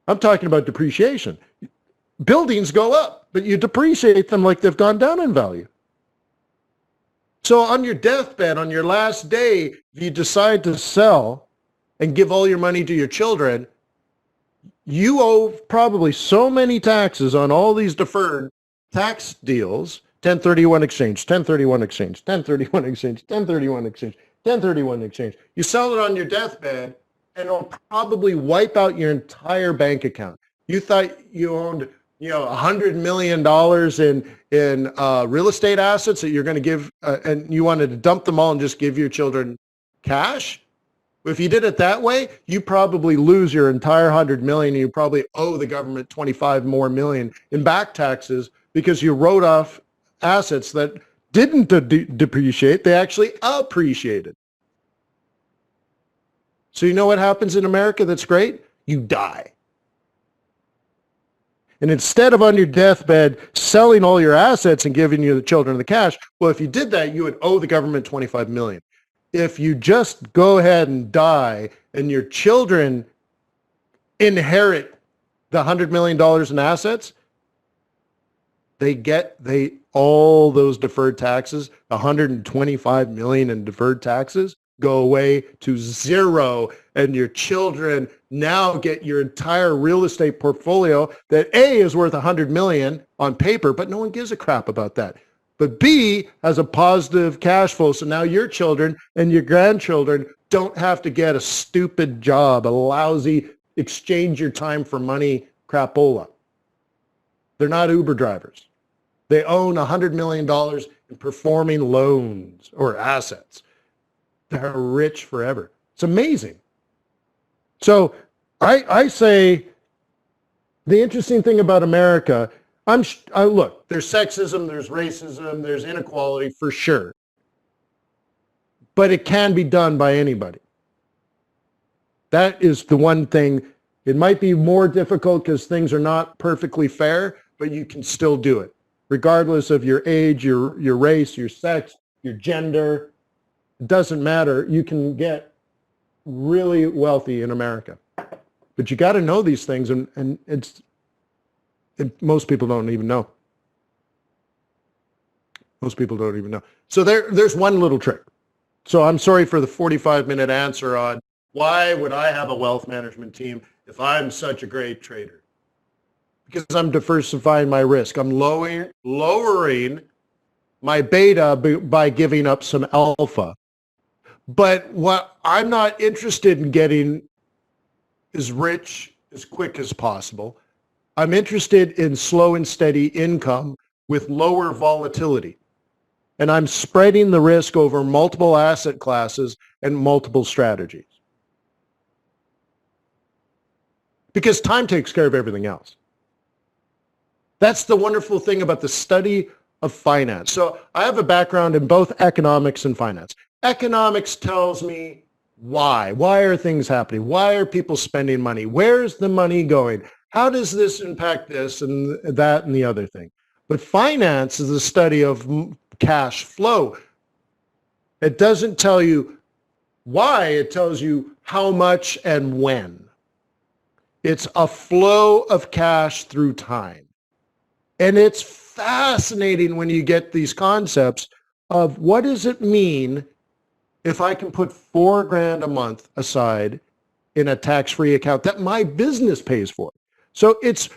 I'm talking about depreciation. Buildings go up, but you depreciate them like they've gone down in value. So on your deathbed, on your last day, if you decide to sell and give all your money to your children, you owe probably so many taxes on all these deferred tax deals, 1031 exchange, 1031 exchange, 1031 exchange, 1031 exchange, 1031 exchange. You sell it on your deathbed, and it'll probably wipe out your entire bank account. You thought you owned, $100 million in real estate assets that you're going to give, and you wanted to dump them all and just give your children cash. If you did it that way, you probably lose your entire $100 million, and you probably owe the government $25 more million in back taxes because you wrote off assets that didn't depreciate; they actually appreciated. So you know what happens in America that's great? You die. And instead of on your deathbed selling all your assets and giving your children the cash, well, if you did that, you would owe the government $25 million. If you just go ahead and die and your children inherit the $100 million in assets, all those deferred taxes, $125 million in deferred taxes, go away to zero, and your children now get your entire real estate portfolio that A, is worth $100 million on paper, but no one gives a crap about that. But B, has a positive cash flow, so now your children and your grandchildren don't have to get a stupid job, a lousy exchange your time for money crapola. They're not Uber drivers. They own $100 million in performing loans or assets. They're rich forever. It's amazing. So I say the interesting thing about America, look, there's sexism, there's racism, there's inequality for sure. But it can be done by anybody. That is the one thing. It might be more difficult because things are not perfectly fair, but you can still do it. Regardless of your age, your race, your sex, your gender, it doesn't matter. You can get really wealthy in America. But you got to know these things, and most people don't even know. Most people don't even know. So there's one little trick. So I'm sorry for the 45-minute answer on why would I have a wealth management team if I'm such a great trader? Because I'm diversifying my risk. I'm lowering my beta by giving up some alpha. But what I'm not interested in getting is rich as quick as possible. I'm interested in slow and steady income with lower volatility. And I'm spreading the risk over multiple asset classes and multiple strategies. Because time takes care of everything else. That's the wonderful thing about the study of finance. So I have a background in both economics and finance. Economics tells me why. Why are things happening? Why are people spending money? Where's the money going? How does this impact this and that and the other thing? But finance is the study of cash flow. It doesn't tell you why, it tells you how much and when. It's a flow of cash through time. And it's fascinating when you get these concepts of what does it mean if I can put $4,000 a month aside in a tax-free account that my business pays for. So it's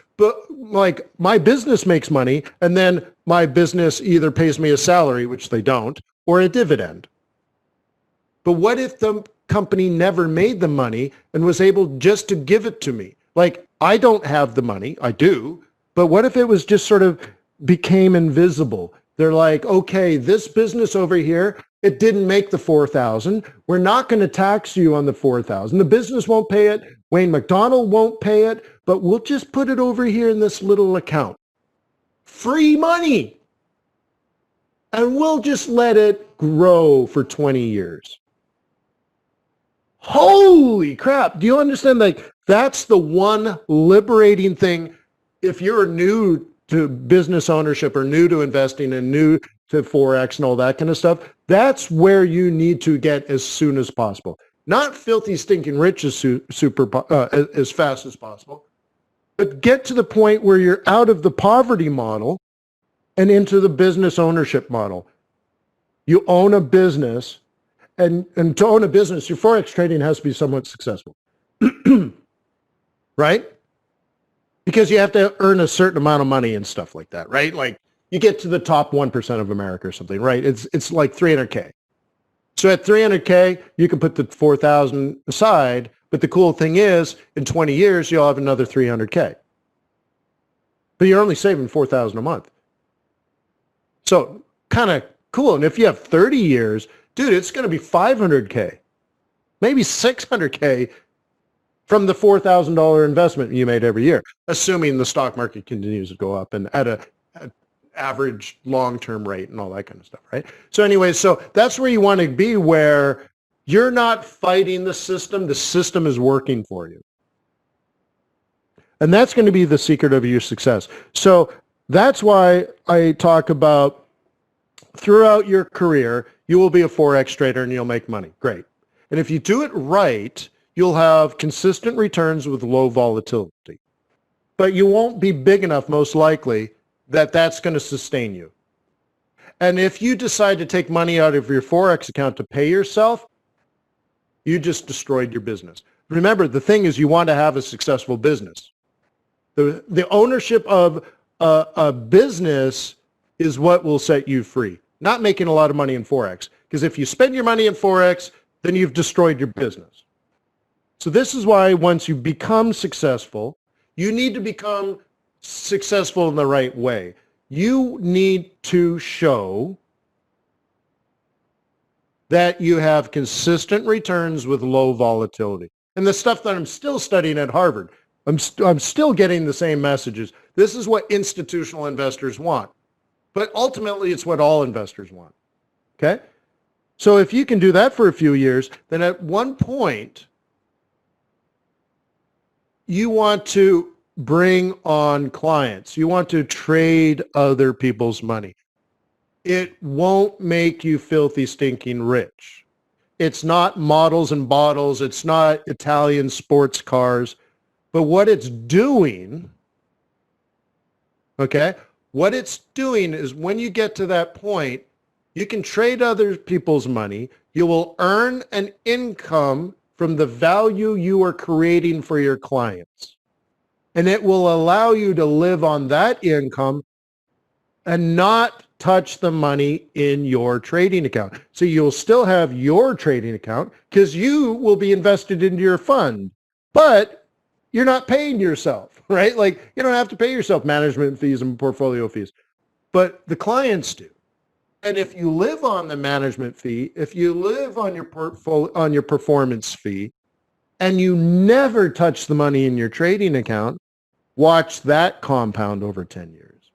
like my business makes money, and then my business either pays me a salary, which they don't, or a dividend. But what if the company never made the money and was able just to give it to me? Like, I don't have the money, I do, but what if it was just sort of became invisible? They're like, okay, this business over here, it didn't make the 4,000. We're not going to tax you on the 4,000. The business won't pay it. Wayne McDonell won't pay it, but we'll just put it over here in this little account. Free money. And we'll just let it grow for 20 years. Holy crap. Do you understand? Like, that's the one liberating thing. If you're new to business ownership or new to investing and new to Forex and all that kind of stuff, that's where you need to get as soon as possible. Not filthy, stinking rich as as fast as possible, but get to the point where you're out of the poverty model and into the business ownership model. You own a business, and to own a business, your Forex trading has to be somewhat successful, right? Because you have to earn a certain amount of money and stuff like that, right? Like you get to the top 1% of America or something, right? It's like 300K. So at 300K, you can put the 4,000 aside, but the cool thing is in 20 years, you'll have another 300K. But you're only saving 4,000 a month. So kind of cool. And if you have 30 years, dude, it's going to be 500K, maybe 600K from the $4,000 investment you made every year, assuming the stock market continues to go up and at an average long-term rate and all that kind of stuff, right? So anyway, so that's where you want to be, where you're not fighting the system is working for you. And that's going to be the secret of your success. So that's why I talk about throughout your career, you will be a Forex trader and you'll make money. Great. And if you do it right, you'll have consistent returns with low volatility. But you won't be big enough, most likely, that that's going to sustain you. And if you decide to take money out of your Forex account to pay yourself, you just destroyed your business. Remember, the thing is you want to have a successful business. The ownership of a business is what will set you free, not making a lot of money in Forex. Because if you spend your money in Forex, then you've destroyed your business. So this is why once you become successful, you need to become successful in the right way. You need to show that you have consistent returns with low volatility. And the stuff that I'm still studying at Harvard, I'm still getting the same messages. This is what institutional investors want. But ultimately, it's what all investors want. Okay? So if you can do that for a few years, then at one point, you want to bring on clients. You want to trade other people's money. It won't make you filthy, stinking rich. It's not models and bottles. It's not Italian sports cars. But what it's doing, okay, what it's doing is when you get to that point, you can trade other people's money. You will earn an income from the value you are creating for your clients. And it will allow you to live on that income and not touch the money in your trading account. So you'll still have your trading account because you will be invested into your fund, but you're not paying yourself, right? Like you don't have to pay yourself management fees and portfolio fees, but the clients do. And if you live on the management fee, if you live on your portfolio, on your performance fee, and you never touch the money in your trading account, watch that compound over 10 years.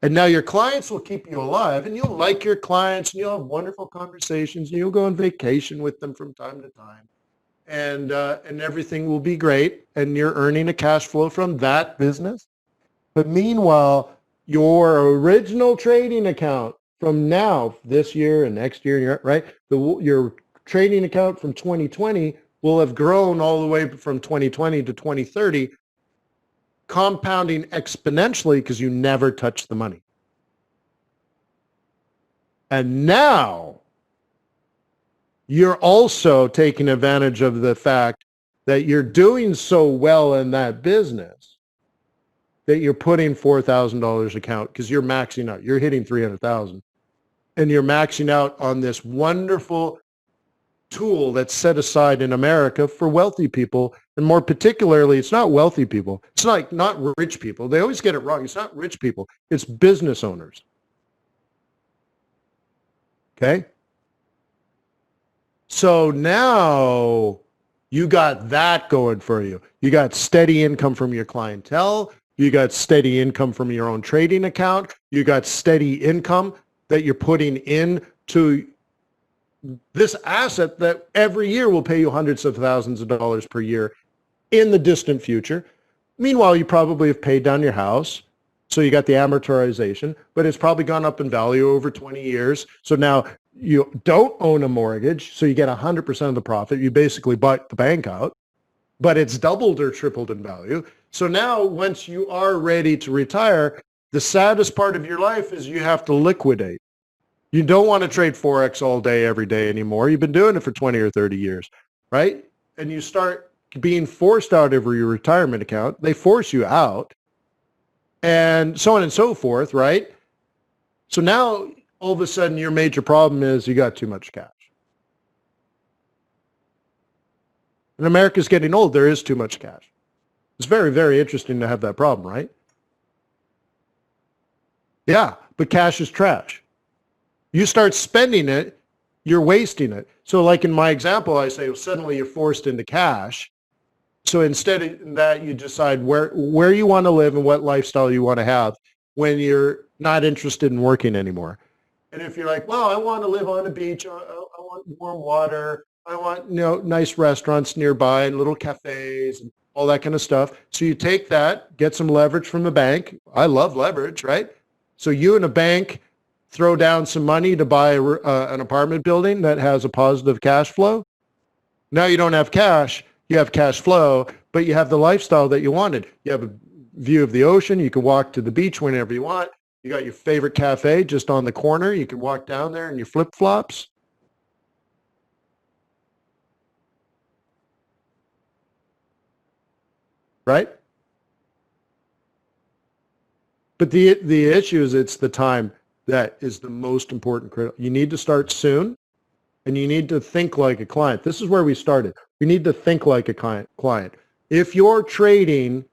And now your clients will keep you alive, and you'll like your clients, and you'll have wonderful conversations, and you'll go on vacation with them from time to time. And everything will be great, and you're earning a cash flow from that business. But meanwhile, your original trading account from now, this year and next year, right? Your trading account from 2020 will have grown all the way from 2020 to 2030, compounding exponentially because you never touch the money. And now you're also taking advantage of the fact that you're doing so well in that business that you're putting $4,000 account because you're maxing out. You're hitting 300,000 and you're maxing out on this wonderful tool that's set aside in America for wealthy people. And more particularly, it's not wealthy people. It's like not rich people. They always get it wrong. It's not rich people. It's business owners. Okay? So now you got that going for you. You got steady income from your clientele. You got steady income from your own trading account. You got steady income that you're putting into this asset that every year will pay you hundreds of thousands of dollars per year in the distant future. Meanwhile, you probably have paid down your house. So you got the amortization, but it's probably gone up in value over 20 years. So now you don't own a mortgage, so you get 100% of the profit. You basically bought the bank out, but it's doubled or tripled in value. So now once you are ready to retire, the saddest part of your life is you have to liquidate. You don't want to trade Forex all day, every day anymore. You've been doing it for 20 or 30 years, right? And you start being forced out of your retirement account. They force you out and so on and so forth, right? So now all of a sudden your major problem is you got too much cash. And America's getting old. There is too much cash. It's very, very interesting to have that problem, right? Yeah, but cash is trash. You start spending it, you're wasting it. So like in my example, I say, well, suddenly you're forced into cash. So instead of that, you decide where you want to live and what lifestyle you want to have when you're not interested in working anymore. And if you're like, well, I want to live on a beach, I want warm water, I want nice restaurants nearby and little cafes and all that kind of stuff. So you take that, get some leverage from the bank. I love leverage, right? So you and a bank throw down some money to buy an apartment building that has a positive cash flow. Now you don't have cash, you have cash flow, but you have the lifestyle that you wanted. You have a view of the ocean. You can walk to the beach whenever you want. You got your favorite cafe just on the corner. You can walk down there in your flip-flops. Right? But the issue is it's the time that is the most important. You need to start soon, and you need to think like a client. This is where we started. We need to think like a client. If your trading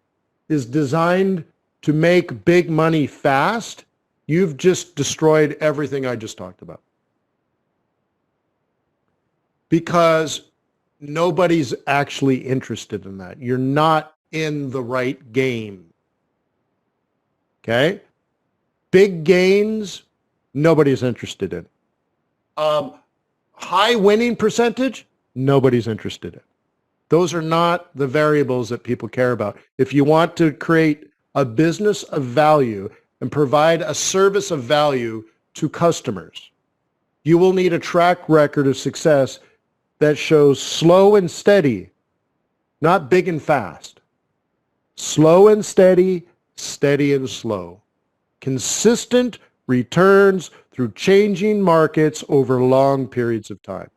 is designed to make big money fast, you've just destroyed everything I just talked about. Because nobody's actually interested in that. You're not in the right game. Okay? Big gains, nobody's interested in. High winning percentage, nobody's interested in. Those are not the variables that people care about. If you want to create a business of value and provide a service of value to customers, you will need a track record of success that shows slow and steady, not big and fast. Slow and steady, steady and slow. Consistent returns through changing markets over long periods of time.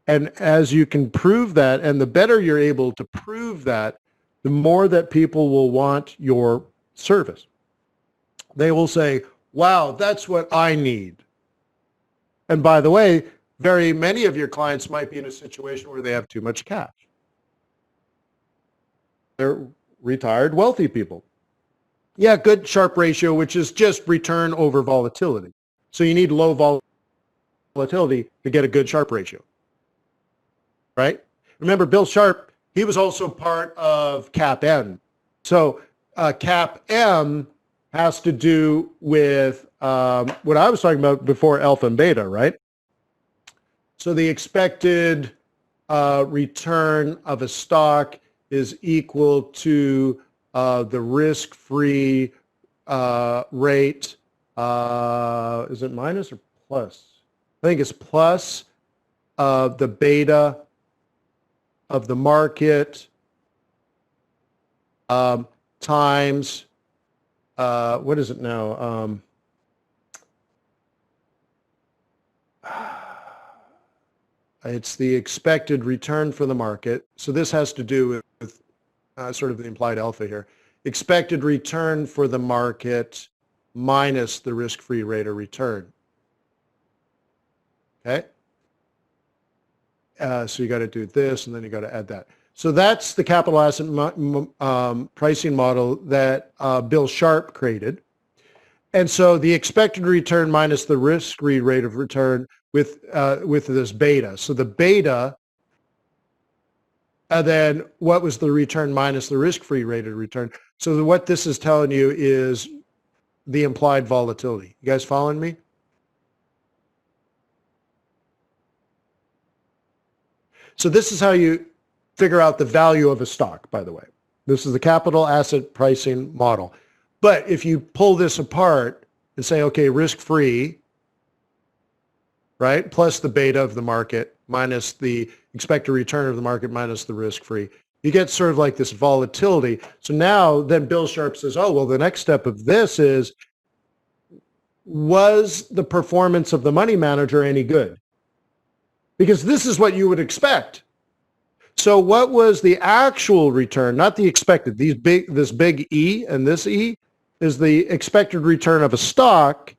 And as you can prove that, and the better you're able to prove that, the more that people will want your service. They will say, wow, that's what I need. And by the way, very many of your clients might be in a situation where they have too much cash. They're retired, wealthy people. Yeah, good Sharpe ratio, which is just return over volatility. So you need low volatility to get a good Sharpe ratio, right? Remember, Bill Sharpe, he was also part of CAP-M. So CAP-M has to do with what I was talking about before, alpha and beta, right? So the expected return of a stock is equal to the risk-free rate. Is it minus or plus? I think it's plus the beta of the market times, what is it now? It's the expected return for the market. So this has to do with sort of the implied alpha here. Expected return for the market minus the risk-free rate of return. Okay? So you got to do this, and then you got to add that. So that's the capital asset pricing model that Bill Sharpe created. And so the expected return minus the risk-free rate of return with this beta. So the beta, and then what was the return minus the risk-free rate of return? So what this is telling you is the implied volatility. You guys following me? So this is how you figure out the value of a stock, by the way. This is the capital asset pricing model. But if you pull this apart and say, okay, risk-free, right, plus the beta of the market minus the expected return of the market minus the risk-free, you get sort of like this volatility. So now then Bill Sharp says, oh, well, the next step of this is, was the performance of the money manager any good? Because this is what you would expect. So what was the actual return, not the expected? This big E and this E is the expected return of a stock,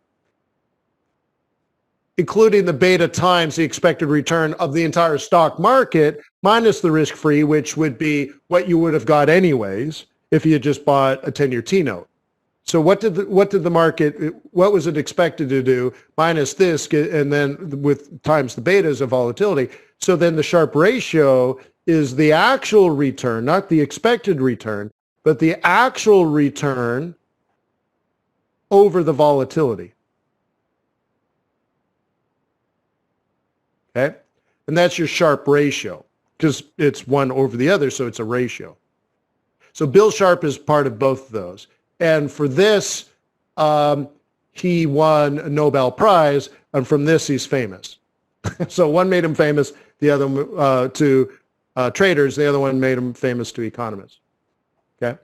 including the beta times the expected return of the entire stock market minus the risk-free, which would be what you would have got anyways if you had just bought a 10-year T-note. So what did the market, what was it expected to do minus this, and then with times the betas of volatility? So then the Sharpe ratio is the actual return, not the expected return, but the actual return over the volatility. Okay? And that's your Sharpe ratio because it's one over the other, so it's a ratio. So Bill Sharpe is part of both of those. And for this, he won a Nobel Prize, and from this, he's famous. So one made him famous, the other to traders, the other one made him famous to economists. Okay?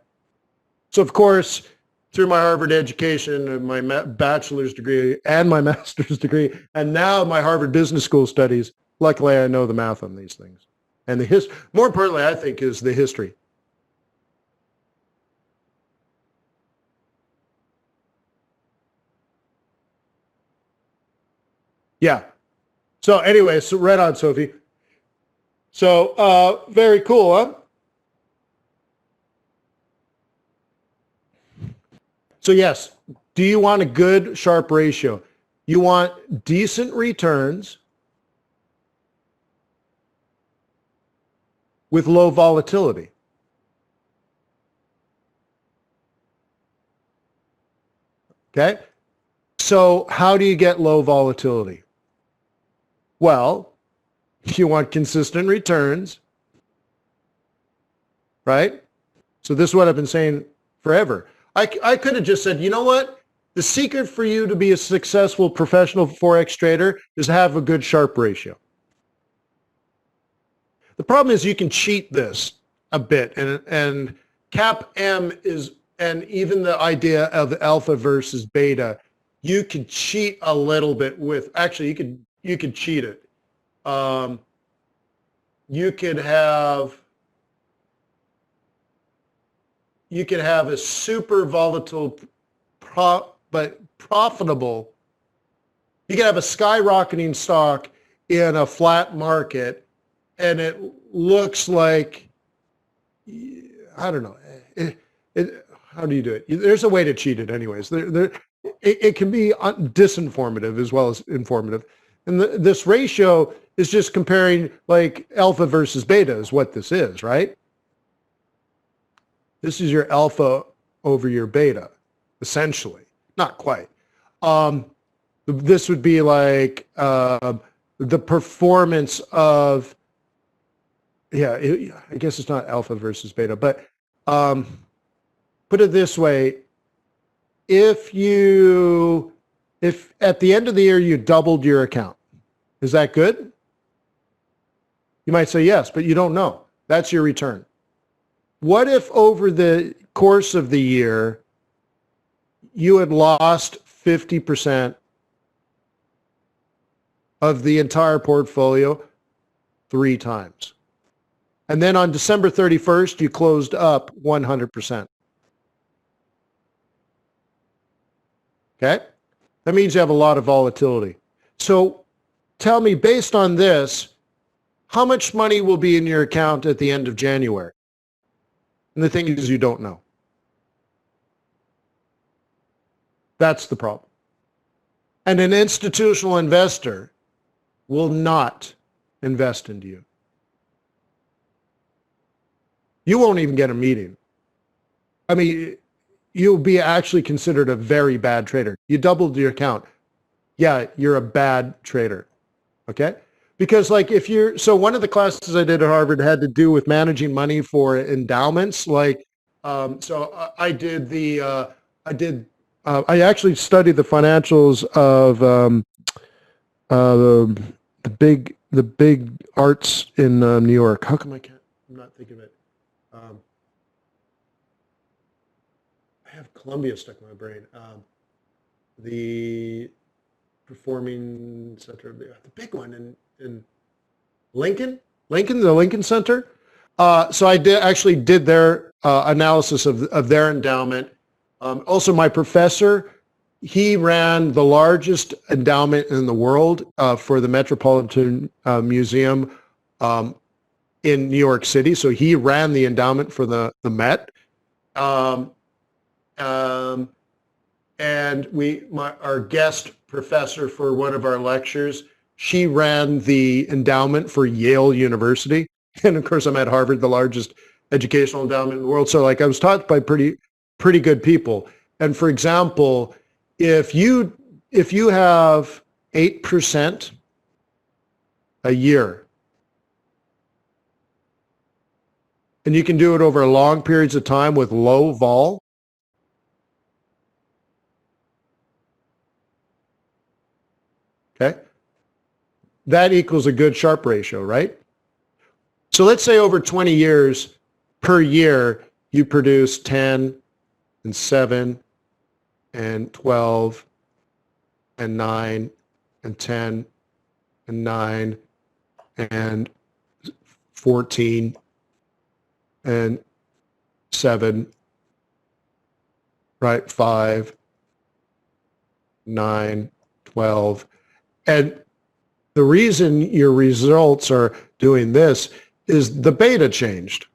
So of course, through my Harvard education and my bachelor's degree and my master's degree, and now my Harvard Business School studies, luckily I know the math on these things. And the more importantly, I think, is the history. Yeah. So anyway, so right on, Sophie. So very cool, huh? So yes, do you want a good Sharpe ratio? You want decent returns with low volatility. Okay? So how do you get low volatility? Well, you want consistent returns, right? So this is what I've been saying forever. I could have just said, you know what? The secret for you to be a successful professional Forex trader is to have a good Sharpe ratio. The problem is you can cheat this a bit, and CAP-M is, and even the idea of alpha versus beta, you can cheat a little bit with, actually you could cheat it. You could have a super volatile, but profitable. You could have a skyrocketing stock in a flat market, and it looks like, I don't know. How do you do it? There's a way to cheat it, anyways. It can be disinformative as well as informative. And this ratio is just comparing like alpha versus beta is what this is, right? This is your alpha over your beta, essentially. Not quite. This would be like the performance of, yeah, I guess it's not alpha versus beta, but put it this way, if at the end of the year you doubled your account, is that good? You might say yes, but you don't know. That's your return. What if over the course of the year you had lost 50% of the entire portfolio 3 times? And then on December 31st, you closed up 100%. Okay? That means you have a lot of volatility. So tell me, based on this, how much money will be in your account at the end of January? And the thing is, you don't know. That's the problem. And an institutional investor will not invest into you. You won't even get a meeting. I mean, you'll be actually considered a very bad trader. You doubled your account. Yeah, you're a bad trader. Okay? Because like if you're, so one of the classes I did at Harvard had to do with managing money for endowments. Like, so I did the I did. I actually studied the financials of the big arts in New York. How come I'm not thinking of it? I have Columbia stuck in my brain. The performing center, the big one in Lincoln, the Lincoln Center. So I actually did their analysis of their endowment. Also, my professor, he ran the largest endowment in the world for the Metropolitan Museum in New York City. So he ran the endowment for the Met. And our guest professor for one of our lectures, she ran the endowment for Yale University. And of course, I'm at Harvard, the largest educational endowment in the world. So like I was taught by pretty good people. And for example, if you have 8% a year, and you can do it over long periods of time with low vol, okay, that equals a good Sharpe ratio, right? So let's say over 20 years per year, you produce 10 and 7 and 12 and 9 and 10 and 9 and 14 and 7, right? 5, 9, 12. And the reason your results are doing this is the beta changed.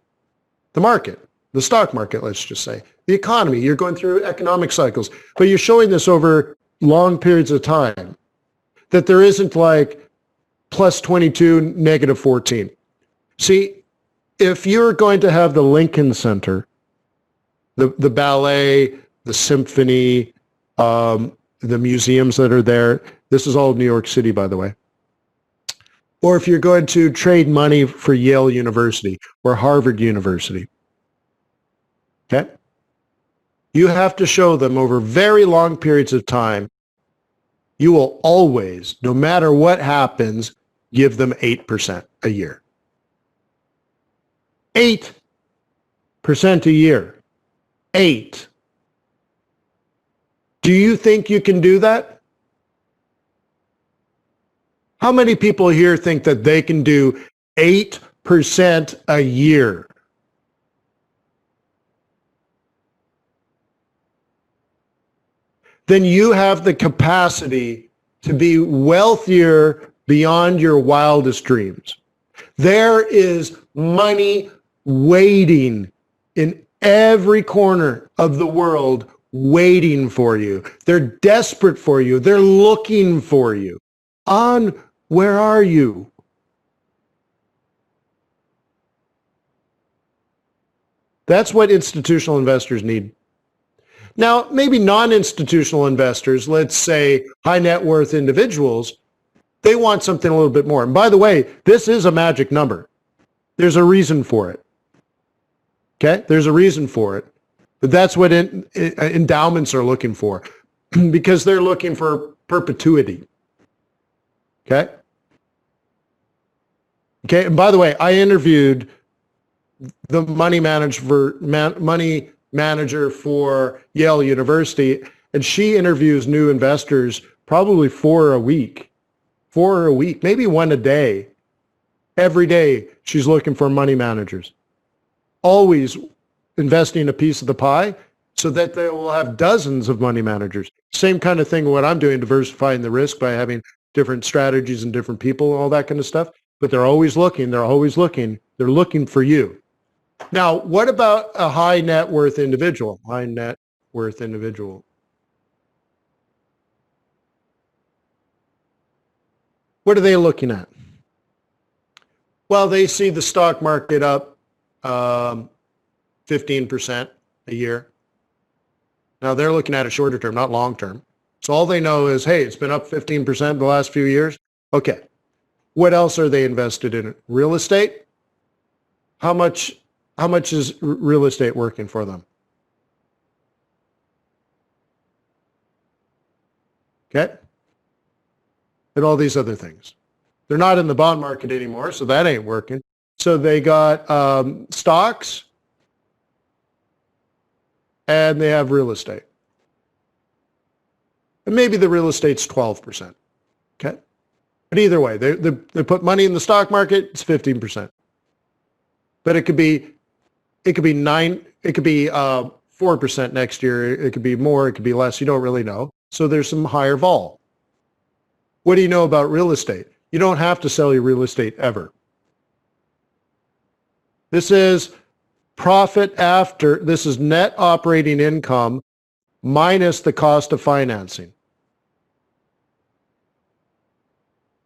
The market, the stock market, let's just say. The economy, you're going through economic cycles, but you're showing this over long periods of time, that there isn't like plus 22, negative 14. See, if you're going to have the Lincoln Center, the ballet, the symphony, the museums that are there, this is all New York City, by the way. Or if you're going to trade money for Yale University or Harvard University, okay? You have to show them over very long periods of time, you will always, no matter what happens, give them 8% a year. 8% a year. 8. Do you think you can do that? How many people here think that they can do 8% a year? Then you have the capacity to be wealthier beyond your wildest dreams. There is money waiting in every corner of the world, waiting for you. They're desperate for you. They're looking for you. Where are you? That's what institutional investors need. Now, maybe non-institutional investors, let's say high net worth individuals, they want something a little bit more. And by the way, this is a magic number. There's a reason for it. Okay? There's a reason for it. But that's what endowments are looking for, because they're looking for perpetuity. Okay? Okay, and by the way, I interviewed the money manager for Yale University, and she interviews new investors probably 4 a week, maybe 1 a day. Every day she's looking for money managers, always investing a piece of the pie so that they will have dozens of money managers. Same kind of thing what I'm doing, diversifying the risk by having different strategies and different people and all that kind of stuff. But they're always looking. They're looking for you. Now, what about a high net worth individual? High net worth individual. What are they looking at? Well, they see the stock market up 15% a year. Now, they're looking at a shorter term, not long term. So all they know is, hey, it's been up 15% the last few years. Okay. What else are they invested in? Real estate? How much is real estate working for them? Okay? And all these other things. They're not in the bond market anymore, so that ain't working. So they got stocks, and they have real estate. And maybe the real estate's 12%. Okay? But either way, they put money in the stock market, it's 15%. But it could be 4% next year. It could be more, it could be less. You don't really know. So there's some higher vol. What do you know about real estate? You don't have to sell your real estate ever. This is profit after, this is net operating income minus the cost of financing.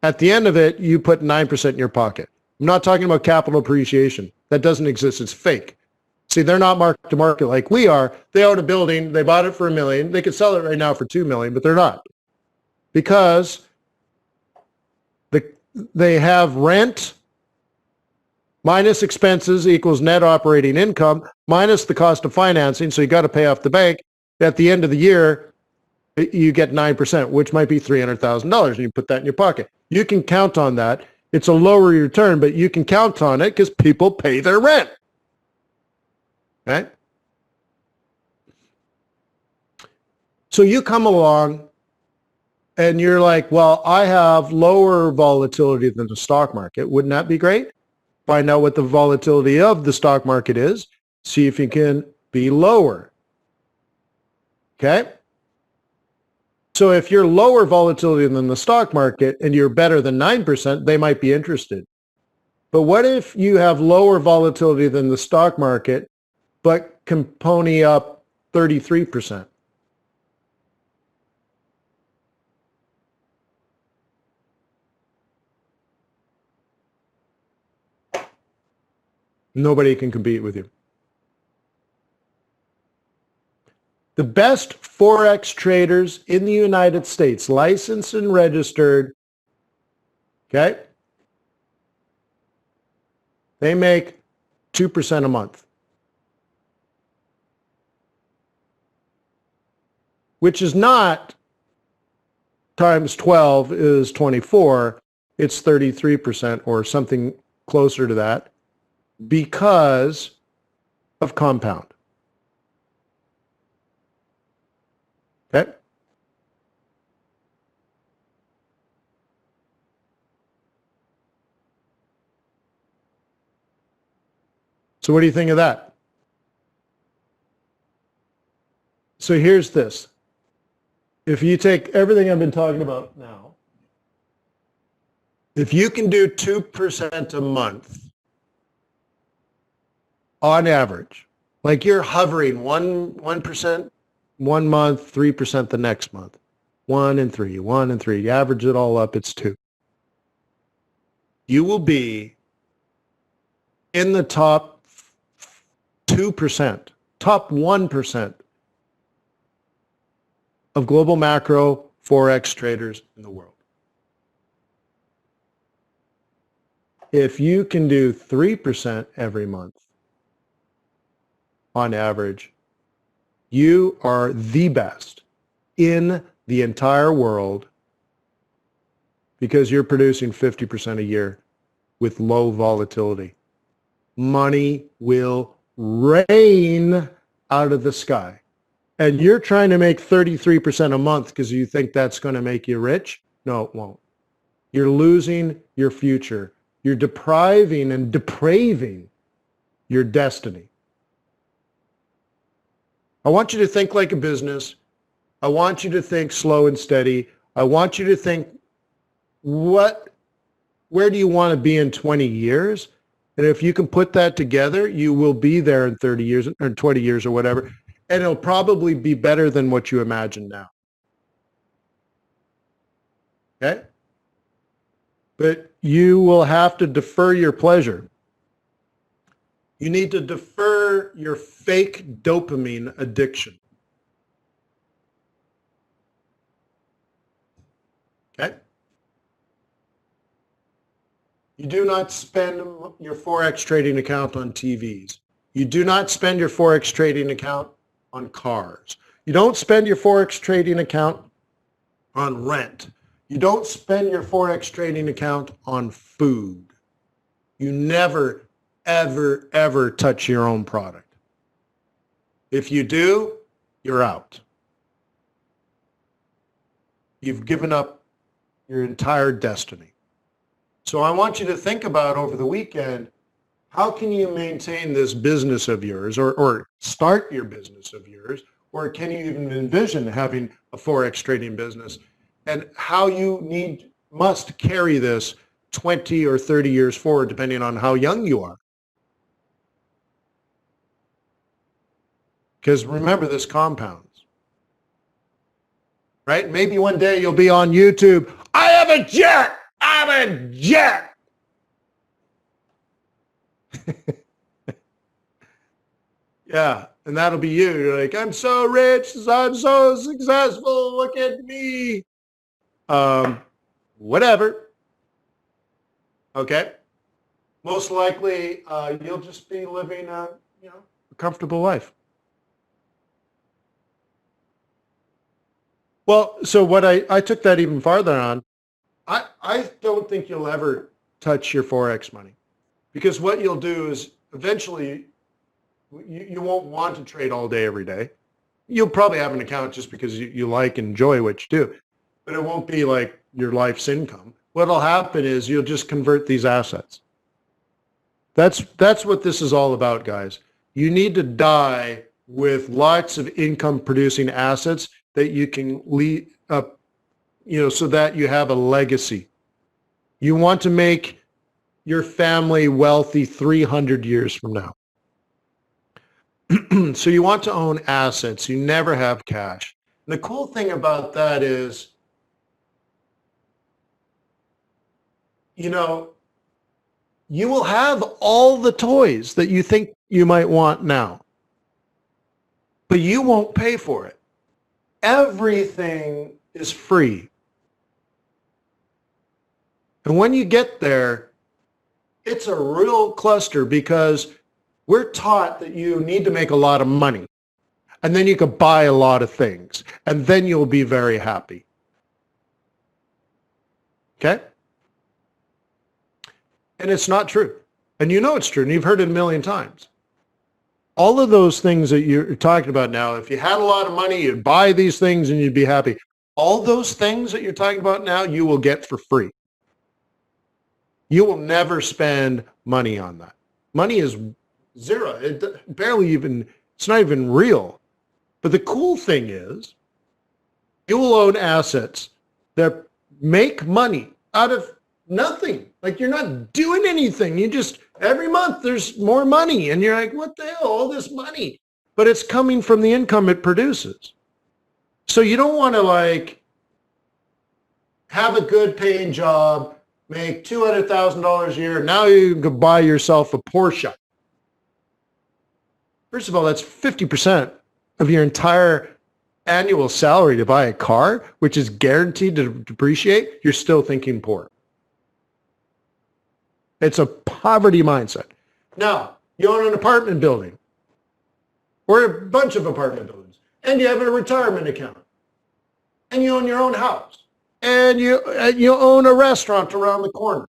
At the end of it, you put 9% in your pocket. I'm not talking about capital appreciation. That doesn't exist. It's fake. See, they're not market to market like we are. They own a building. They bought it for $1 million. They could sell it right now for $2 million, but they're not. Because they have rent minus expenses equals net operating income minus the cost of financing. So you got to pay off the bank. At the end of the year, you get 9%, which might be $300,000, and you put that in your pocket. You can count on that. It's a lower return, but you can count on it because people pay their rent. Okay? So you come along and you're like, well, I have lower volatility than the stock market. Wouldn't that be great? Find out what the volatility of the stock market is. See if you can be lower. Okay? So if you're lower volatility than the stock market and you're better than 9%, they might be interested. But what if you have lower volatility than the stock market, but can pony up 33%? Nobody can compete with you. The best Forex traders in the United States, licensed and registered, okay, they make 2% a month, which is not times 12 is 24. It's 33% or something closer to that because of compound. Okay. So what do you think of that? So here's this. If you take everything I've been talking about now, if you can do 2% a month on average, like you're hovering 1% 1 month, 3% the next month, 1 and 3, 1 and 3. You average it all up, it's 2. You will be in the top 2%, top 1% of global macro Forex traders in the world. If you can do 3% every month on average, you are the best in the entire world because you're producing 50% a year with low volatility. Money will rain out of the sky. And you're trying to make 33% a month because you think that's going to make you rich? No, it won't. You're losing your future. You're depriving and depraving your destiny. I want you to think like a business. I want you to think slow and steady. I want you to think, where do you want to be in 20 years? And if you can put that together, you will be there in 30 years or 20 years or whatever. And it'll probably be better than what you imagine now. Okay? But you will have to defer your pleasure. You need to defer your fake dopamine addiction. Okay? You do not spend your Forex trading account on TVs. You do not spend your Forex trading account on cars. You don't spend your Forex trading account on rent. You don't spend your Forex trading account on food. You never, ever, ever touch your own product. If you do, you're out. You've given up your entire destiny. So I want you to think about over the weekend, how can you maintain this business of yours or start your business of yours? Or can you even envision having a Forex trading business? And how you must carry this 20 or 30 years forward, depending on how young you are. Because remember, this compounds. Right? Maybe one day you'll be on YouTube. I have a jet! I have a jet! Yeah, and that'll be you. You're like, I'm so rich, I'm so successful, look at me. Whatever. Okay? Most likely, you'll just be living a comfortable life. Well, so what I took that even farther on, I don't think you'll ever touch your Forex money. Because what you'll do is eventually you won't want to trade all day, every day. You'll probably have an account just because you like and enjoy what you do. But it won't be like your life's income. What'll happen is you'll just convert these assets. That's what this is all about, guys. You need to die with lots of income producing assets that you can lead up, so that you have a legacy. You want to make your family wealthy 300 years from now. So you want to own assets. You never have cash. And the cool thing about that is, you will have all the toys that you think you might want now, but you won't pay for it. Everything is free. And when you get there, it's a real cluster because we're taught that you need to make a lot of money and then you can buy a lot of things and then you'll be very happy. Okay? And it's not true. And you know it's true, and you've heard it a million times. All of those things that you're talking about now, if you had a lot of money, you'd buy these things and you'd be happy. All those things that you're talking about now, you will get for free. You will never spend money on that. Money is zero. It's not even real. But the cool thing is, you will own assets that make money out of nothing. Like you're not doing anything. You just, every month there's more money and you're like, what the hell, all this money? But it's coming from the income it produces. So you don't want to have a good paying job, make $200,000 a year. Now you can buy yourself a Porsche. First of all, that's 50% of your entire annual salary to buy a car, which is guaranteed to depreciate. You're still thinking poor. It's a poverty mindset. Now, you own an apartment building or a bunch of apartment buildings, and you have a retirement account, and you own your own house, and you own a restaurant around the corner.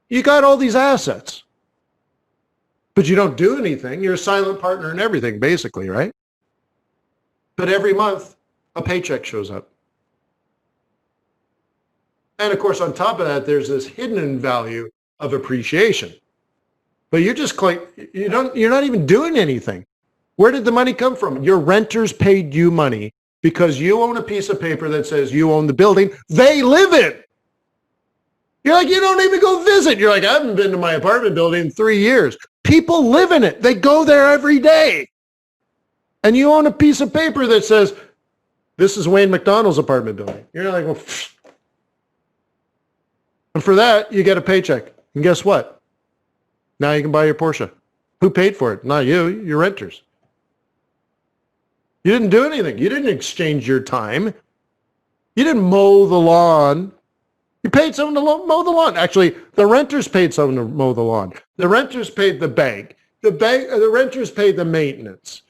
You got all these assets, but you don't do anything. You're a silent partner in everything, basically, right? But every month, a paycheck shows up. And of course, on top of that, there's this hidden value of appreciation. But you're not even doing anything. Where did the money come from? Your renters paid you money because you own a piece of paper that says you own the building they live in. You're like, you don't even go visit. You're like, I haven't been to my apartment building in 3 years. People live in it. They go there every day. And you own a piece of paper that says, this is Wayne McDonell's apartment building. You're like, well, pfft. And for that, you get a paycheck. And guess what? Now you can buy your Porsche. Who paid for it? Not you, your renters. You didn't do anything. You didn't exchange your time. You didn't mow the lawn. You paid someone to mow the lawn. Actually, the renters paid someone to mow the lawn. The renters paid the bank. The renters paid the maintenance.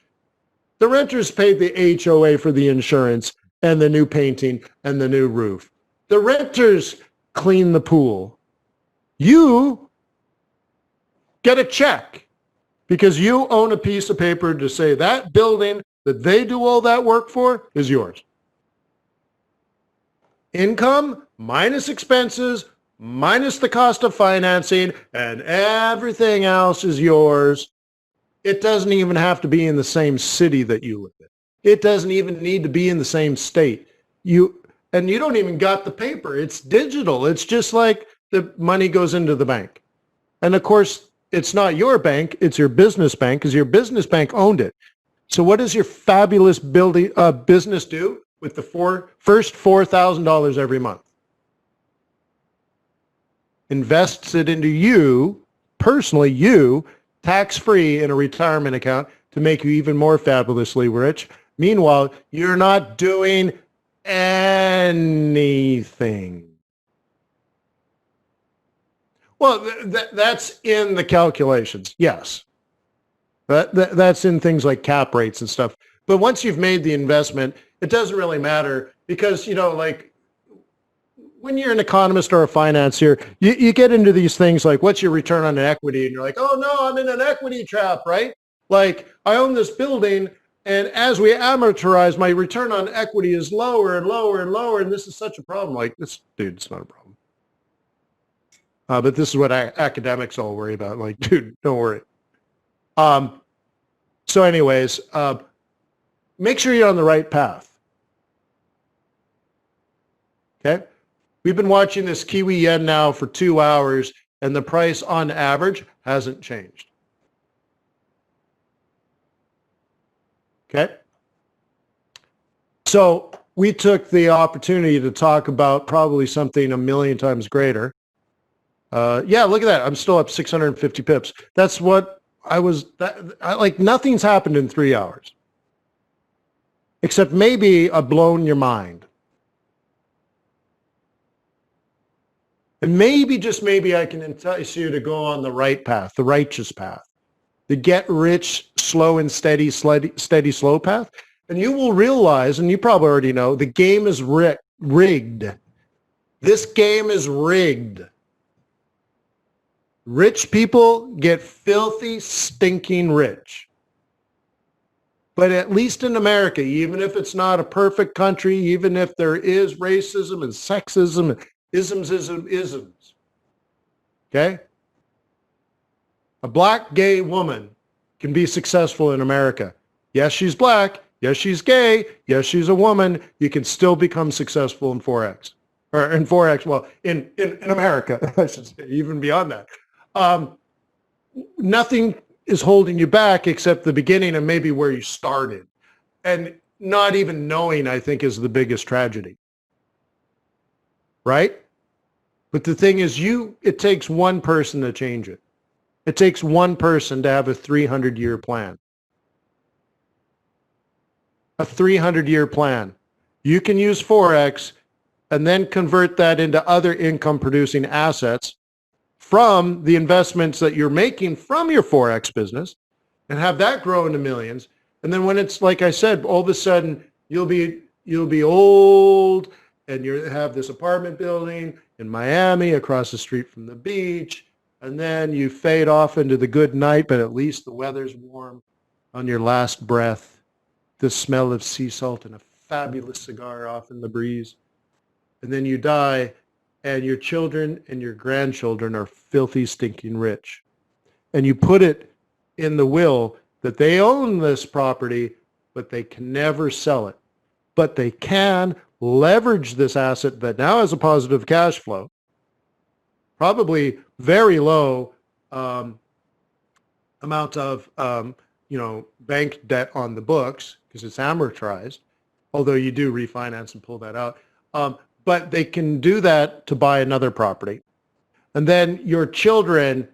The renters paid the HOA for the insurance. and the new painting and the new roof. The renters clean the pool. You get a check because you own a piece of paper to say that building that they do all that work for is yours. Income minus expenses minus the cost of financing, and everything else is yours. It doesn't even have to be in the same city that you live in. It doesn't even need to be in the same state. You don't even got the paper. It's digital. It's just like the money goes into the bank. And of course, it's not your bank. It's your business bank because your business bank owned it. So what does your fabulous business do with the first $4,000 every month? Invests it into you, personally you, tax-free in a retirement account to make you even more fabulously rich. Meanwhile, you're not doing anything. Well, that's in the calculations, yes. That's in things like cap rates and stuff. But once you've made the investment, it doesn't really matter because, like when you're an economist or a financier, you get into these things like, what's your return on equity? And you're like, oh no, I'm in an equity trap, right? Like I own this building and as we amortize, my return on equity is lower and lower and lower. And this is such a problem. Like this, dude, it's not a problem. But this is what academics all worry about. Like, dude, don't worry. So anyways, make sure you're on the right path. Okay. We've been watching this Kiwi yen now for 2 hours and the price on average hasn't changed. Okay. So we took the opportunity to talk about probably something a million times greater. Yeah, look at that. I'm still up 650 pips. That's what like nothing's happened in 3 hours. Except maybe I've blown your mind. And maybe, just maybe, I can entice you to go on the right path, the righteous path, the get rich, slow and steady, slow path. And you will realize, and you probably already know, the game is rigged. This game is rigged. Rich people get filthy, stinking rich. But at least in America, even if it's not a perfect country, even if there is racism and sexism and isms. Okay? A black gay woman can be successful in America. Yes, she's black. Yes, she's gay. Yes, she's a woman. You can still become successful in Forex. Or in Forex, well, in America, I should say, even beyond that. Nothing is holding you back except the beginning and maybe where you started. And not even knowing, I think, is the biggest tragedy. Right? But the thing is, it takes one person to change it. It takes one person to have a 300-year plan. A 300-year plan. You can use Forex and then convert that into other income-producing assets from the investments that you're making from your Forex business and have that grow into millions. And then when it's, like I said, all of a sudden you'll be old and you have this apartment building in Miami across the street from the beach, and then you fade off into the good night, but at least the weather's warm on your last breath, the smell of sea salt and a fabulous cigar off in the breeze. And then you die, and your children and your grandchildren are filthy, stinking rich. And you put it in the will that they own this property, but they can never sell it. But they can leverage this asset that now has a positive cash flow, probably very low amount of bank debt on the books because it's amortized, although you do refinance and pull that out. But they can do that to buy another property. And then your children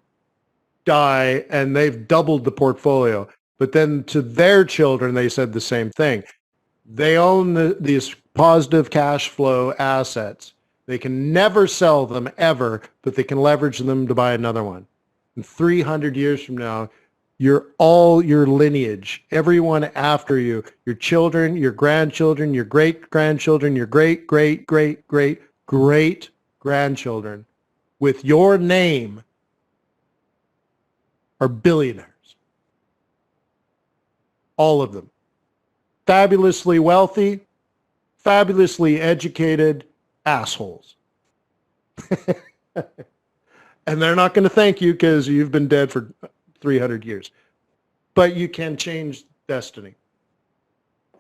die and they've doubled the portfolio. But then to their children, they said the same thing. They own these positive cash flow assets. They can never sell them ever, but they can leverage them to buy another one. And 300 years from now, all your lineage, everyone after you, your children, your grandchildren, your great-grandchildren, your great-great-great-great-grandchildren with your name are billionaires. All of them. Fabulously wealthy, fabulously educated assholes. And they're not going to thank you because you've been dead for 300 years. But you can change destiny.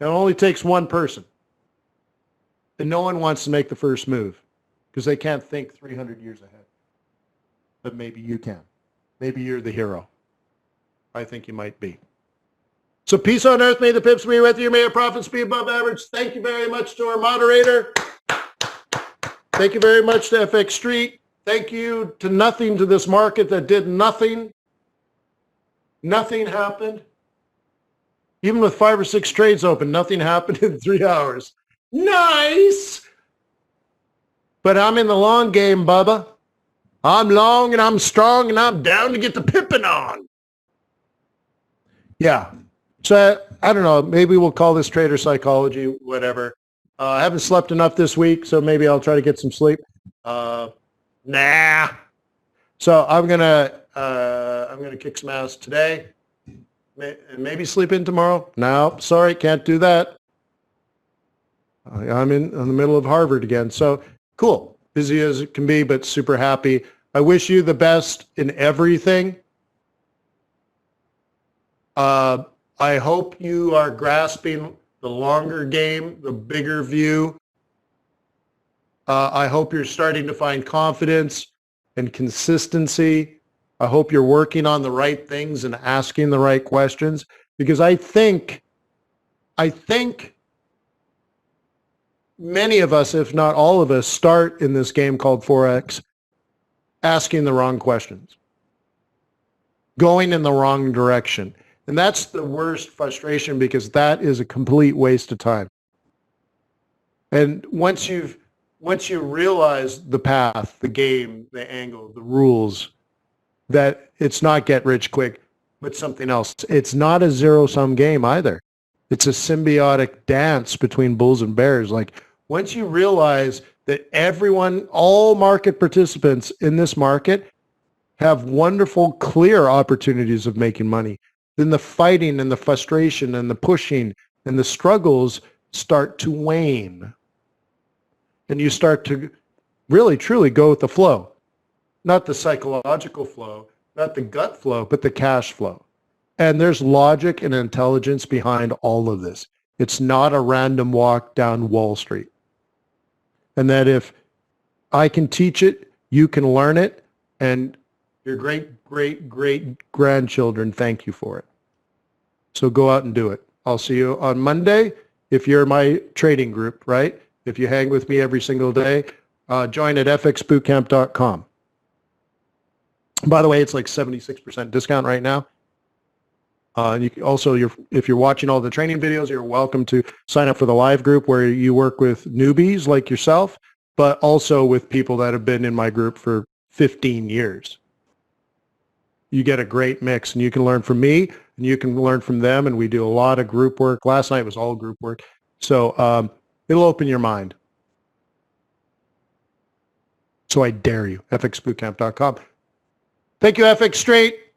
It only takes one person. And no one wants to make the first move because they can't think 300 years ahead. But maybe you can. Maybe you're the hero. I think you might be. So peace on earth. May the pips be with you. May your profits be above average. Thank you very much to our moderator. Thank you very much to FX Street. Thank you to nothing, to this market that did nothing. Nothing happened. Even with 5 or 6 trades open, nothing happened in 3 hours. Nice! But I'm in the long game, Bubba. I'm long and I'm strong and I'm down to get the pippin' on. Yeah. So I don't know. Maybe we'll call this trader psychology, whatever. I haven't slept enough this week, so maybe I'll try to get some sleep. Nah. So I'm gonna kick some ass today. Maybe sleep in tomorrow. No, sorry, can't do that. I'm in the middle of Harvard again. So cool, busy as it can be, but super happy. I wish you the best in everything. I hope you are grasping the longer game, the bigger view. I hope you're starting to find confidence and consistency. I hope you're working on the right things and asking the right questions, because I think many of us, if not all of us, start in this game called Forex asking the wrong questions, going in the wrong direction. And that's the worst frustration, because that is a complete waste of time. And once you realize the path, the game, the angle, the rules, that it's not get rich quick, but something else. It's not a zero-sum game either. It's a symbiotic dance between bulls and bears. Like, once you realize that everyone, all market participants in this market have wonderful, clear opportunities of making money, then the fighting and the frustration and the pushing and the struggles start to wane. And you start to really, truly go with the flow. Not the psychological flow, not the gut flow, but the cash flow. And there's logic and intelligence behind all of this. It's not a random walk down Wall Street. And that if I can teach it, you can learn it, and your great-great-great-grandchildren thank you for it. So go out and do it. I'll see you on Monday if you're my trading group, right? If you hang with me every single day, join at fxbootcamp.com. By the way, it's like 76% discount right now. And you can also, if you're watching all the training videos, you're welcome to sign up for the live group where you work with newbies like yourself, but also with people that have been in my group for 15 years. You get a great mix, and you can learn from me, and you can learn from them, and we do a lot of group work. Last night was all group work. So it'll open your mind. So I dare you, fxbootcamp.com. Thank you, FX Straight.